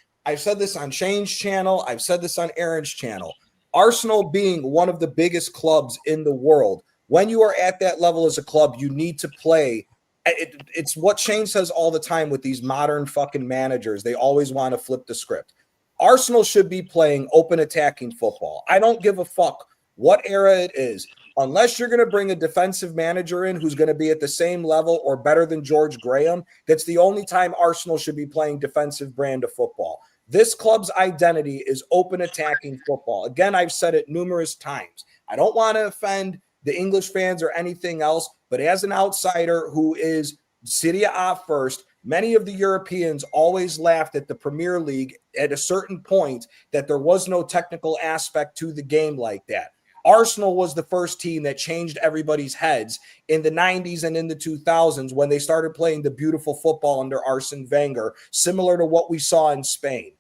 on Shane's channel. I've said this on Aaron's channel. Arsenal being one of the biggest clubs in the world, when you are at that level as a club, you need to play. It's what Shane says all the time with these modern fucking managers. They always want to flip the script. Arsenal should be playing open attacking football. I don't give a fuck what era it is. Unless you're going to bring a defensive manager in who's going to be at the same level or better than George Graham, that's the only time Arsenal should be playing defensive brand of football. This club's identity is open attacking football. Again, I've said it numerous times. I don't want to offend the English fans or anything else, but as an outsider who is Serie A first, many of the Europeans always laughed at the Premier League at a certain point that there was no technical aspect to the game like that. Arsenal was the first team that changed everybody's heads in the 90s and in the 2000s when they started playing the beautiful football under Arsene Wenger, similar to what we saw in Spain.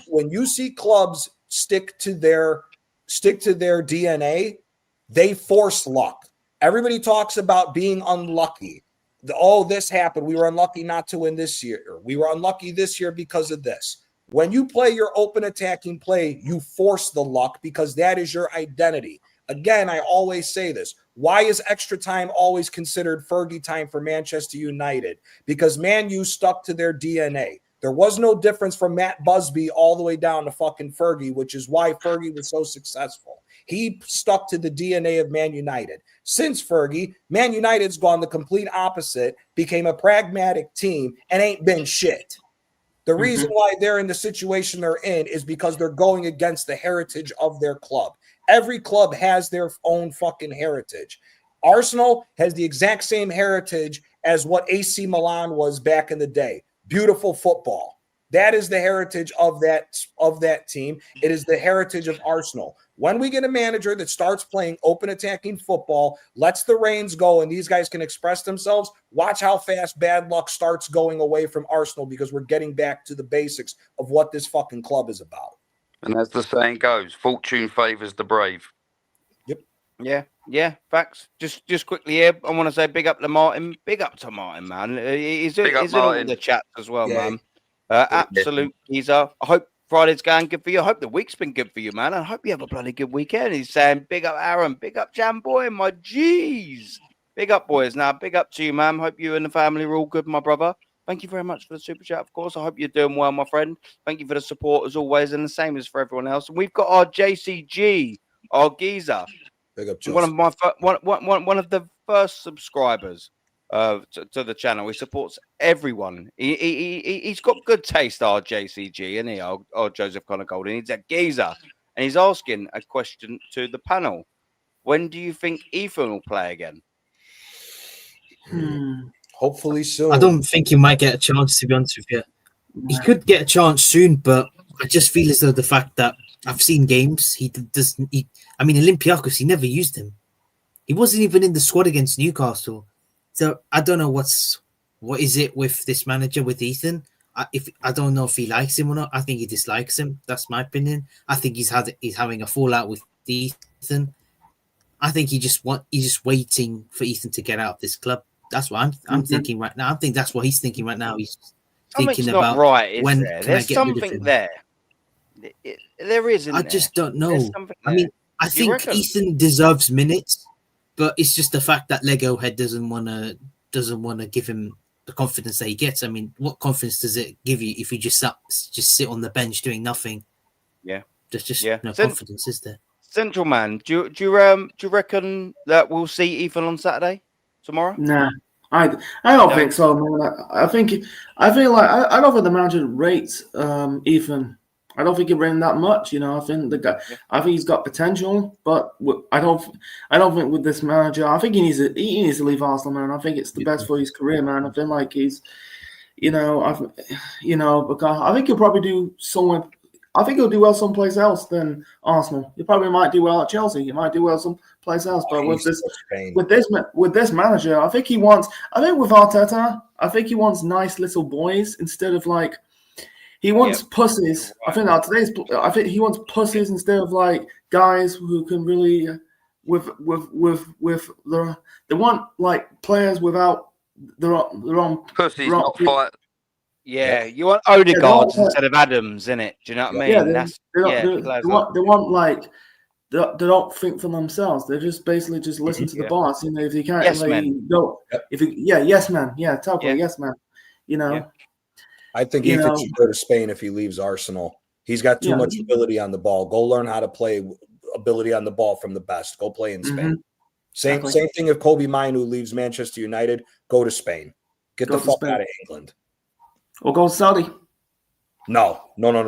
When you see clubs stick to their DNA, they force luck. Everybody talks about being unlucky. This happened. We were unlucky not to win this year. We were unlucky this year because of this. When you play your open attacking play, you force the luck because that is your identity. Again, I always say this. Why is extra time always considered Fergie time for Manchester United? Because Man U stuck to their DNA. There was no difference from Matt Busby all the way down to fucking Fergie, which is why Fergie was so successful. He stuck to the DNA of Man United. Since Fergie, Man United's gone the complete opposite, became a pragmatic team, and ain't been shit. The reason why they're in the situation they're in is because they're going against the heritage of their club. Every club has their own fucking heritage. Arsenal has the exact same heritage as what AC Milan was back in the day. Beautiful football. That is the heritage of that team. It is the heritage of Arsenal. When we get a manager that starts playing open attacking football, lets the reins go, and these guys can express themselves, watch how fast bad luck starts going away from Arsenal, because we're getting back to the basics of what this fucking club is about. And as the saying goes, fortune favors the brave. Yep. Yeah, facts. Just quickly here, I want to say big up to Martin. Big up to Martin, man. He's in all the chats as well, man. Absolute geezer. I hope Friday's going good for you. I hope the week's been good for you, man. I hope you have a bloody good weekend. He's saying big up Aaron, big up Jam Boy, my G's. Big up, boys. Now, big up to you, man. Hope you and the family are all good, my brother. Thank you very much for the super chat, of course. I hope you're doing well, my friend. Thank you for the support as always, and the same as for everyone else. And we've got our JCG, our geezer. Big up, one of my one of the first subscribers to the channel. He supports everyone. He's got good taste, our JCG, and our Joseph Connor Golden. He's a geezer, and he's asking a question to the panel. When do you think Ethan will play again? Hopefully soon. I don't think he might get a chance, to be honest with you. He could get a chance soon, but I just feel as though the fact that I've seen games, I mean, Olympiacos, he never used him. He wasn't even in the squad against Newcastle. So I don't know what is it with this manager, with Ethan. I don't know if he likes him or not. I think he dislikes him. That's my opinion. I think he's having a fallout with Ethan. I think he's just waiting for Ethan to get out of this club. That's what I'm thinking right now. I think that's what he's thinking right now. He's thinking about when can I get rid of him. There isn't. I just don't know. I mean, I think Ethan deserves minutes, but it's just the fact that Lego Head doesn't want to give him the confidence that he gets. I mean, what confidence does it give you if you just sit on the bench doing nothing? Yeah, there's just no confidence, is there? Central man, do you reckon that we'll see Ethan on Saturday, tomorrow? Nah, I don't think so, man. I feel like I don't think the manager rates Ethan. I don't think he ran that much, you know. I think I think he's got potential, but I don't think with this manager. I think he needs to leave Arsenal, man. I think it's the best for his career, man. I feel like he's, because I think he'll probably do somewhere. I think he'll do well someplace else than Arsenal. He probably might do well at Chelsea. He might do well someplace else. But with this manager, I think with Arteta, I think he wants nice little boys instead of like. He wants pussies. I think he wants pussies instead of like guys who can really, they want like players without their own pussies, not fight. Yeah, you want Odegaard instead of Adams, innit? Do you know what I mean? They want like they don't think for themselves. They just basically just listen to the boss. You know, if you can't, yes man. Yes man, totally, yes man. You know. Yeah. I think Ethan should go to Spain if he leaves Arsenal. He's got too much ability on the ball. Go learn how to play ability on the ball from the best. Go play in Spain. Same thing if Kobe Mainu leaves Manchester United. Go to Spain. Get the fuck out of England. Or go Saudi. No. Don't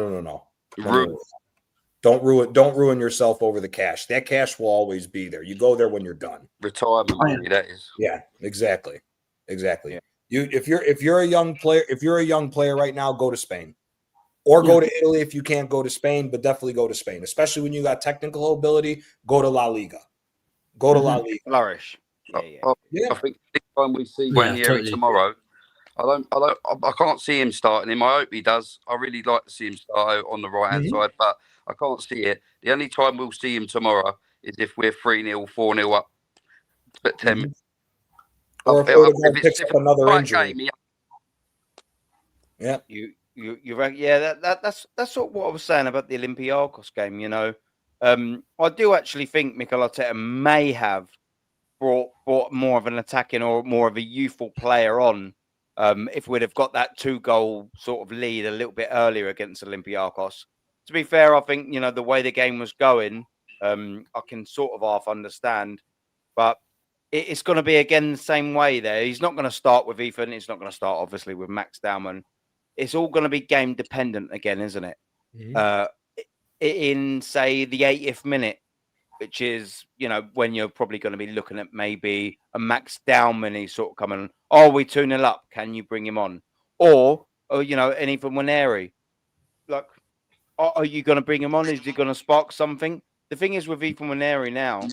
ruin yourself over the cash. That cash will always be there. You go there when you're done. Retirement money, that is. Yeah, exactly. Yeah. If you're a young player right now, go to Spain, or go to Italy if you can't go to Spain, but definitely go to Spain, especially when you got technical ability. Go to La Liga. Go to La Liga. Flourish. I think next time we see Ranieri tomorrow, I can't see him starting him. I hope he does. I really like to see him start out on the right hand side, but I can't see it. The only time we'll see him tomorrow is if we're 3-0, 4-0 up, but 10 minutes. Or if Odegaard picks up another injury. You're right. Yeah, that's sort of what I was saying about the Olympiacos game. You know, I do actually think Mikel Arteta may have brought more of an attacking or more of a youthful player on if we'd have got that 2-goal sort of lead a little bit earlier against Olympiacos. To be fair, I think, the way the game was going, I can sort of half understand, but it's going to be again the same way there. He's not going to start with Ethan. He's not going to start, obviously, with Max Dowman. It's all going to be game dependent again, isn't it? In, say, the 80th minute, which is, when you're probably going to be looking at maybe a Max Dowman, he's sort of coming on. Oh, we 2-0 up. Can you bring him on? Or an Ethan Waneri. Like, are you going to bring him on? Is he going to spark something? The thing is with Ethan Waneri now, is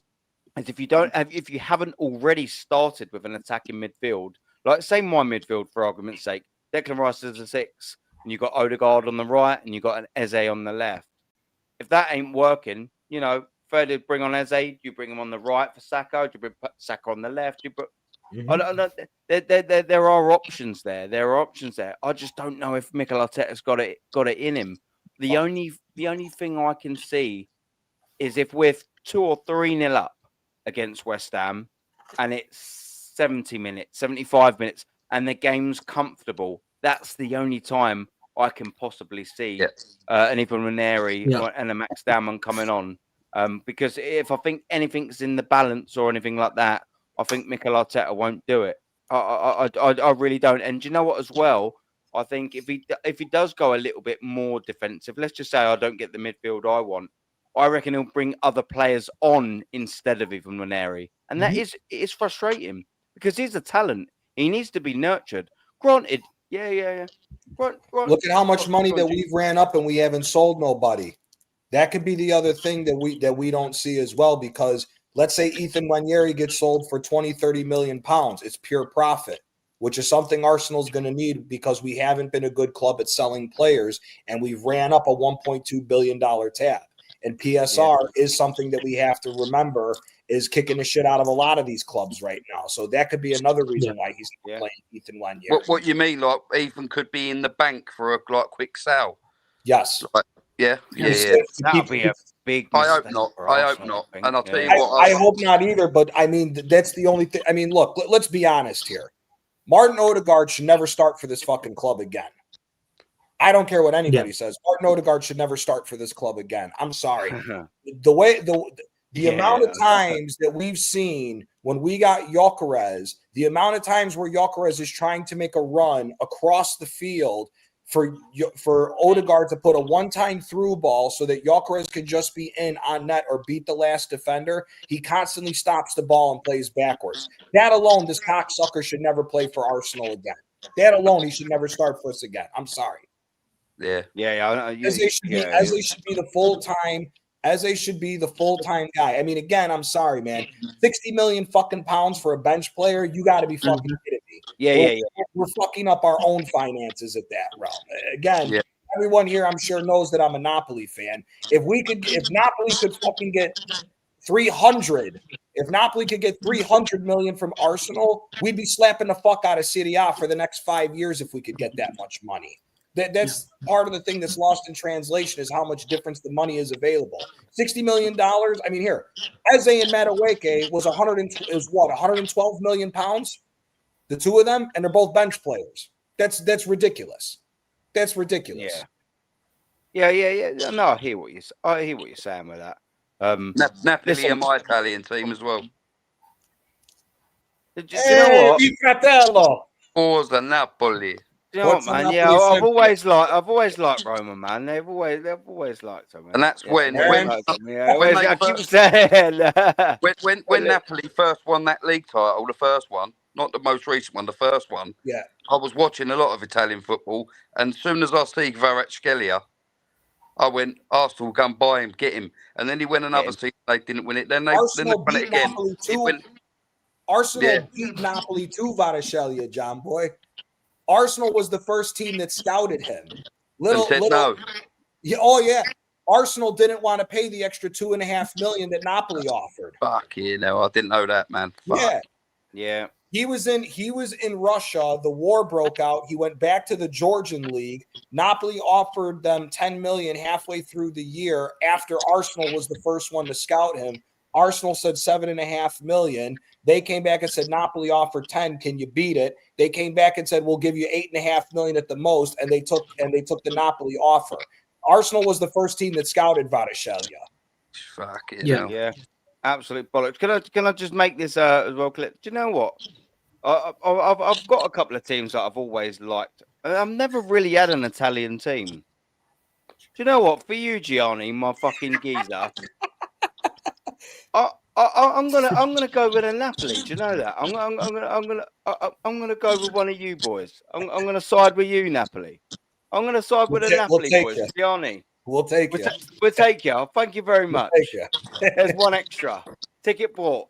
if you haven't already started with an attacking midfield, like say my midfield for argument's sake, Declan Rice is a 6, and you've got Odegaard on the right, and you've got an Eze on the left. If that ain't working, fair to bring on Eze, you bring him on the right for Saka, you bring Saka on the left, you put. There are options there. There are options there. I just don't know if Mikel Arteta's got it in him. The only thing I can see is if we're 2 or 3-0 up against West Ham, and it's 70 minutes, 75 minutes, and the game's comfortable. That's the only time I can possibly see an Ethan Waneri and a Max Dowman coming on. Because if I think anything's in the balance or anything like that, I think Mikel Arteta won't do it. I really don't. And do you know what as well? I think if he does go a little bit more defensive, let's just say I don't get the midfield I want, I reckon he'll bring other players on instead of Ethan Waneri. And that is frustrating because he's a talent. He needs to be nurtured. Granted, yeah. Look at how much money that we've ran up and we haven't sold nobody. That could be the other thing that we don't see as well, because let's say Ethan Waneri gets sold for 20, 30 million pounds. It's pure profit, which is something Arsenal's going to need because we haven't been a good club at selling players, and we've ran up a $1.2 billion tab. And PSR is something that we have to remember is kicking the shit out of a lot of these clubs right now. So that could be another reason why he's playing Ethan Waneri. What you mean? Like Ethan could be in the bank for a quick sell? Yes. Like, yeah. That'll be a big. I hope not. And I'll tell you what. I hope not either. But I mean, that's the only thing. I mean, look, let's be honest here. Martin Odegaard should never start for this fucking club again. I don't care what anybody says. Martin Odegaard should never start for this club again. I'm sorry. The amount of times that we've seen when we got Gyökeres, the amount of times where Gyökeres is trying to make a run across the field for Odegaard to put a one-time through ball so that Gyökeres can just be in on net or beat the last defender, he constantly stops the ball and plays backwards. That alone, this cocksucker should never play for Arsenal again. That alone, he should never start for us again. I'm sorry. Yeah. Eze should be the full-time. Eze should be the full-time guy. I mean, again, I'm sorry, man. 60 million fucking pounds for a bench player. You got to be fucking kidding me. Yeah. We're fucking up our own finances at that realm. Again, everyone here, I'm sure, knows that I'm a Napoli fan. If Napoli could fucking get 300, if Napoli could get 300 million from Arsenal, we'd be slapping the fuck out of Serie A for the next 5 years if we could get that much money. That's part of the thing that's lost in translation is how much difference the money is available. $60 million. I mean, here, Eze and Madueke was 112 million pounds, the two of them, and they're both bench players. That's ridiculous. That's ridiculous. Yeah. No, I hear what you're saying with that. Napoli are my Italian team as well. Do you know what? Fratello. Forza Napoli. You know what, man? Yeah, I've always liked Roma, man. They've always liked them. And that's when I keep saying when Napoli first won that league title, the first one, not the most recent one, the first one. Yeah, I was watching a lot of Italian football, and as soon as I see Kvaratskhelia, I went, Arsenal, go and buy him, get him. And then he went another season, they didn't win it. Then they won it again. Arsenal beat Napoli to Kvaratskhelia, John Boy. Arsenal was the first team that scouted him. No. Yeah. Arsenal didn't want to pay the extra $2.5 million that Napoli offered. Fuck I didn't know that, man. Fuck. Yeah. He was in Russia. The war broke out. He went back to the Georgian league. Napoli offered them $10 million halfway through the year after Arsenal was the first one to scout him. Arsenal said 7.5 million. They came back and said Napoli offered 10. Can you beat it? They came back and said we'll give you 8.5 million at the most, and they took the Napoli offer. Arsenal was the first team that scouted Varashelia. Fuck it. Yeah. Absolute bollocks. Can I just make this as well clear? Do you know what? I've got a couple of teams that I've always liked. I've never really had an Italian team. Do you know what? For you, Gianni, my fucking geezer, I'm gonna go with a Napoli. Do you know that? I'm gonna go with one of you boys. I'm gonna side with you, Napoli. I'm gonna side with a Napoli boys, Gianni. We'll take you. We'll take you. Thank you very much. There's one extra ticket bought.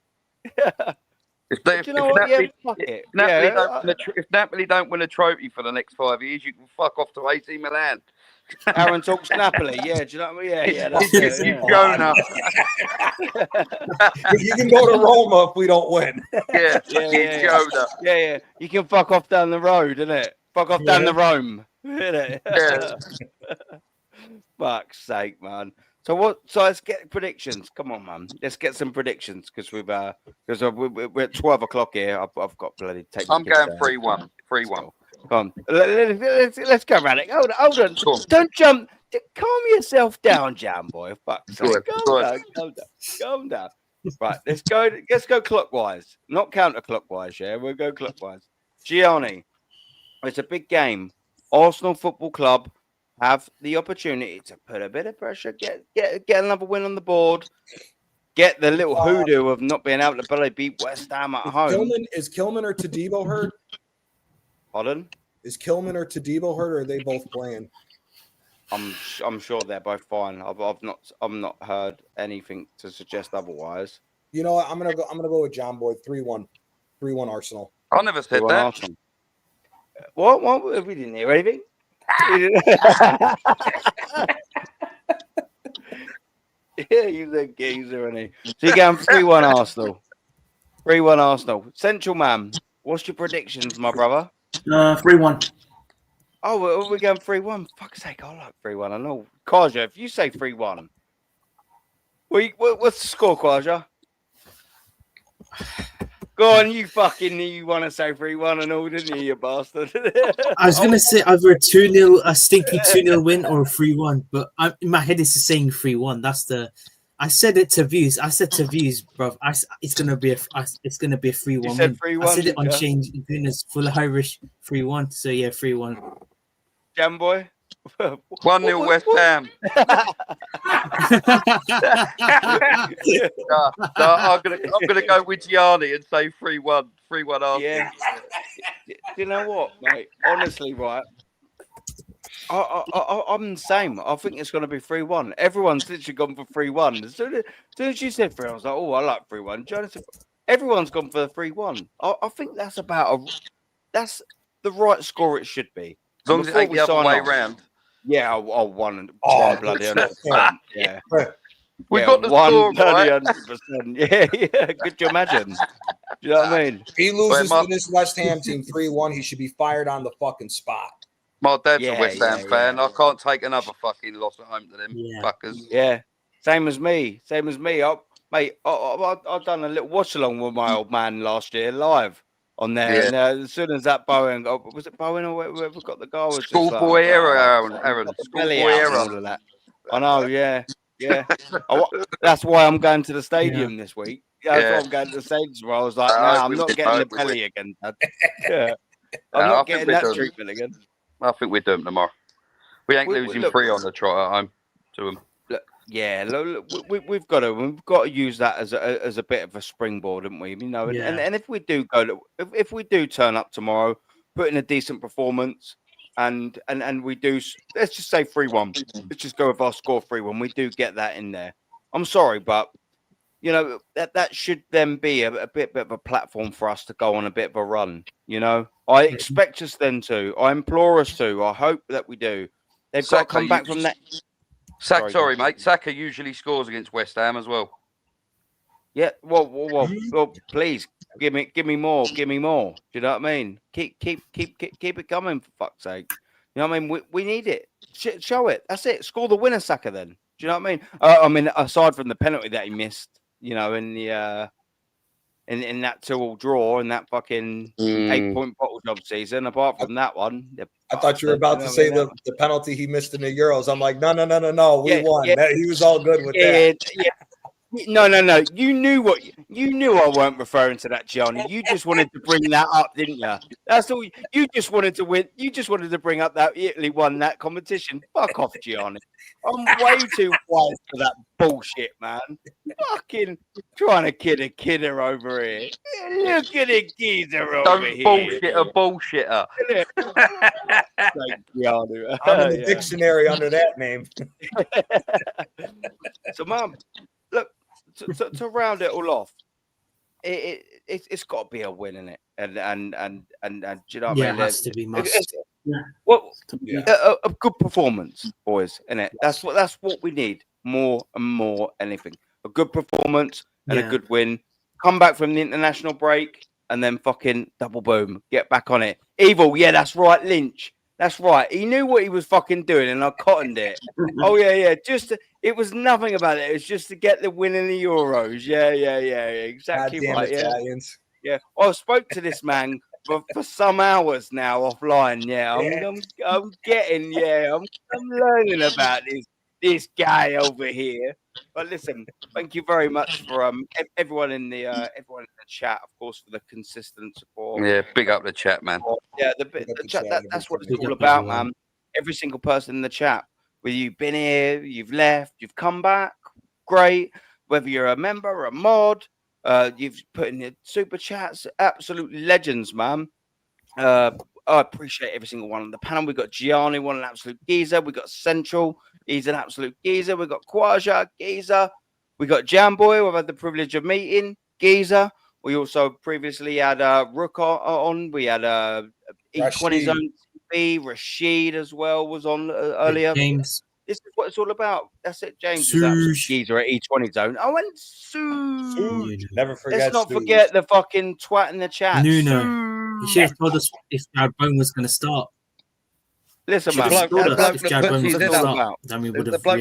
Do you know what? Napoli, Fuck it. If Napoli don't win a trophy for the next 5 years, you can fuck off to AC Milan. Aaron talks Napoli. Yeah, do you know what I mean? Yeah. That's it. Jonah. You can go to Roma if we don't win. Jonah. Yeah. You can fuck off down the road, innit? Fuck off down the Rome, innit? Yeah. Fuck's sake, man. So let's get predictions. Come on, man. Let's get some predictions because we're at 12 o'clock here. I've got bloody take. I'm going 3-1. 3-1. Come on. Let's go, Radek. Hold on. Don't jump. Calm yourself down, Jam boy. Fuck's sake. Calm down. Right. Let's go clockwise, not counterclockwise. Yeah, we'll go clockwise. Gianni, it's a big game. Arsenal Football Club have the opportunity to put a bit of pressure, get another win on the board, get the little hoodoo of not being able to bloody beat West Ham at home. Is Kilman or Tadibo hurt? Pardon? Is Kilman or Tadibo hurt, or are they both playing? I'm sure they're both fine. I've not heard anything to suggest otherwise. You know what? I'm gonna go with John Boy 3-1. 3-1 Arsenal. I never said that. Arsenal. What? We didn't hear anything. Yeah, you the geezer, isn't he? So you're going 3-1 Arsenal. 3-1 Arsenal. Central Man, what's your predictions, my brother? 3-1. Oh, we're going 3-1. Fuck's sake, I like 3-1. I know. Kwaja, if you say 3-1, what's the score, Kwaja? Go on, you want to say 3-1 and all, didn't you, you bastard? I was going to say either a stinky 2-0 win or a 3-1, but in my head it's saying 3-1. I said it to Views. Bro. It's going to be a 3-1 You said win. 3-1, I said it on Change Goodness, full Irish 3-1. So yeah, 3-1. Jam boy? 1-0 West Ham. I'm gonna go with Gianni and say 3-1. 3-1 Arsenal. Yeah. You know what, mate? Honestly, right? I'm the same. I think it's going to be 3-1. Everyone's literally gone for 3-1. As soon as you said 3, I was like, oh, I like 3-1. Jonathan, everyone's gone for the 3-1. I think that's that's the right score it should be. As long as it ain't the other way round. Yeah, one bloody 100%. Yeah. We got the score right. 100%. Yeah. Could you imagine? Do you know what I mean? If he loses to this West Ham team 3-1, he should be fired on the fucking spot. My dad's a West Ham fan. I can't take another fucking loss at home to them fuckers. Yeah. Same as me. Mate, I've done a little watch along with my old man last year live on there. Yeah. And as soon as that Bowen, was it Bowen or whoever got the goal? Schoolboy era, Aaron. Schoolboy era. All of that. I know, yeah. That's why I'm going to the stadium this week. That's why I'm going to the stadium where I was like, I'm not getting the belly again, Dad. Yeah. I'm not getting that treatment again. I think we're doomed tomorrow. We ain't losing 3 on the trot at home to them. Look, we've got to use that as a bit of a springboard, haven't we? You know, and if we do if we do turn up tomorrow, put in a decent performance, and we do, let's just say 3-1. Let's just go with our score 3-1. We do get that in there. I'm sorry, but you know that should then be a bit of a platform for us to go on a bit of a run. You know, I expect us then to. I implore us to. I hope that we do. They've got to come back from that. Sorry, mate. Saka usually scores against West Ham as well. Yeah. Well, please give me more. Do you know what I mean? Keep it coming, for fuck's sake. You know what I mean? We need it. Show it. That's it. Score the winner, Saka. Then. Do you know what I mean? I mean, aside from the penalty that he missed, you know, in the in that 2-2 draw and that fucking 8-point bottle job season. Apart from that one, I thought you were about to say the penalty he missed in the Euros. I'm like, no. We won. He was all good with that. Yeah. No. You knew I weren't referring to that, Gianni. You just wanted to bring that up, didn't you? That's all. You just wanted to win. You just wanted to bring up that Italy won that competition. Fuck off, Gianni. I'm way too wise for that bullshit, man. Fucking trying to kid a kidder over here. Look at a geezer over here. Bullshitter. Gianni. I'm in the dictionary under that name. So, Mum, look. To round it all off, it's got to be a win, innit? And do you know what I mean? It has to be must. A good performance, boys, innit? That's what we need more and more anything. A good performance and a good win. Come back from the international break and then fucking double boom, get back on it. Evil, yeah, that's right, Lynch. That's right. He knew what he was fucking doing, and I cottoned it. Oh yeah. It was nothing about it. It was just to get the win in the Euros. Yeah. Exactly right. Italians. Yeah. I spoke to this man for some hours now offline. Yeah. I'm getting. Yeah. I'm learning about this guy over here. But listen, thank you very much for everyone in the chat, of course, for the consistent support. Yeah, big up the chat, man. Yeah, the chat. That's what it's all about, man. Every single person in the chat, whether you've been here, you've left, you've come back, great. Whether you're a member or a mod, you've put in your super chats, absolute legends, man. I appreciate every single one on the panel. We got Gianni, one an absolute geezer. We got Central, he's an absolute geezer. We got COYG, geezer. We got Jamboy, we've had the privilege of meeting, geezer. We also previously had Rook on. We had E20 Zone TV. Rashid as well was on earlier. James. This is what it's all about. That's it. James is absolute geezer at E20 Zone. I went Suge. Never forget. Let's not forget the fucking twat in the chat. Nuno. You should have told us if Jared Bowen was going to start. Listen, man. The bloke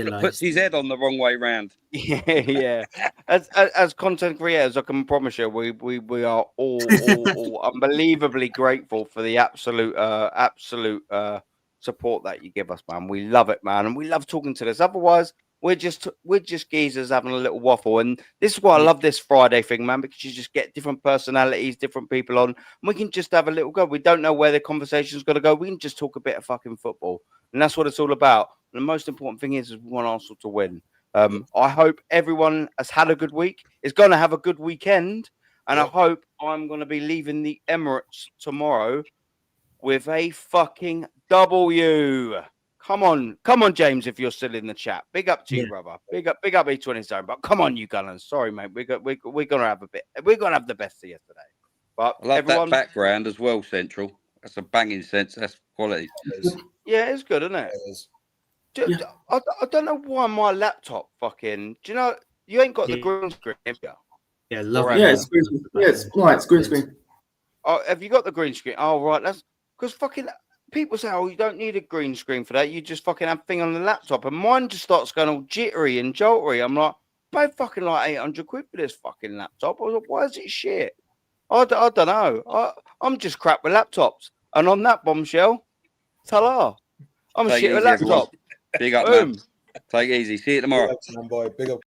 that puts his head on the wrong way round. Yeah. As content creators, I can promise you, we are all unbelievably grateful for the absolute support that you give us, man. We love it, man, and we love talking to this. Otherwise, we're just geezers having a little waffle, and this is why I love this Friday thing, man, because you just get different personalities, different people on, and we can just have a little go. We don't know where the conversation's going to go. We can just talk a bit of fucking football, and that's what it's all about. And the most important thing is we want Arsenal to win. I hope everyone has had a good week, is going to have a good weekend, and I hope I'm going to be leaving the Emirates tomorrow with a fucking W. Come on, James, if you're still in the chat. Big up to you, brother. Big up E20 Zone. But come on, you Gunners. Sorry, mate. We're gonna have the best of yesterday. But I love that background as well, Central. That's a banging sense. That's quality. Yeah, it's good, isn't it? It is. I don't know why my laptop fucking. Do you know you ain't got the green screen, have you? Yeah, lovely. Yeah, it's green screen. Yeah, it's green screen. Oh, have you got the green screen? Oh, right. That's because fucking. People say, oh, you don't need a green screen for that. You just fucking have a thing on the laptop. And mine just starts going all jittery and joltery. I'm like, I paid fucking like 800 quid for this fucking laptop. I was like, why is it shit? I don't know. I'm just crap with laptops. And on that bombshell, ta-la. I'm shit with laptop. Big up, man. Take it easy. See you tomorrow. Big up.